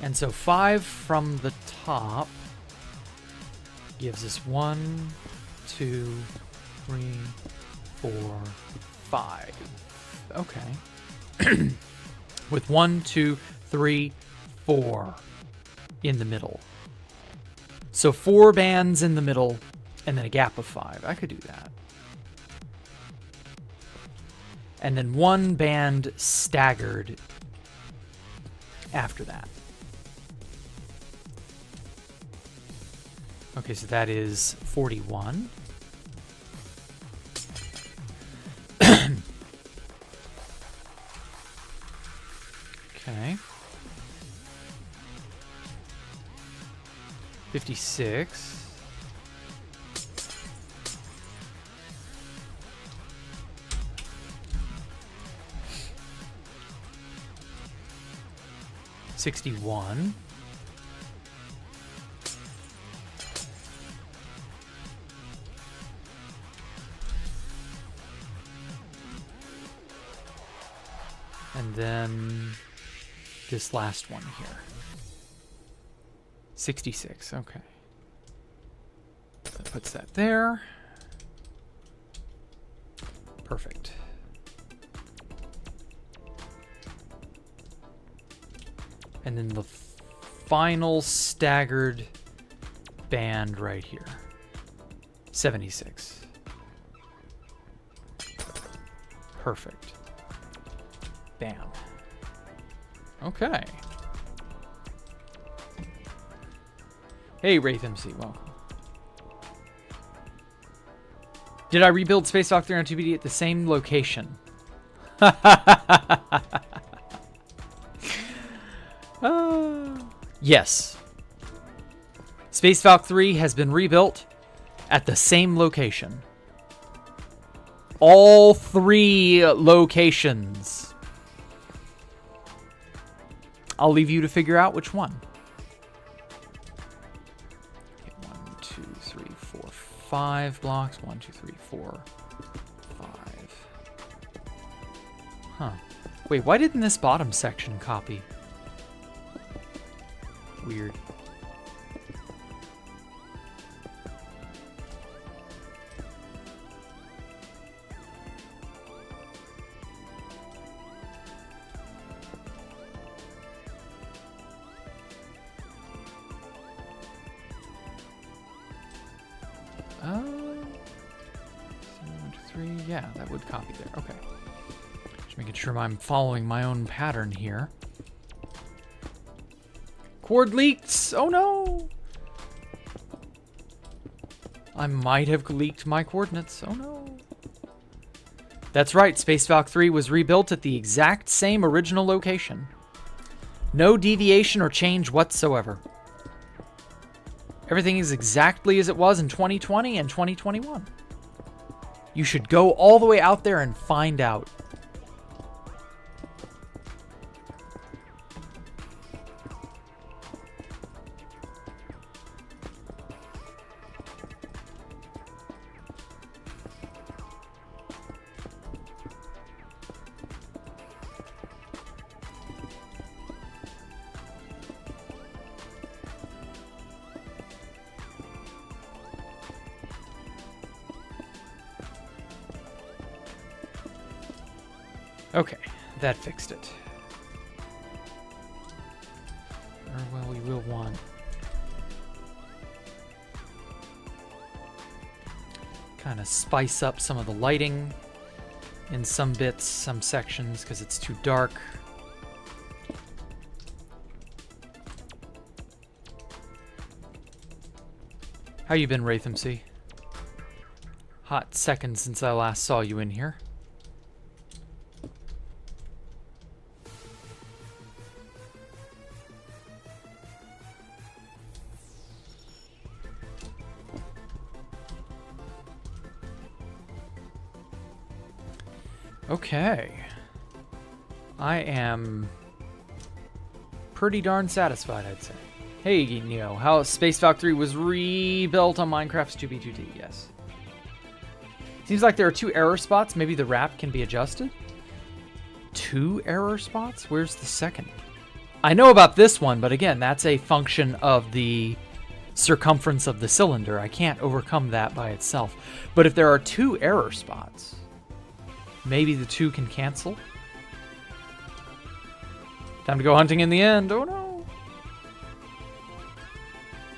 And so 5 from the top gives us 1, 2, 3, 4, 5. Okay. With 1, 2, 3, 4 in the middle. So 4 bands in the middle and then a gap of 5. I could do that. And then 1 band staggered after that. Okay, so that is 41. Okay. 56. $61. And then this last one here. 66, okay. That puts that there. Perfect. And then the final staggered band right here. 76. Perfect. Bam. Okay. Hey, Wraith MC, welcome. Did I rebuild Space Falcon 3 on 2BD at the same location? Yes. Space Falcon 3 has been rebuilt at the same location. All 3 locations. I'll leave you to figure out which one. Okay, 1, 2, 3, 4, 5 blocks. 1, 2, 3, 4, 5. Huh. Wait, why didn't this bottom section copy? Weird. So 1, 2, 3. Yeah, that would copy there. Okay. Just Making sure I'm following my own pattern here. Cord leaked! Oh no! I might have leaked my coordinates. Oh no. That's right, Space Valk 3 was rebuilt at the exact same original location. No deviation or change whatsoever. Everything is exactly as it was in 2020 and 2021. You should go all the way out there and find out. Okay, that fixed it. Or, well, we will want... kind of spice up some of the lighting in some bits, some sections, because it's too dark. How you been, Wraitham C? Hot second since I last saw you in here. Okay. I am pretty darn satisfied, I'd say. Hey, Neo, how Space Valk 3 was rebuilt on Minecraft's 2B2T, yes. Seems like there are 2 error spots. Maybe the wrap can be adjusted? 2 error spots? Where's the second? I know about this one, but again, that's a function of the circumference of the cylinder. I can't overcome that by itself. But if there are 2 error spots... maybe the 2 can cancel. Time to go hunting in the end. Oh no.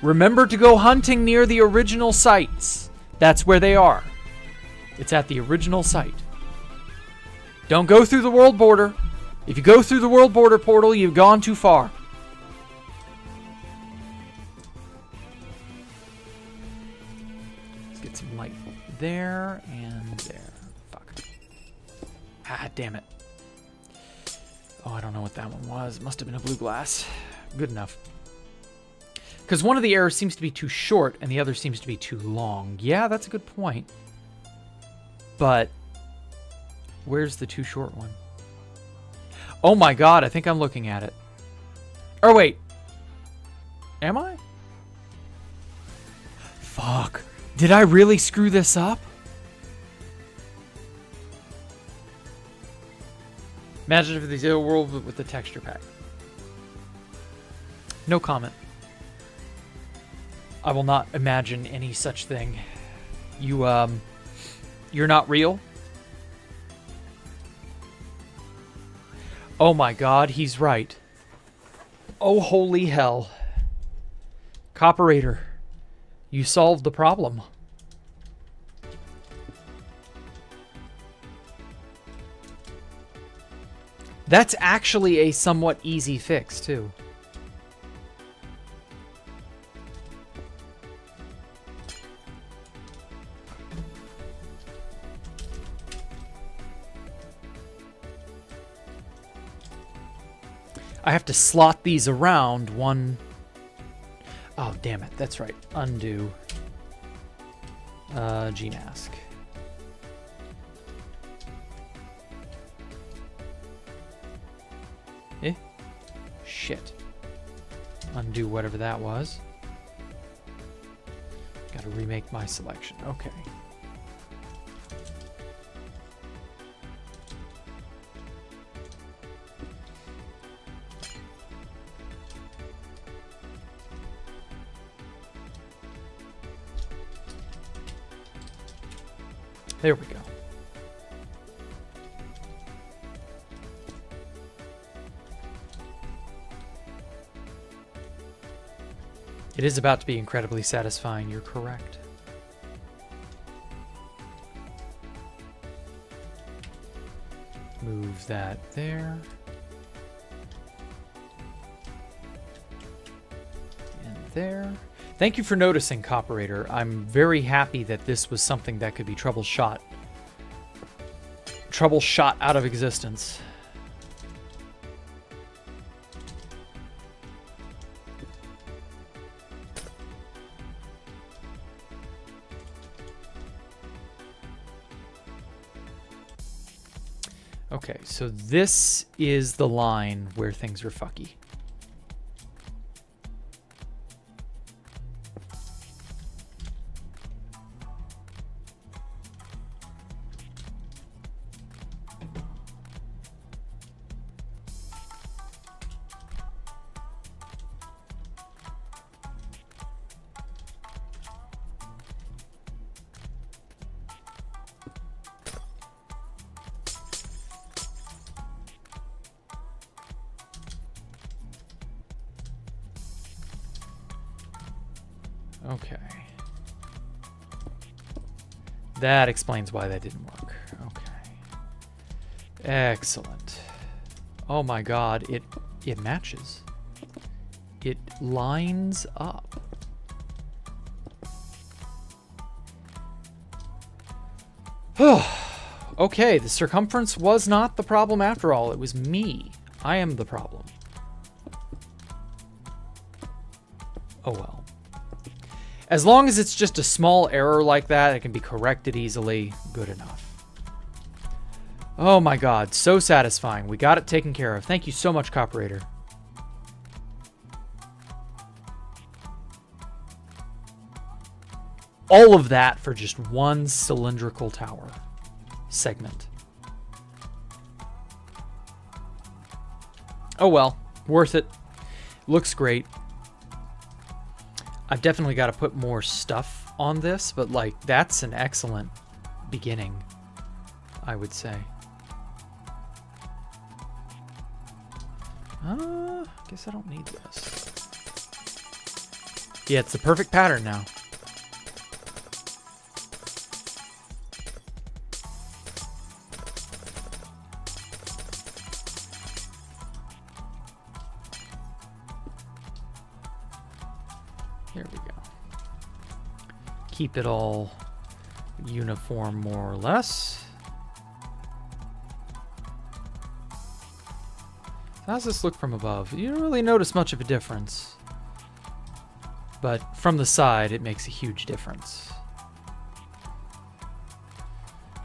Remember to go hunting near the original sites. That's where they are. It's at the original site. Don't go through the world border. If you go through the world border portal, you've gone too far. Let's get some light there and there. Ah, damn it. Oh, I don't know what that one was. Must have been a blue glass. Good enough. Because one of the errors seems to be too short and the other seems to be too long. Yeah, that's a good point. But where's the too short one? Oh my god, I think I'm looking at it. Or wait. Am I? Fuck. Did I really screw this up? Imagine if the world with the texture pack. No comment. I will not imagine any such thing. You're not real? Oh my god, he's right. Oh holy hell. Copperator, you solved the problem. That's actually a somewhat easy fix, too. I have to slot these around one... Oh, damn it. That's right. Undo. Gmask. Shit. Undo whatever that was. Gotta remake my selection. Okay. There we go. It is about to be incredibly satisfying. You're correct. Move that there. And there. Thank you for noticing, Copperator. I'm very happy that this was something that could be troubleshot out of existence. Okay, so this is the line where things are fucky. Okay. That explains why that didn't work. Okay. Excellent. Oh my god, it matches. It lines up. Okay, the circumference was not the problem after all. It was me. I am the problem. Oh well. As long as it's just a small error like that, it can be corrected easily. Good enough. Oh my god, so satisfying. We got it taken care of. Thank you so much, Copperator. All of that for just one cylindrical tower segment. Oh well, worth it. Looks great. I've definitely got to put more stuff on this, but like that's an excellent beginning, I would say. Guess I don't need this. Yeah, it's the perfect pattern now. Here we go. Keep it all uniform more or less. How does this look from above? You don't really notice much of a difference. But from the side, it makes a huge difference.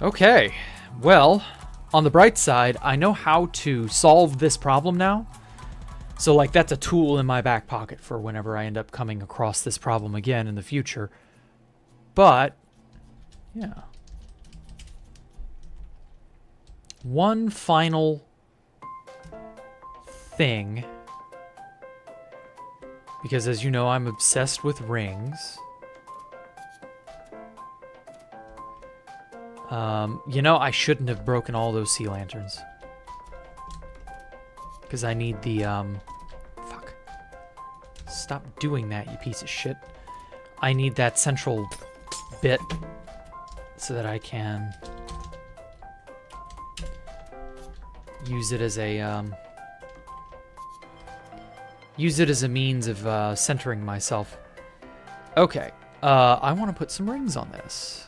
Okay, well, on the bright side, I know how to solve this problem now. So like that's a tool in my back pocket for whenever I end up coming across this problem again in the future. But, yeah. One final thing. Because as you know, I'm obsessed with rings. You know, I shouldn't have broken all those sea lanterns. Because I need the, fuck. Stop doing that, you piece of shit. I need that central bit so that I can use it as a, means of, centering myself. Okay, I want to put some rings on this.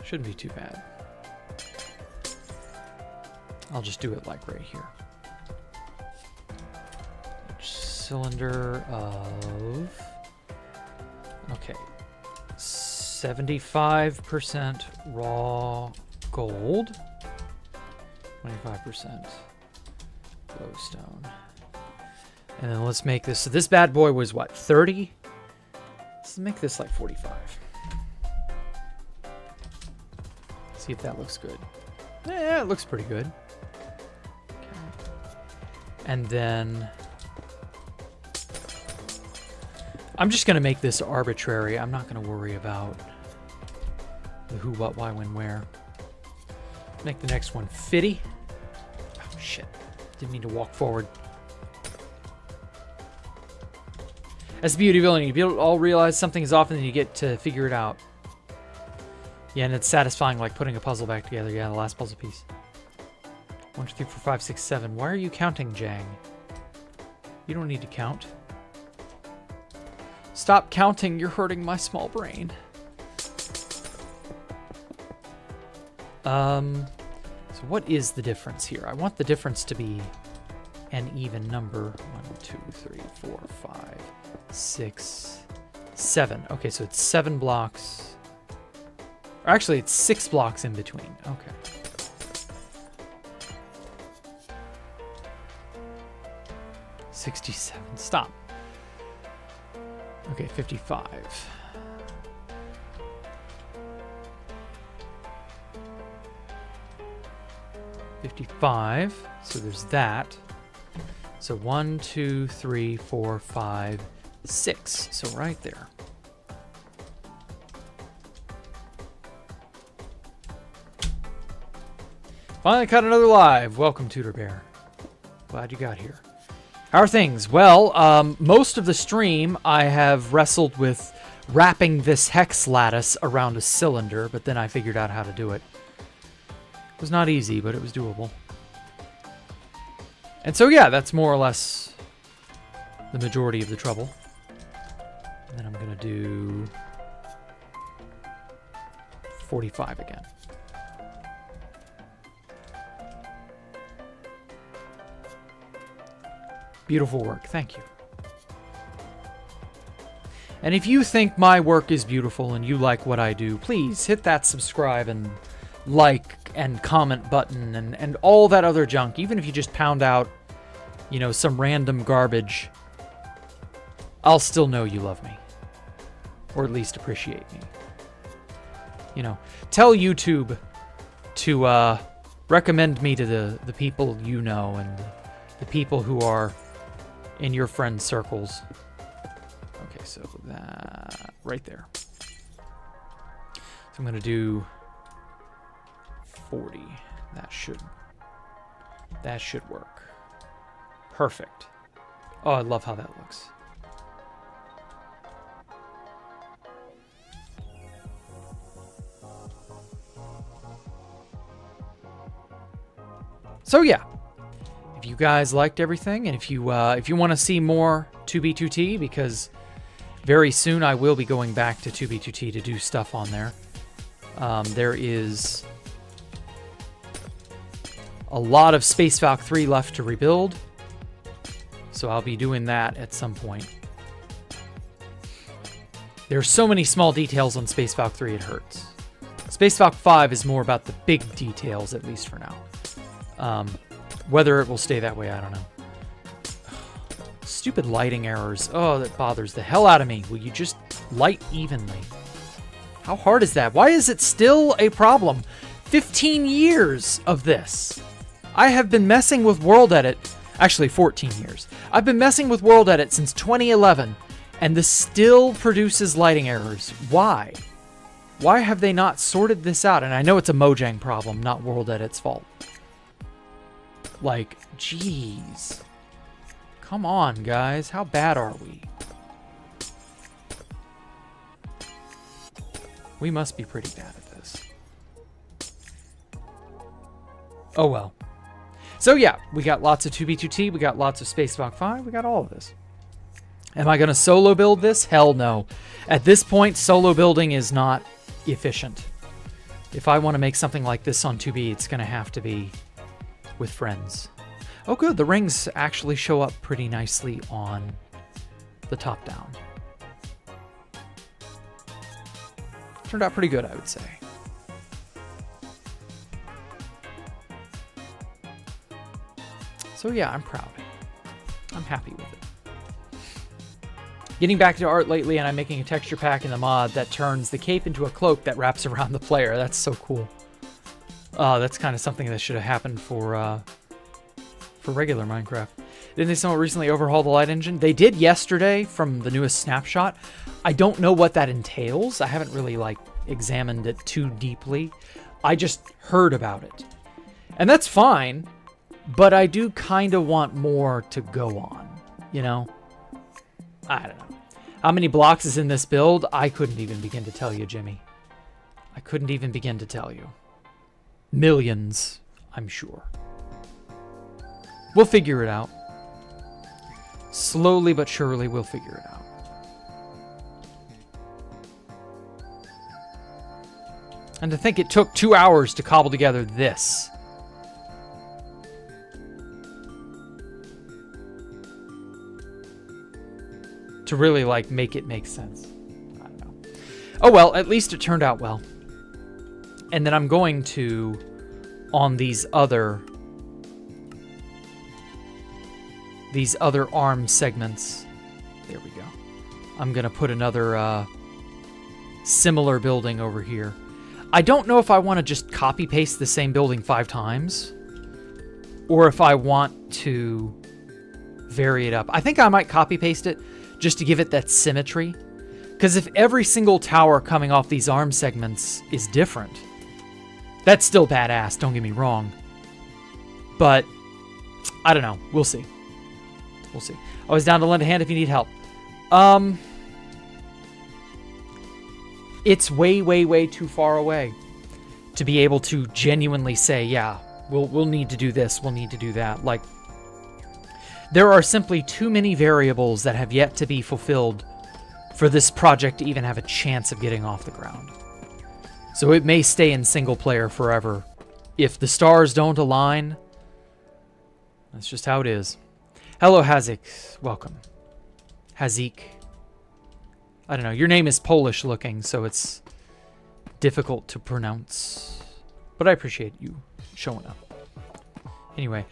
Shouldn't be too bad. I'll just do it like right here. Cylinder of... Okay. 75% raw gold. 25% glowstone. And then let's make this... So this bad boy was what, 30? Let's make this like 45. See if that looks good. Yeah, it looks pretty good. Okay. And then I'm just gonna make this arbitrary. I'm not gonna worry about the who, what, why, when, where. Make the next one fitty. Oh shit. Didn't mean to walk forward. That's the beauty of building. You all realize something is off and then you get to figure it out. Yeah, and it's satisfying, like putting a puzzle back together. Yeah, the last puzzle piece. 1, 2, 3, 4, 5, 6, 7. Why are you counting, Jang? You don't need to count. Stop counting. You're hurting my small brain. So what is the difference here? I want the difference to be an even number. 1, 2, 3, 4, 5, 6, 7. Okay, so it's 7 blocks. Or actually, it's 6 blocks in between. Okay. $67. Stop. Okay, 55. $55. So there's that. So 1, 2, 3, 4, 5, 6. So right there. Finally caught another live. Welcome, Tutor Bear. Glad you got here. How are things? Well, most of the stream I have wrestled with wrapping this hex lattice around a cylinder, but then I figured out how to do it. It was not easy, but it was doable. And so, yeah, that's more or less the majority of the trouble. And then I'm going to do 45 again. Beautiful work. Thank you. And if you think my work is beautiful and you like what I do, please hit that subscribe and like and comment button and all that other junk. Even if you just pound out, you know, some random garbage, I'll still know you love me. Or at least appreciate me. You know, tell YouTube to recommend me to the people you know and the people who are in your friend circles. Okay, so that right there. So I'm going to do 40. That should work. Perfect. Oh, I love how that looks. So yeah, if you guys liked everything, and if you want to see more 2B2T, because very soon I will be going back to 2B2T to do stuff on there. There is a lot of Space Falcon 3 left to rebuild, so I'll be doing that at some point. There's so many small details on Space Falcon 3 it hurts. Space Falcon 5 is more about the big details, at least for now. Whether it will stay that way, I don't know. Stupid lighting errors. Oh, that bothers the hell out of me. Will you just light evenly? How hard is that? Why is it still a problem? 15 years of this. I have been messing with World Edit. Actually, 14 years. I've been messing with World Edit since 2011, and this still produces lighting errors. Why? Why have they not sorted this out? And I know it's a Mojang problem, not World Edit's fault. Like, jeez. Come on, guys. How bad are we? We must be pretty bad at this. Oh, well. So, yeah. We got lots of 2B2T. We got lots of Space Falcon 5. We got all of this. Am I going to solo build this? Hell no. At this point, solo building is not efficient. If I want to make something like this on 2B, it's going to have to be with friends. Oh good, the rings actually show up pretty nicely on the top down. Turned out pretty good, I would say. So yeah, I'm proud. I'm happy with it. Getting back to art lately, and I'm making a texture pack in the mod that turns the cape into a cloak that wraps around the player. That's so cool. That's kind of something that should have happened for regular Minecraft. Didn't they somewhat recently overhaul the light engine? They did yesterday from the newest snapshot. I don't know what that entails. I haven't really like examined it too deeply. I just heard about it. And that's fine, but I do kind of want more to go on, you know? I don't know. How many blocks is in this build? I couldn't even begin to tell you, Jimmy. I couldn't even begin to tell you. Millions, I'm sure. We'll figure it out. Slowly but surely, we'll figure it out. And to think it took 2 hours to cobble together this. To really, like, make it make sense. I don't know. Oh, well, at least it turned out well. And then I'm going to, on these other arm segments, there we go. I'm going to put another similar building over here. I don't know if I want to just copy paste the same building 5 times or if I want to vary it up. I think I might copy paste it just to give it that symmetry. Because if every single tower coming off these arm segments is different, that's still badass, don't get me wrong. But I don't know. We'll see. We'll see. I was down to lend a hand if you need help. It's way, way, way too far away to be able to genuinely say, yeah, we'll need to do this, we'll need to do that. Like, there are simply too many variables that have yet to be fulfilled for this project to even have a chance of getting off the ground. So it may stay in single player forever. If the stars don't align, that's just how it is. Hello, Hazik. Welcome. Hazik. I don't know. Your name is Polish looking, so it's difficult to pronounce. But I appreciate you showing up. Anyway,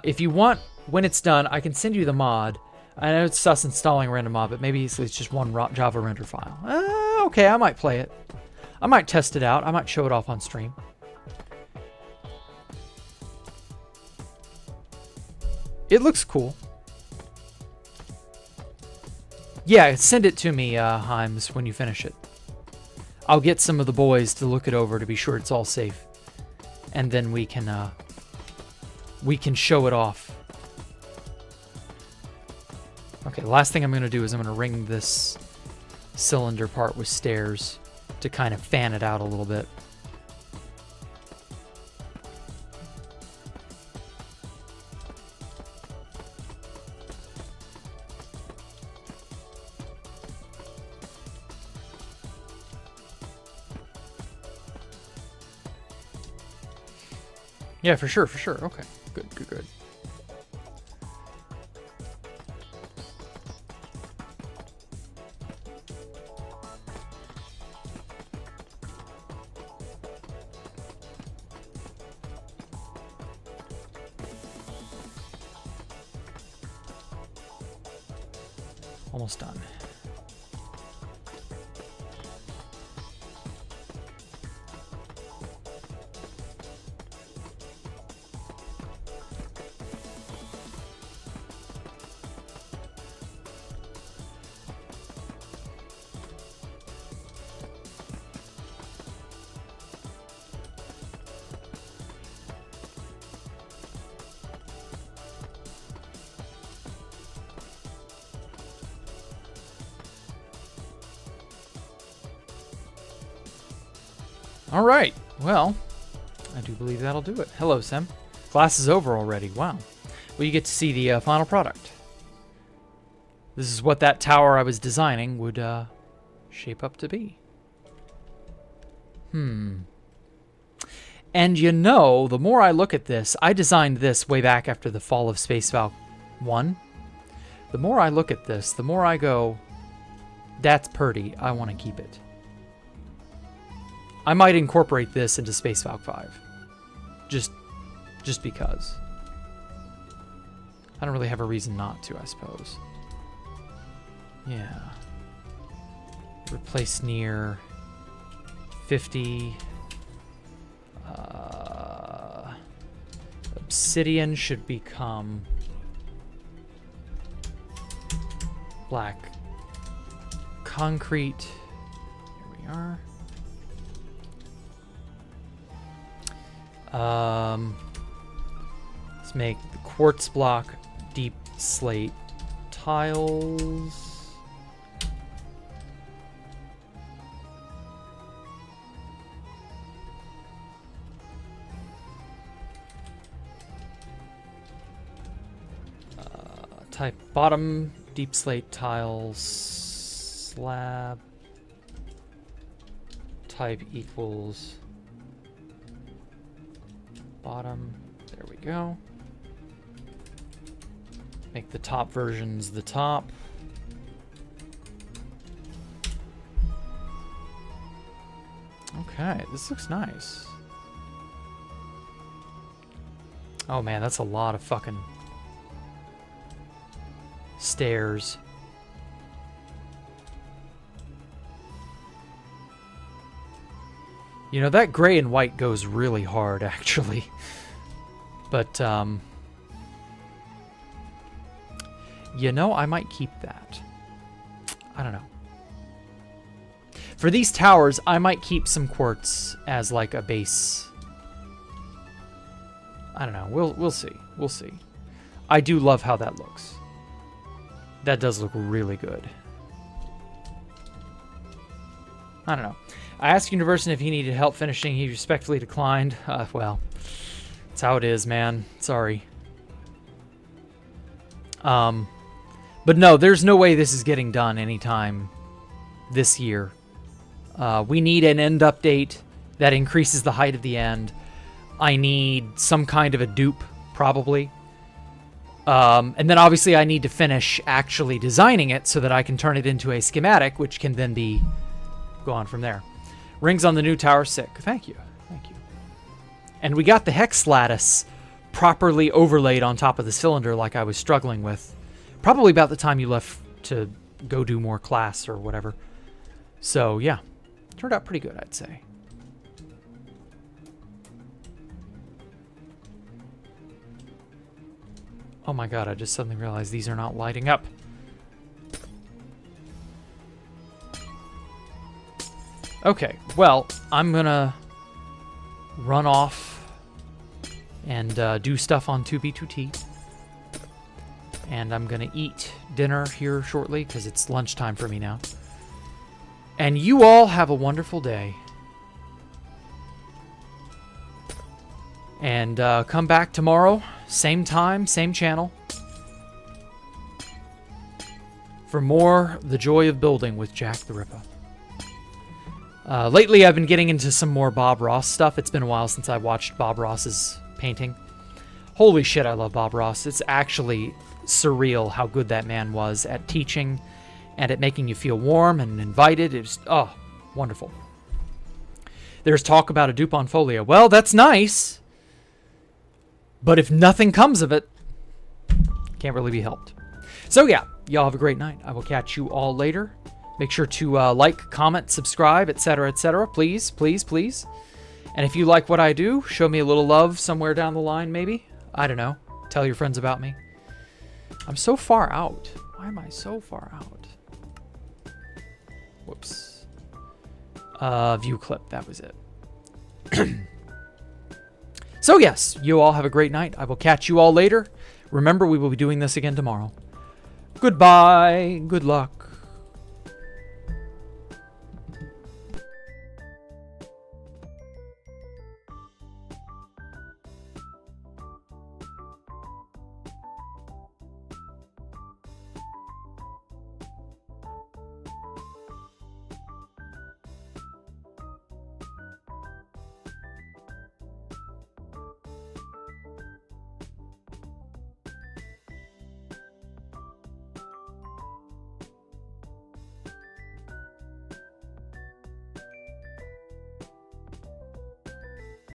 if you want, when it's done, I can send you the mod. I know it's sus installing a random mod, but maybe it's just one Java render file. Okay, I might play it. I might test it out. I might show it off on stream. It looks cool. Yeah, send it to me, Himes, when you finish it. I'll get some of the boys to look it over to be sure it's all safe. And then we can show it off. Okay, the last thing I'm going to do is I'm going to ring this cylinder part with stairs to kind of fan it out a little bit. Yeah, for sure, for sure. Okay, good, good, good. Almost done. All right, well, I do believe that'll do it. Hello, Sim. Class is over already. Wow. Well, you get to see the final product. This is what that tower I was designing would shape up to be. And you know, the more I look at this, I designed this way back after the fall of Space Falcon 1. The more I look at this, the more I go, that's pretty. I want to keep it. I might incorporate this into Space Falcon 5. Just because. I don't really have a reason not to, I suppose. Yeah. Replace near 50. Obsidian should become black concrete. Here we are. Let's make the quartz block deep slate tiles. Type bottom, deep slate tiles, slab. Type equals bottom. There we go. Make the top versions the top. Okay, this looks nice. Oh man, that's a lot of fucking stairs. You know, that gray and white goes really hard, actually. But, you know, I might keep that. I don't know. For these towers, I might keep some quartz as, like, a base. I don't know. We'll see. We'll see. I do love how that looks. That does look really good. I don't know. I asked University if he needed help finishing. He respectfully declined. Well, that's how it is, man. Sorry. But no, there's no way this is getting done anytime this year. We need an end update that increases the height of the end. I need some kind of a dupe, probably. And then obviously I need to finish actually designing it so that I can turn it into a schematic, which can then be go on from there. Rings on the new tower, sick. Thank you. Thank you. And we got the hex lattice properly overlaid on top of the cylinder like I was struggling with. Probably about the time you left to go do more class or whatever. So, yeah. Turned out pretty good, I'd say. Oh my god, I just suddenly realized these are not lighting up. Okay, well, I'm gonna run off and do stuff on 2B2T. And I'm gonna eat dinner here shortly, because it's lunchtime for me now. And you all have a wonderful day. And come back tomorrow, same time, same channel, for more The Joy of Building with Jacktherippa. Lately, I've been getting into some more Bob Ross stuff. It's been a while since I watched Bob Ross's painting. Holy shit, I love Bob Ross. It's actually surreal how good that man was at teaching and at making you feel warm and invited. It was, oh, wonderful. There's talk about a dupe on Folio. Well, that's nice. But if nothing comes of it, can't really be helped. So yeah, y'all have a great night. I will catch you all later. Make sure to like, comment, subscribe, etc., etc. Please, please, please. And if you like what I do, show me a little love somewhere down the line, maybe. I don't know. Tell your friends about me. I'm so far out. Why am I so far out? Whoops. View clip. That was it. So yes, you all have a great night. I will catch you all later. Remember, we will be doing this again tomorrow. Goodbye. Good luck.